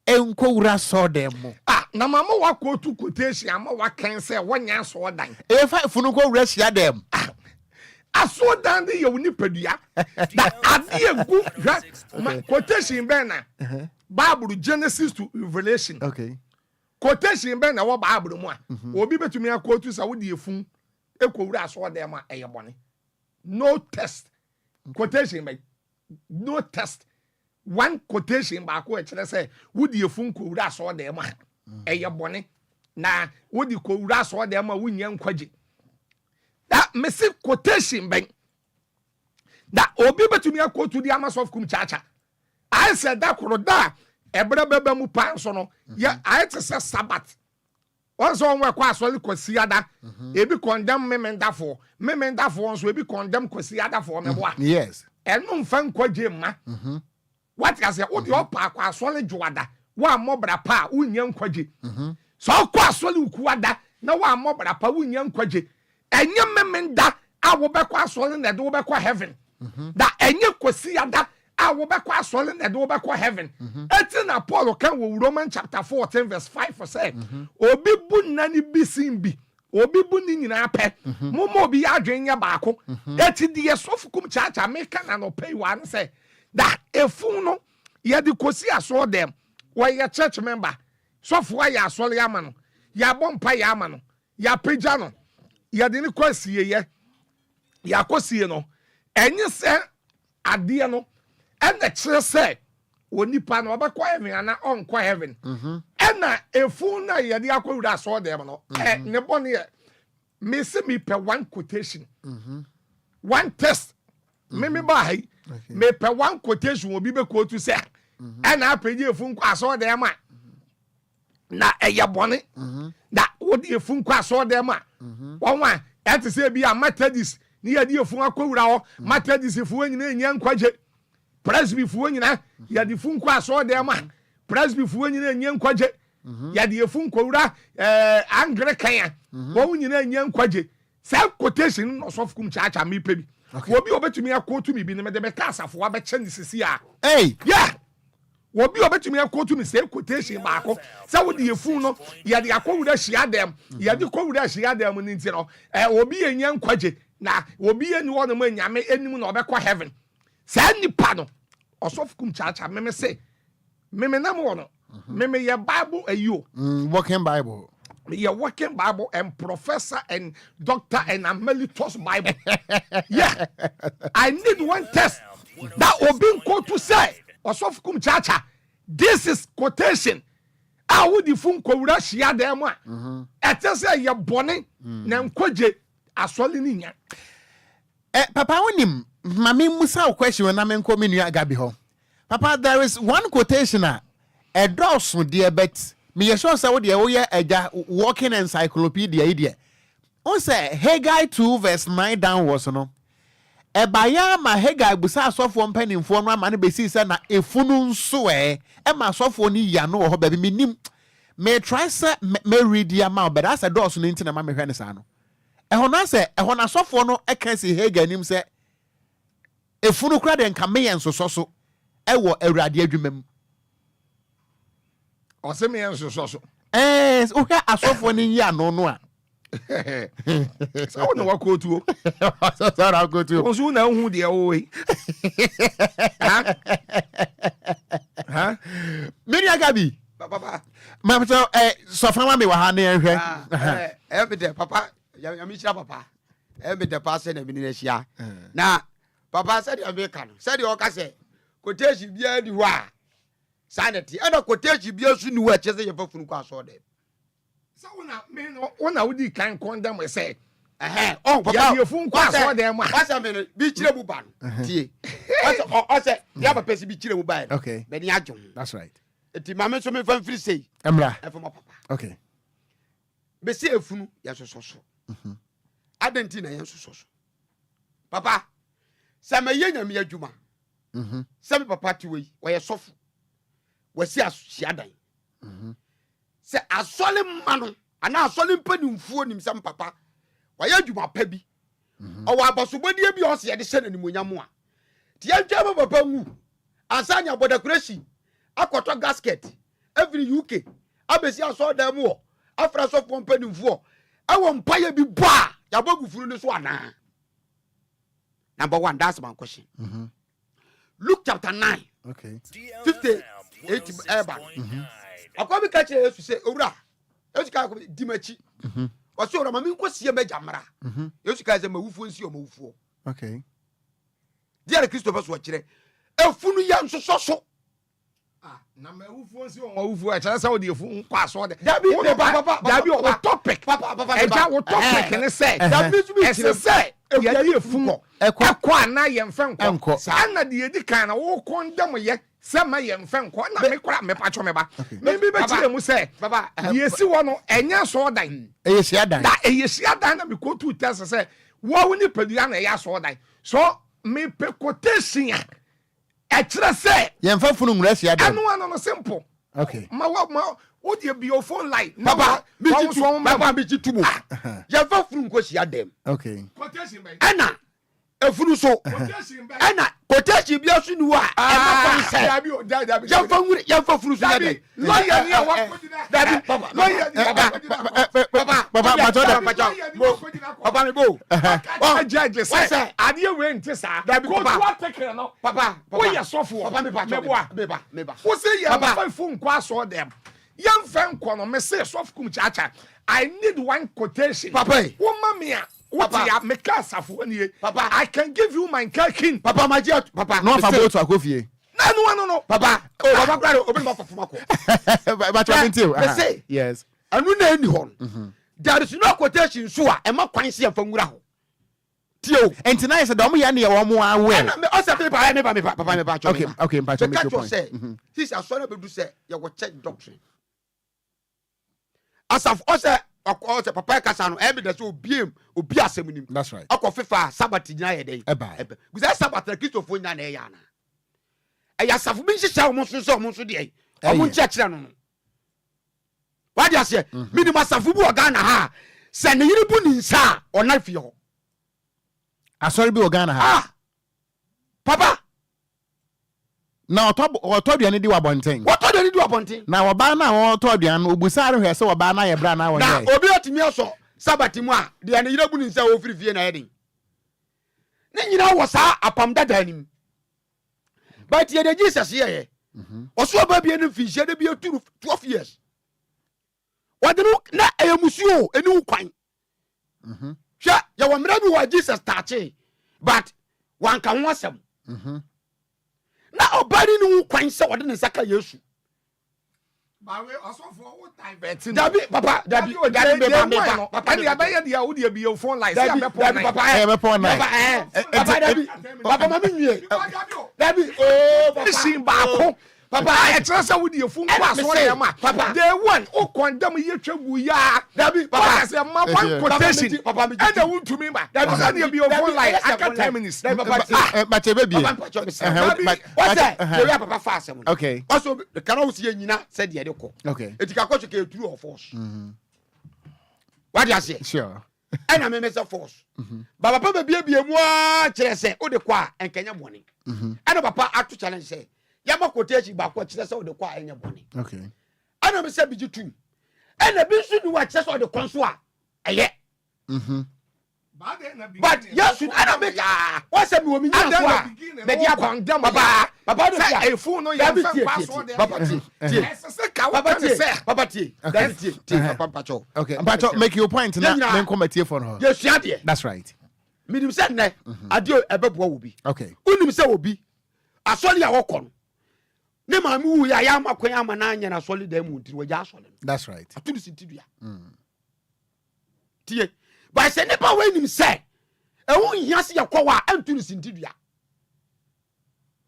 enko wura so dem mo na mama wakɔ tu quotation ama wakan sɛ wɔnya so dan ɛfa funu ko wura hia dem aso dan de yɛ woni padua da ade egu quotation bɛn na Bible Genesis to Revelation okay quotation bɛn na wɔ Bible mu a obi betumi akɔtu sa wo de efun ekowura aso dem a ɛyɛ bɔne no test quotation bɛn no test one quotation ba ko kyerɛ sɛ wo de efun kowura aso dem a ɛyɛ bɔne na wo de kowura aso dem a wunya nkwaje that messy quotation bɛn that obi betumi akɔtu di ama sof kum chacha I said that koroda ebere bebe mu pan so no ya I te say Sabbath also on we kwa asoli kwasiada ebi condemn memendafo nso ebi condemn kwasiada for me boa yes eno mfa nkwaje ma what you say wo de opa kwa asoli juada wa mobra pa unya nkwaje so kwa asoli ukuada na wa mobra pa unya nkwaje enye memenda a wo be kwa asoli na de wo be kwa heaven da enye kwasiada a wo be kwa asoli na de wo be kwa heaven etina Paul kan wo Roman chapter 14 verse 5 for say obi bu nani bisin bi obi bu ni nyina pɛ momo obi adwen ya baako eti de yesofukum chacha meka na no pay one say that efu no ye de kosi aso dem wo ye church member sofo ya asole ya ma no ya bompa ya ma no ya pagya no ya de ni kwasie ye ya kosie no enye se ade no ena kire se onipa no obekwa heaven ana onkwa heaven ena efu na ye de akowura aso dem no ne bone ye me se me pe one quotation one test me ba hai me pe one quotation obi be quote say ena apegye efu nkwa aso dem a na eye bone da wodi efu nkwa aso dem a wonwa ete se bi a Methodist ni ye de efu akowura ho Methodist efu anyina enya nkwaje presby fu anyina ye de fu nkwa aso dem a presby fu anyina enya nkwaje ye de efu nkowura Anglican wo nyina enya nkwaje sa quotation no so fukum chacha me pe bi obi obetumi akotu mi bi ne me de be kasafo wa be kyene sisi a hey yeah obi obetumi akotu mi say quotation baako sa wo de efu no ye de akowura hia dem ye de kowura hia dem ni nti no obi enya nkwaje na obi eni wo no ma nyame enim na obekɔ heaven sa nipa no osofukum chacha me say me nam wo no me ye Bible ayo working Bible you're working Bible and professor and doctor and emeritus Bible. Yeah, I need one test that will be quote to say Osofukum chacha. This is quotation. I would if kowura shia dem a. Ete say ye bone na nkwaje asole ninya. Papa wonim mami musa question na menko menu agabi ho. Papa, there is one quotation a dawson dear bet me yesho say wo de wo ye eja walking encyclopedia idea on say Haggai 2 verse 9 downwards no e baya ma Haggai busa asofo mpanimfo no ama ne besi say na efunu nso e ma asofo ni ya no ho ba bi minim me try say me read ya ma but as a dawson nti na ma me hwe ne sa no e ho na say e ho na asofo no e kan si Haggai nim say efunu kura de nka me yensoso so ewo awurade adwuma mu ose me yensoso ohwa asofo ni yi ano no a so na wakotuo so na wakotuo onso na hu de o we ha miri agabi papa so so fama me wa ha na ehwe everyday papa ya mi chira papa everyday pass na bi ni hia na papa said ya be kan said o ka se quotation bia di ho a sanity and quotation bia su ni wa che se ye fafunu kwa so de so una wudi kan condemn we say papa ya fun kwa so de ma wasa me bi chire mu ba no tie o se ya papa si bi chire mu ba no okay be ni adwon that's right eti mama so me fan free say emra e fo papa okay be se efunu ya so adenti na yen so papa sa me ye nyame adwuma sa me papa ti we ye sofu wasi asiadan se asole mano ana asole mpanimfuo nim sam papa wa ye adwuma pa bi o wa abasobodi bi o se ye de hye nanimonyam a ti antwa papa nwu asanya bodakurasi akoto gasket every UK abesi asodan mu o afra sofo mpanimfuo awo mpaye bi bo a yabogu furu ni so ana. Number 1, that's my question. Luke chapter 9. Okay. 58 eba. Akobi ka che Yesu say owura. Yesu ka ko di machi. O so ora ma mi nko sie meja mra. Yesu ka say mawufuo nsi o mawufuo. Okay. Dia Christopher so kire. Efunu ya nsoso. Na mawufuo nsi o mawufuo a chere say o de efu nkwa aso de. Dabi dabi o topic. Papa. Eja o topic ne say. Dabi say ya ye efu ekwa na ye mfenko ana de edi kan na wo condemn ye se ma ye mfenko na me kora me pacho me ba me bi be kire mu se baba ye si wo no enya so dan eyesi adan da eyesi adan na me ko tu test se wo ni padua na ya so dan so me pe quotation ya e kire se ye mfa funu ngura esi adan anu no simple okay ma o de bi your phone line papa bi tu mu ya fa funu nko si adem okay quotation be ana efunu so ana quotation bia su ni wa e ma kon se ya fa ngure ya fa funu so ya de lawyer ni wa dabi papa lawyer papa me bo judge say ade we nti sa go to what take no papa we ya sofo papa me pa me ba wo say ya fa phone kwa so dem yan fan ko no me say sofo kum chacha I need one quotation papa wo mamia Papa, Papa, I can give you my king. Papa, my dear, Papa, no for both akofie. No. Papa, Papa, brother, open my phone. But you too. Say, yes. And you know anyone. There is no quotation, so I'm not quite seeing from Murao. Tio, and tonight is a domu yani or more aware. Okay, but you say, this is what I say, you will check doctrine. As of us, of papa kasano evidence obi asem. That's right. Akofefa Sabbath nyina ye dey. Because that Sabbath na Christopher nyina na ye ana. Eya safu bi nhihya omo so dey. Omo nche kire no. What do you say? Minimum safu bu Ghana ha. Se ne yiri bu ni nsa ona fie ho. Asori bi Ghana ha. Papa. Na otoduane di wabonten. Otoduane di wabonten. Na oba na otoduane obusare hwe se oba na ye bra na won ye. Na obi otimi aso Sabbath mu a de ane yira bu ni nsa wo firifie na ye den. Ne nyina wo sa apam dada nim. But ye de Jesus ye. Oso oba bi enu fihye de bi aturu 12 years. Wadenu na eyemusuo eni ukwan. Hwa ye wo mra bi wa Jesus tache. But wan kan ho asem. Na obari ni ukwan se wode ne saka Yesu. Bawe osofo wo divert. Dabi papa, dabi me ba. Papa ni abaye dia wo dia bi your phone line. Say be phone line. Papa dabi. Papa ma minwie. Dabi oh papa. Sin ba ko. Papa I trust say wo dia phone kwa so dem ma. Papa day one o condemn ye twagu ya. Dabi papa say ma one quotation. Papa me. And won to me ba. Dabi say dia bi your phone line aka 10 minutes. But baby. What's that? You have papa fast. Okay. Also the cannot see nyina said ye de ko. Okay. Etika ko cheke true or false. What do you say? Sure. ɛna me mesa force ba papa be bia mu a kyerɛ sɛ o de kwa enkenya bɔne ɛna papa ato challenge sɛ ya ma quotation ba kwa kyerɛ sɛ o de kwa enya bɔne okay ɛna me sɛ bigi tum ɛna bi nso ni wa kyerɛ sɛ o de kwa so a ɛyɛ but yes ɛna me ka wa sɛ me wo me nya so a me dia papa do say e phone no ya fa password papa tie papa pacho okay pacho make your point na men committee for her yes ade that's right minim sɛ ne ade ebeboa wo bi okay unim sɛ wo bi asɔle a wɔkɔ no ne ma mi wu ya ya makwan ama na anya na asɔle da mu ntiri wagya asɔle that's right atunu sintidua tie ba sɛ ne ba we nim sɛ ɛwo hia se yakɔ wa antunu sintidua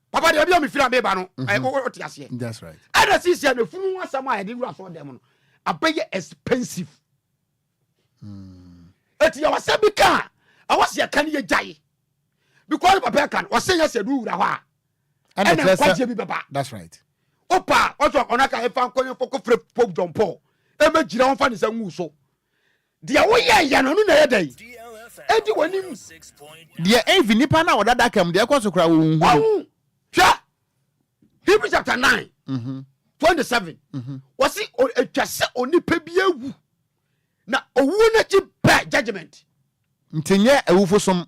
papa de bia me fira me ba no o te ase that's right ada sisi na funu asam a yɛde wura so dem no abɛyɛ expensive eti ya wasa bi ka awase ya kan ye gyae because papa kan wase ya sɛ du wura hɔ a and kwaje bi baba that's right opa oso onaka e fa nkonye foko fre Pope John Paul e ma gira won fa ne sa nwu so de wo ye ya no na ye dai edi wanim de envi nipa na wodada kam de ekoso kra wo hu hwa Hebrews chapter 9 27 wasi etwase onipa bi awu na owu na chi ba judgment ntenye awufo som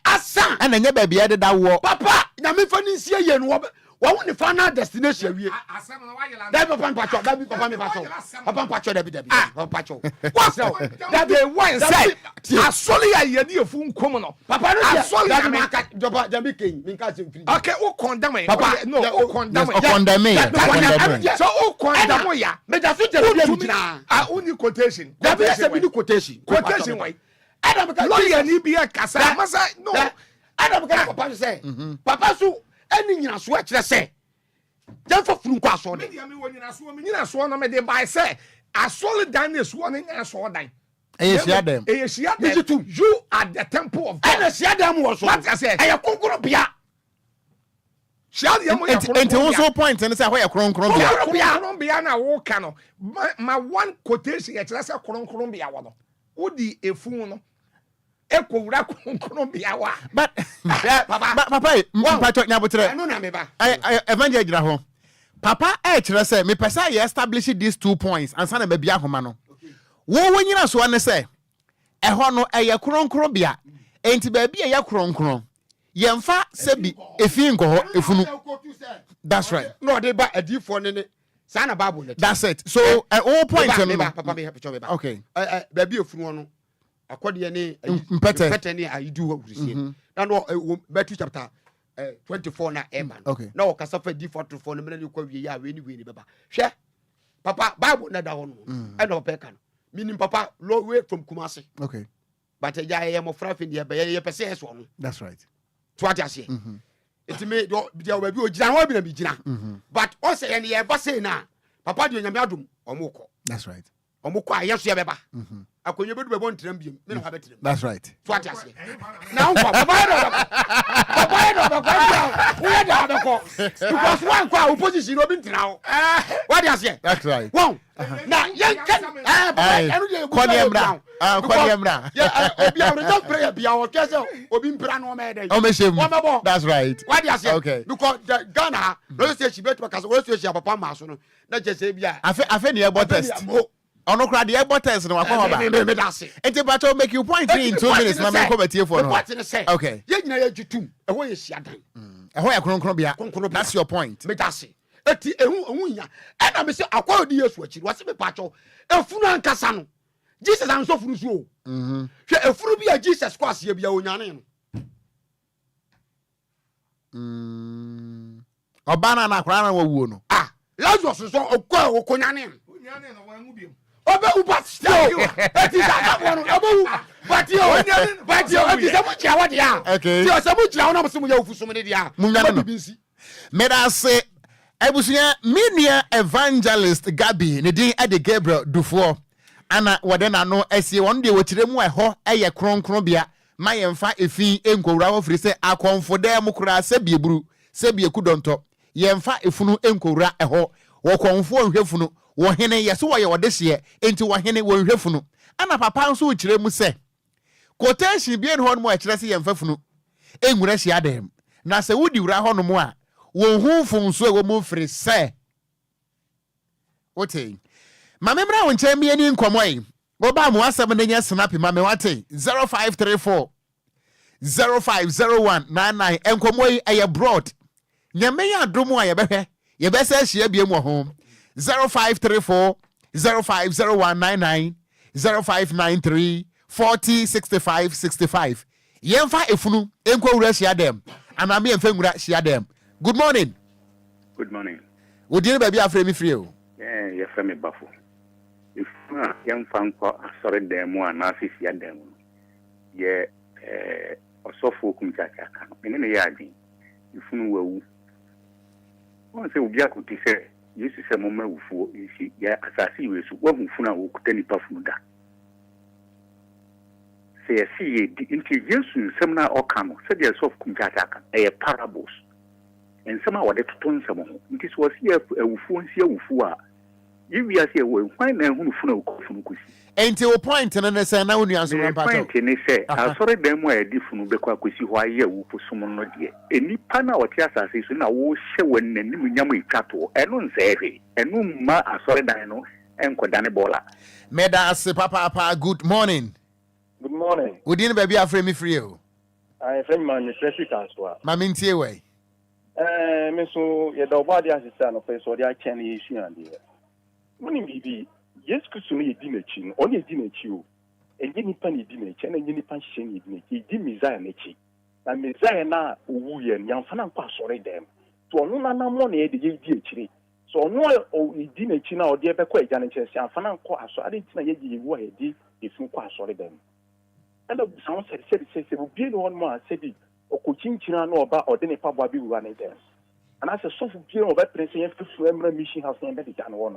asa ana nya ba bia de da wo papa na me fa ni nsie ye no wo ne final destination wie asem no wa yela da papa pacho da bi papa me pacho papa pacho da bi papa pacho what's now that the one say asole ya ye ne efu nkom no papa no asole da me ka joba da bi ken me ka se free okay o condemn papa no o condemn so o condemn ya me da so je bi gina uni quotation da bi se bi ni quotation why adam ka lawyer ni bi kasa masa no adam ka papa say papa so any nyina so a kyerɛ sɛ jamfa funu kwa so de me nyina so no me de buy say asole dan na so no nyina so dan Eyesia dem you at the temple of God and esia dem wo so what I say eye konkro bia sia dem wo enti wo so point ne say ho ye kronkron bia na wo ka no ma one quotation ye kyerɛ sɛ kronkron bia wo no wo di efu no ekowura kronkron bia wa but papa pacho nyabotre no na me ba evangel gira ho papa kyerɛ sɛ me pesa ye establish these 2 points ansa na ba bia homa no wo wonyina so ne sɛ ɛhɔ no ɛyɛ kronkron bia enti ba bia yɛ kronkron yɛmfa sɛbi efi nkɔ efunu that's right no de ba adifo ne sana bible ne that's it so all points no papa me happy chobe ba okay ba bia efunu no akɔde ne mpete ne ayidu wa wurisi na no Matthew chapter 24 na eman okay na o kasa fa D44 no mena ne kwa wie ya we ni baba hwɛ papa bible na da hɔ no e no papa ka no minim papa low way from Kumasi okay but ya ye mo fra fe ne ye pese ye so no that's right to what you say it me dia o ba bi o gina ho bi na bi gina but o say ye ye ba say na papa de onyame adom omukɔ that's right omukɔ ayeso ye beba akonye bedu bebo ntram biem me no ha betrem that's right to what you say now papa no we da because one kwa opposition obi ntina ho what you say that's right one na yen kan kɔniemra Obia we just pray bia o kese obi mpra no me dey o me shem that's right what you say okay because the Ghana no say she betu because we say papa ma so no na je say bia afe ne ebo test ono kra de ebo test no akɔ ba me da se enti pacho make you point in 2 minutes na me committee for no okay ye nyina ye gitum ɛho ye hia dan ɛho yɛ kronkron bia that's your point me da se eti ehun nya ɛna me say akɔ di Yesu akiri wase me pacho efunu ankasa no Jesus anso funu so o hwɛ efunu bi a Jesus kɔ asie bia onyane no obana na akra na wawuo no Lazarus so okɔ okonyane no wangu biem obewu but still eti da no obewu but yo eti se mu chia wode a okay ti o se mu chia wona mo se mu ya ofu so me de a munyane binsi me da se ebusunya minia evangelist Gabi ne din ade Gabriel Dufo ana wode na no asie won de wotire mu ɛhɔ ɛyɛ kronkron bia ma yɛmfa efi enkowura wo firi se akonfo da mu kura se bieburu se bieku donto yɛmfa efunu enkowura ɛhɔ wo konfo nhwefunu wo hene yeso wo ye wode hye enti wo hene wo nhwefunu ana papa nso wo kire mu se quotation bien hon mo a kyerɛ sɛ yɛmfa funu enwura hyia dem na sɛ wodi wura hɔ no mo a wo hu funso e wo mo firi sɛ wote ma memra wo nkyɛn mi ani nkɔmɔ yi wo ba mo asɛm ne nya snap ma me wate 0534 050199 nkɔmɔ yi ɛyɛ broad nyame ya adom a yɛbɛhwɛ yɛbɛsɛ hyia bie mu ho 0534 050199 0593 406565 yɛmfa efunu enkɔ wura hyia dem ana me yɛmfa nwura hyia dem. Good morning. Good morning. Wodi ne ba bi afre mi free o. Yeah, yɛfrɛ me bafo. Ifunu a yɛmfa nkɔ asɔre dan mu a na afifia dan mu. Yɛ ɔsɔfo kumkyakya ka no. Mene ne yɛ adwen. Ifunu wawu. Wɔn sɛ obi akoti sɛ Yesu sɛ mɔmma wufuo nsi yɛ asase Yesu wahu funu a wɔkuta nipa funu da. Sɛ yɛsi yɛ di nti Yesu nsɛm na ɔka no sɛ deɛ ɔsɔfo kumkyakya ka ɛyɛ parables. Nsɛm a wɔde toto nsɛm ho nti sɛ wɔsi yɛ awufuo nsi awufuo a yiwi ase ɛwɔ hwan na ehunu funu a wɔkɔfunu kosi. Enti wo point no ne sɛ na wo nua so rampa to. Point ne sɛ asɔre dan mu a yɛde funu bɛkɔ akosi hɔ ayɛ awufo som no deɛ enipa na wɔte asase so na wɔhyɛ wɔn n'anim nyam etwa to ɛno nsɛɛhwɛ ɛno mma asɔre dan no ɛnkɔda ne bɔɔla. Meda ase papa good morning. Good morning. Wodi ne ba bi afre mi free o. I friend man me fresh transfer. Ma me ntie we. Me so ye da oba dia sisa no pe so dia chen ye su ande. Muni bibi yes kusu no ye di na chi no. Oni ye di na chi o. Enye nipa ni di na chi na enye nipa hye ni di na chi. Di Messiah na chi. Na Messiah na owu ye nyamfa na nkwa asore dem. To onu na na mo na ye de ye di achire. So onu o di na chi na o de be kwa agya na chi se amfa na nkwa asore ade ti na ye ye wu a ye di efu kwa asore dem. And the sound said will be one more said Okogyeabour no oba or then a pub will be running there. And as a soft gear of a president to mission house and the done one.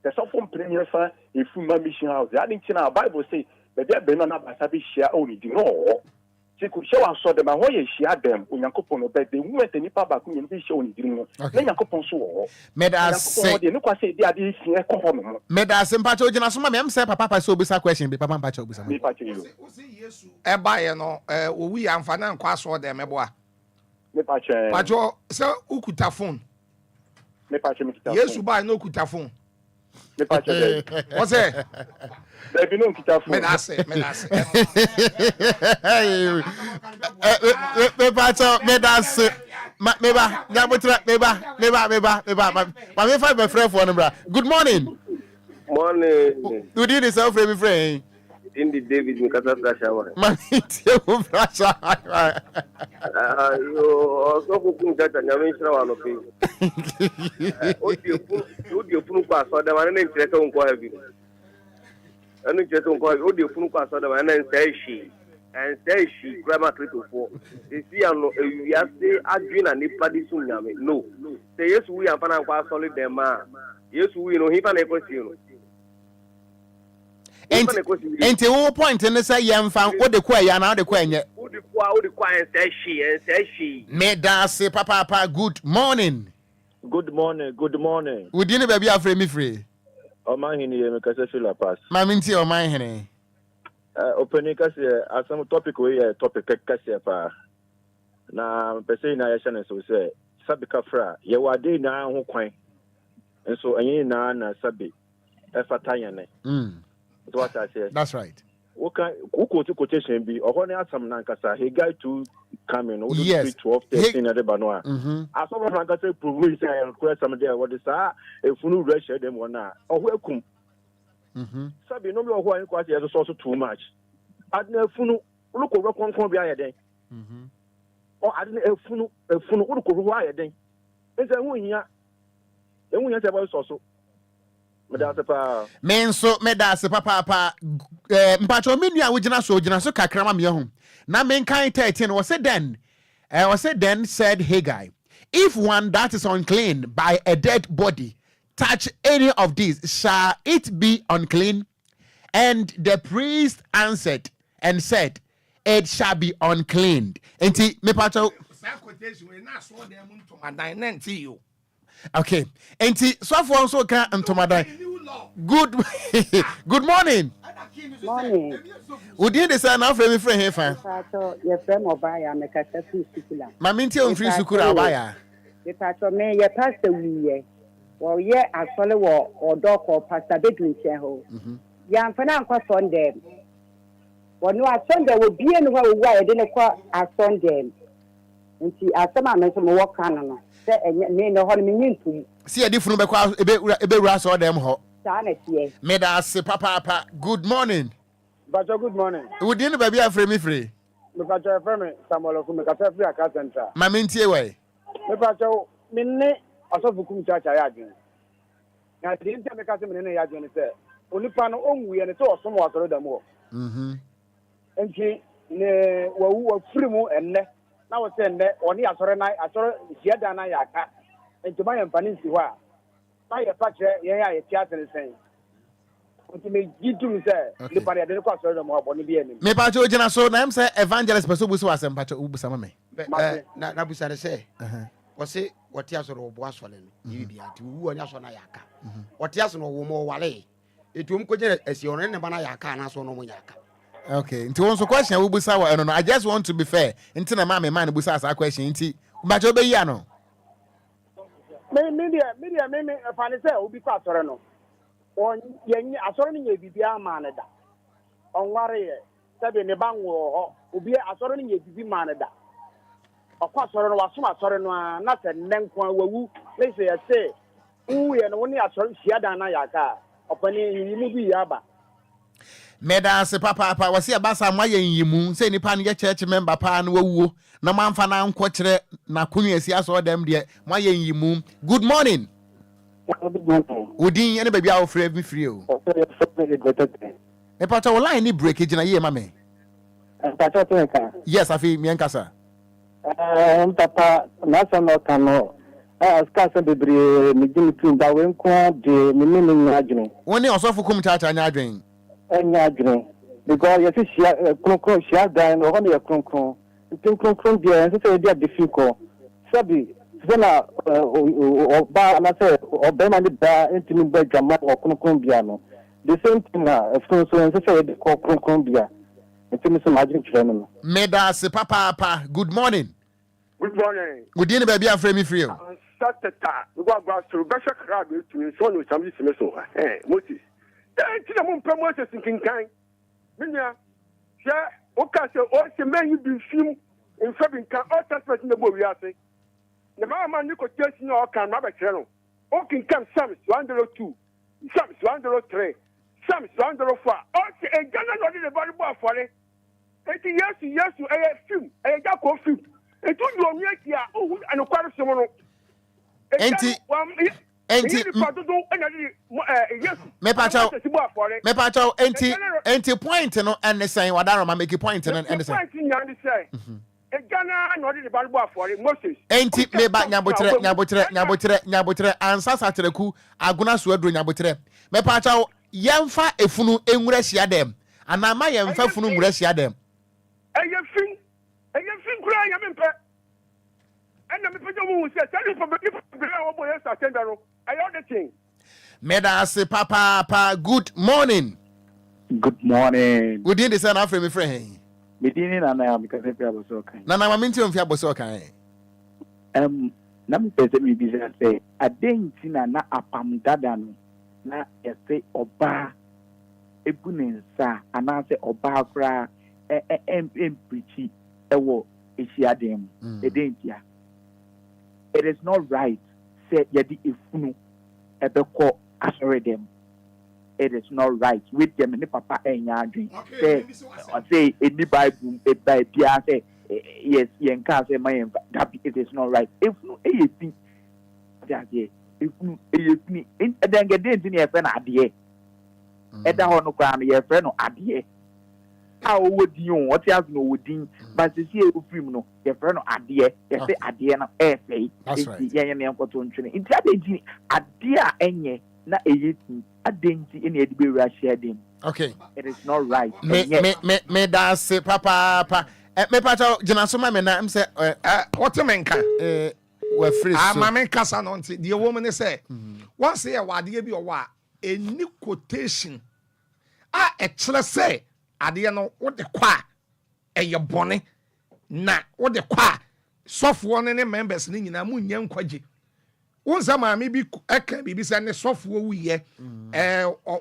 The soft premier for a full mission house. The adding our Bible say that they be not by Sabi share only do no. She could show us so them and why she had them when Yakopon obeyed the woman and Nipa back when they show you. Then Yakopon so. Medas say, look, I say they are this here. Medas and Pacho Janasuma, I'm saying Papa so bisa question, be Papa Pacho. Eba no we am fanan kwaso de meboa. Pacho so ukuta phone. Yesu ba no ukuta phone. What's it? There be no kita phone. Menase. Pacho Medas meba nyabotra meba. Ma me find my friend for number. Good morning. Morning. You did yourself for me friend. Indi David Mikasa Frashawa. Manitio Frashawa. Yo so ku njata nyame nshira wa no pe. Odi ofunu kwa so da man na ntirese nko ha bi. Anu ntirese nko ha odi ofunu kwa so da man na nseshi. Nseshi grammar critical. Isi ano ewiase adwina nipa di sun nyame. No. Say Yesu wi amfa na kwa solid dem ma. Yesu wi no hipa na ekosi no. Enti wo point ne say yemfa wo de kwa ya na wo de kwa enye wo de kwa enseshi me da se papa good morning. Good morning. Wo di ne ba bi afre mi free o man hini ye me kase feel pass ma me nti o man hini opening kase asam topic we topic kase pa na pese na ya chane so say sabi kafra ye wade na ho kwan enso enyi na sabi e fatanya ne what I said. That's right. Quotation be or only some nankasa he guide to come in 12 13 at the banoa. As some nankasa prove say and some there what is a funu rush them one or welcome. Sabi no more who quite as also too much. Adna funu look over con be a day. Or adna funu look over a day. Is a win ya. And we have also. Medase papa mpacho menua wo gina so kakrama me ho na men kan 13 was said then said Haggai, if one that is unclean by a dead body touch any of these, shall it be unclean? And the priest answered and said, it shall be unclean. Enti me pacho okay. Enti so for so can ntomadan. Good morning. Morning. Udi de say na frɛ me frɛ he fa. Pacho, ye frɛ mo ba ya me kasa fi sukula. Ma me ntie on free sukura ba ya. Ye pacho me ye pastor wiye. Wo ye asole wo odoko pastor bedroom che ho. Ya mfa na nkwa Sunday. Wo no Sunday wo bie no wa wo wa ye de ne kwa Sunday. Nti asema me so mo wo kan no. Se enye me no ho no me nyintu. Si edi funu be kwa ebe wura so dem ho. Sa na tie. Me da se papa. Good morning. Bacho, good morning. Udi no baby afre me free. Me pacho frɛ me Samuel Oku me kasa free aka central. Ma me ntie we. Me pacho me ne asofukum chacha ya adwen. Na di ntia me kasa me ne ya adwen sɛ onipa no onwuye ne sɛ ɔsom wasɔre dam wɔ. Enti ne wawu afiri mu enne na wo sɛ enne ɔne asɔre hiada na ya aka. Enti ma yɛ mpani nsi hɔ a na yɛ pa kyerɛ yɛn a yɛ tiate ne sɛn. Enti me gidum sɛ nipa ne de ko asɔre dam hɔ bɔ ne bi anim. Me pa cho gina so na em say evangelist person busu asem pa cho busa ma me. Na busa de say wɔse wɔte aso no wɔbo asɔre no yi bia ti wu ɔnya so na yaka wɔte aso no wo mo wale etum ko gye asi ɔno ne ba na yaka na so no mo nyaka. Okay, nti won so question we busa wa no I just want to be fair. Nti na ma me man busa asa question nti ba cho be yi ano. Media fa ne sɛ obi kɔ asɔre no. On yenyi asɔre no nye bibia ma ne da. Onware ye sɛbe ne ba nwo hɔ obi asɔre no nye bibi ma ne da. Ọkwa asọrọ no wasom asọrọ no a na sɛ nnɛ nko a wawu na sɛ yɛsɛ wuyɛ no wo ne asɔre hyiadan na yɛaka a ɔpani yimu bi yɛ aba. Meda se papa wasi abasa ma yɛ yimu sɛ nipa no yɛ church member pa na wawuo na mamfa na nkɔ kyerɛ na kunu asi aso dem de ma yɛ yimu. Good morning. Udin ene baby a ofre bi free o. Me pata wo line ni break gina ye ma me. Yes, afi mi enkasa. Papa, nasa no kano. Skasa bebre mi jimi tunda wen ko de mi ni nyadwene. Woni osofo kum chacha nyadwen. Nyadwene. Because you see kronkron shia dan no hono ye kronkron. Kronkron dia nse se dia difficult. Sabi, zena oba na se obema ni ba intimi ba dwama kronkron bia no. The same thing na so nse se de kronkron bia. Intimi so majin kire no. Meda se papa, good morning. Good morning. Good evening, baby. I'm free free. Satata, we go to Basha crowd to so no some so. Moses. Tina mun pe Moses thinking kind. Minya, share oka se o se man you be film in Febin can all testament in the book we are saying. The man you could test no can rabbit channel. O can come Psalms 102, Psalms 103, Psalms 104. O se a Ghana not in the body for it. 80 years to a film, a Jaco film. Enti me pa cho enti point no and say wadaro ma make point no and say enti me ba nyabotre ansa satreku aguna so adro nyabotre me pa cho yemfa efunu enwura hia dem ana ma yemfa funu nwura hia dem Meda se papa, good morning. Good morning. Good day, son of my friend. Medini na na because if you so kind. Na na maminti on fiabo so kind. Na me pese mi bi say adenti na apam dada no na ese oba ebunensa ana se oba kra preach ewo esiadem edentia. It is not right say yedi efunu ebeko asore dem. It is not right with them ni papa enya adwen say any bible e bia say yes yen ka say my that it is not right efunu eyepi jaje efunu eyepi edenge den ni efe na ade eda ho no kwa no ye efe no ade a wodi on what has no wodi but see e ofrim no ye efe no ade ye say ade na efe ye ne enkoto ntwene nti ade a enye na eyeti adenti ene edibe Russia dem. Okay. It is not right. Me da se papa. Me pato jina so ma me na am say what menka we free so. Ma menka sa no nti the woman say once e wade bi o wa any quotation ɛkyerɛ sɛ adeɛ no wode kɔ a ɛyɛ bɔne na wode kɔ a sɔfoɔ no ne members no nyinaa mu nyɛ nkwagye wonsa maame bi ɛka biribi sɛ ne sɔfoɔ wuyɛ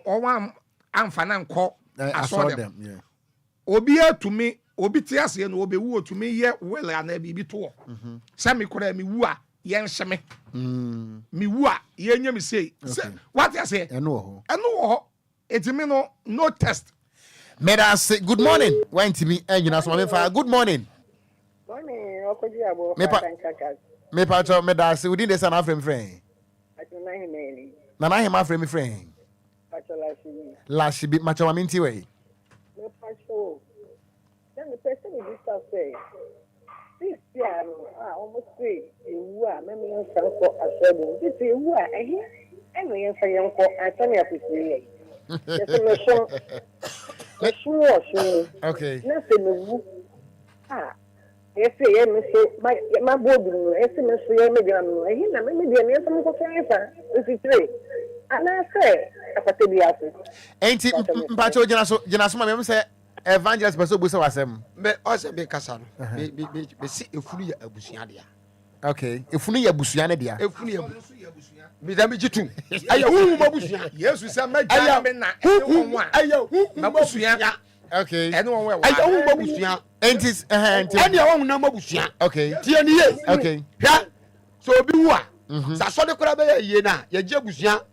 ɔwa amfa na nkɔ asɔdɛm obi atumi obi te aseɛ no obɛwu otumi yɛ wel ana biribi toɔ sɛ me koraa mewu a yɛnhyɛ me mewu a yɛnyɛ me sei sɛ wate aseɛ ɛno wɔ hɔ ɛtumi no test Meda say good morning. Why me? You so me good morning. Morning, Okogyeabour Ocran. Me pacho meda say within the son friend. Nana him friend friend. Lashibi macho minti way. Me pacho. Then the person is just say. This year, almost 3 you are me on for a seven. This you are here. And we say uncle Anthony appreciate. Okay. Nothing. Yes, my board, maybe and I say, ain't it Pacho Janasuma say evangelist Baso Busa was him. Also be Casan. Be see if fully a busiadia. Okay, if fully a busiana dia. If fully a Bidabijitum. Yes, we said, okay. Anyone, ain't it? And your own number busia. Okay. Okay. Yeah. So be what? Sasso de Corabe, Yena, Yajabusia.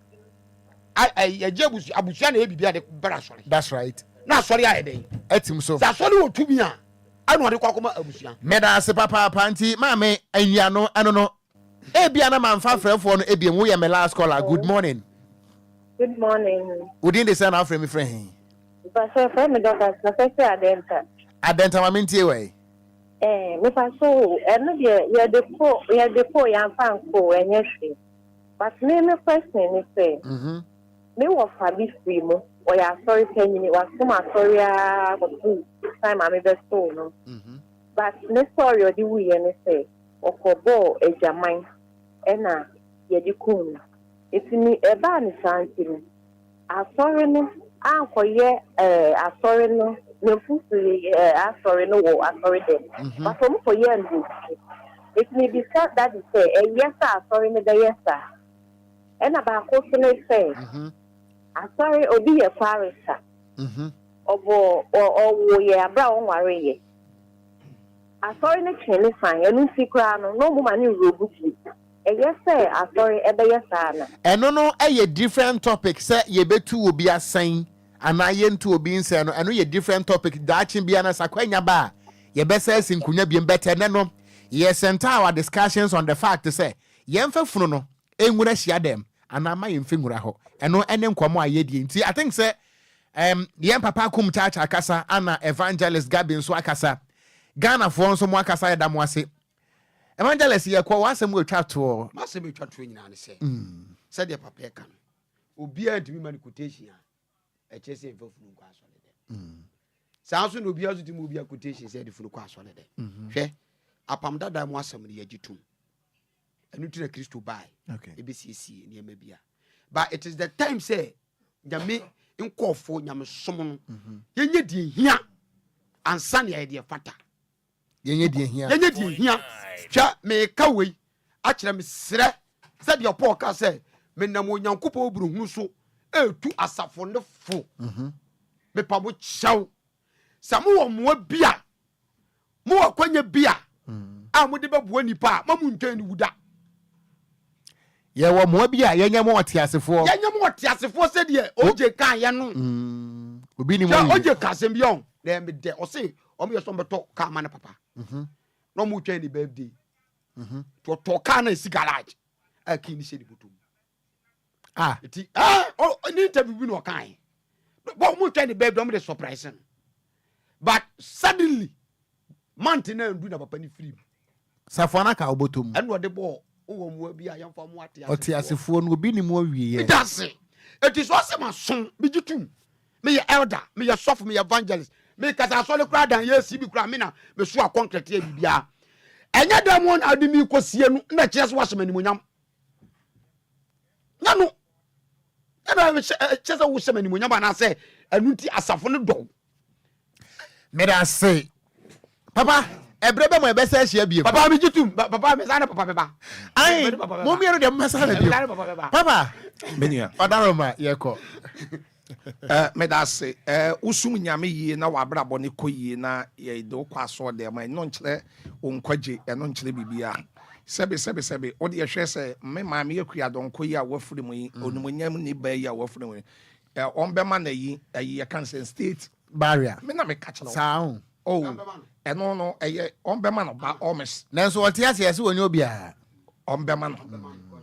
I Jabus Abusian, be at the Barasol. That's right. Now, sorry, I day. Etim so. That's all to me. I know the Kokoma Abusia. Meda se papa panti, mame, and yano, I don't know. Ebiana man fa friend for no ebi we my last caller. Good morning. Good morning. Within the sun after me friend. But so friend me doctor na say adenta. Adenta ma mentie we. Me fa so eno de ye de po ya fan ko enye hwe. But me question is say. Me wo fa bi free mo. O ya sorry penny was come sorry a for time I me be so no. But me sorry o di we ye say. Okobo ejaman ena yedikum etini eba ni santini asore no ankoye asore no nefusu asore no wo asore dem but omo koye ndu etini bi say that is say yes asore no dey yes ena ba ko so say asore obi ye farisa obo o ye abra onware ye asori ne chene fan enu sikra no no mo mani robuki yes say asori ebe yes ana eno no eye different topic say ye betu obi asan ana ye ntu obi nse no eno ye different topic daachin bia na sakwanya ba ye be say sinkunya bi mbete ne no ye center our discussions on the fact say ye mfa funu no enwura hia dem ana ma ye mfa nwura ho eno ene nkomo aye die nti I think say ye papa kum chacha akasa ana evangelist Gabin so akasa Ghana for nso mo akasa ya damo ase evangelist ye kwa wasem we twa to ma se me twa to nyina ne se se de papa kan obi antimi man quotation a che se mfa funu kwa so de sa so no obi azu timi obi quotation se de funu kwa so de hwe apam dada mo asem ne yagitum enu tira Kristo bai ebesiesie ne ma bia but it is the time say nyame nkofo nyame som no yenye die hia ansa ne ya de fata yenye die hia twa me ka wei a kire me sere se de Paul ka se me nam onyankopɔ oburuhunu so etu asafo ne fo me pa mo chaw samu wo mo bia mo akwanya bia a mo de bebo nipa ma mo ntwan ni wuda ye wo mo bia yenye mo otiasefo se de oje kan ye no obi ni mo oje kasem bia on na me de o se o me so beto ka ma ne papa no mo twan ni birthday to ka na si garage a ki ni se di botom eti ni interview bi no kan but mo twan ni birthday mo de surprise but suddenly month na ndu na papa ni free safana ka obotom eno de bo wo mo bi a yamfa mo atiasefo no obi ni mo wie it does it is also my son bi jitum me ye elder me ye soft me ye evangelist me kasa so le kura dan ye si bi kura me na me so a concrete e bibia enya dem won adimi kosie no na kire so wasem animonyam nanu ebe chese wo shema ni mo nyaba na say anu ti asafo no do me da say papa ebrebe mo ebe say hia biem papa me jitum papa me sana papa beba ai mo mi ero de mo sana biem papa menia odaroma yeko me da say usum nyame yie na wabrabo ne koyie na ye do kwaso de ma no nkyere onkwaje no nkyere bibia sebe o de hwe se me ma me yakua donko yi a wafuri mu yi onumonyam ni ba yi a wafuri mu on be ma na yi ayi kan say state barrier me na me catch no sao eno no eye on be ma no ba omis nanso wote ase ase woni obia on be ma no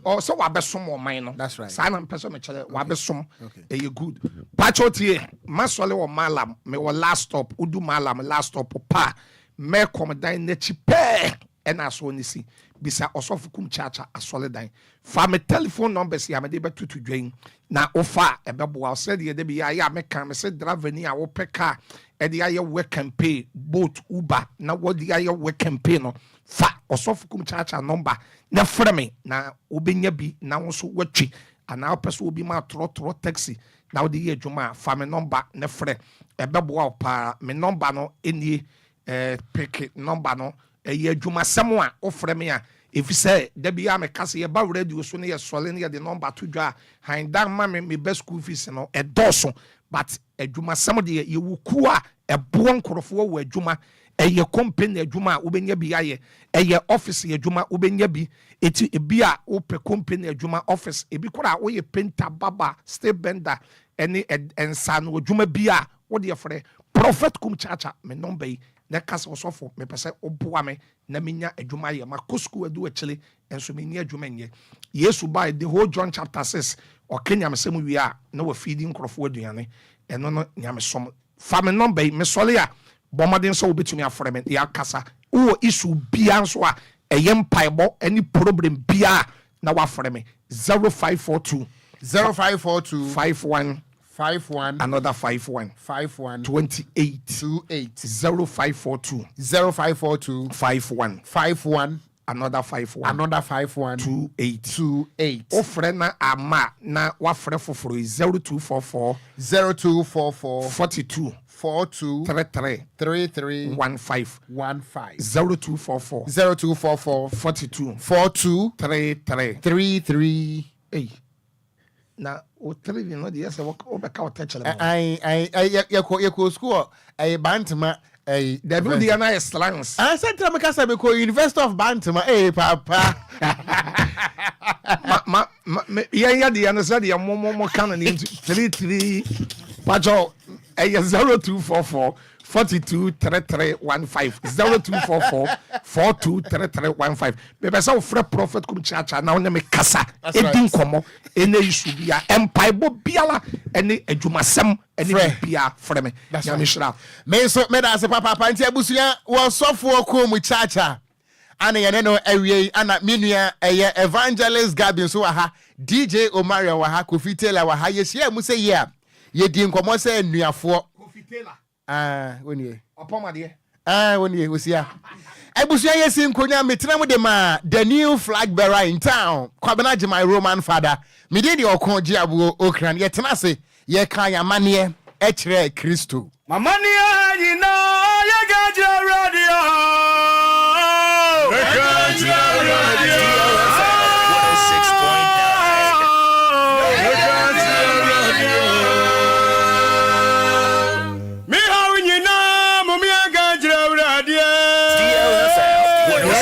o so wa besom o man no that's right sa na person me chere wa besom eye good pachotie masole o malam me wo last stop udu malam last stop pa me kom dan na chi pe ena so ni si bisa osofukum chacha asole dan fa me telephone numbers ya me de betutu dwen na ofa ebeboa o said ye de bi ya me kan me se driver ni a wo peka e de ya we campaign boat uber na wo de ya we campaign no fa osofukum chacha number na frɛ me na obenya bi na wo so watwi ana opeso obi ma tro taxi na wo de ye adwuma fa me number na frɛ ebeboa pa me number no enie pick number no eye adwuma sɛm a ofrɛ me a efise da bia me kase ye ba radio so ne ye sole ne ye de number to dwa hindan ma me best school fees no edoso but adwuma sɛm de ye wuku a ebo nkorofo wo adwuma eye company adwuma wobenya bi aye eye office adwuma wobenya bi eti ebi a ope company adwuma office ebi kora wo ye painter baba stay bender ene ensan adwuma bi a wo de frɛ prophet kum chacha me number yi na kasa osofo me pese oboa me na menya adwuma ye makosku adu achile enso me ni adwuma nye Yesu by the whole John chapter 6 o Kenya mesem wi a na wa feeding krofo aduane eno no nyame som fa me number me sole a bomaden so obetumi afore me ya kasa wo issue bia nso a eyem paibo any problem bia na wa afore me 0542 51 another 51 28 0542 51 another 51 28 ofre na ama na wafre foforo 0244 42 33 15 0244 42 33 hey na o television no dey say o be ka o touch le yeko school bantama the building na slangs central mekasa be ko University of Bantama papa ya dey na say dey mo kan na 33 pajo 0244 42 33 15 0244 42 33 15 bebe sa ofre prophet kum chacha na onye me kasa edin komo ene isu bia empaibo biala ene adwumasem ene bia frɛ me ya me shira me so me da se papa nti abusua wo sofo kum chacha ana ye no awie ana menua eye evangelist Gabin so wa ha DJ Omario wa ha Kofi Taylor wa ha yesia mu se ye ye di nkomo se nuafo Kofi Taylor woni opomade woni osia ebusia yesi nkonya metrem de ma the new flag bearer in town kwabena je my Roman father me dey the Okogyeabour Ocran ye tena se ye kan ya mane e kire Kristo mamania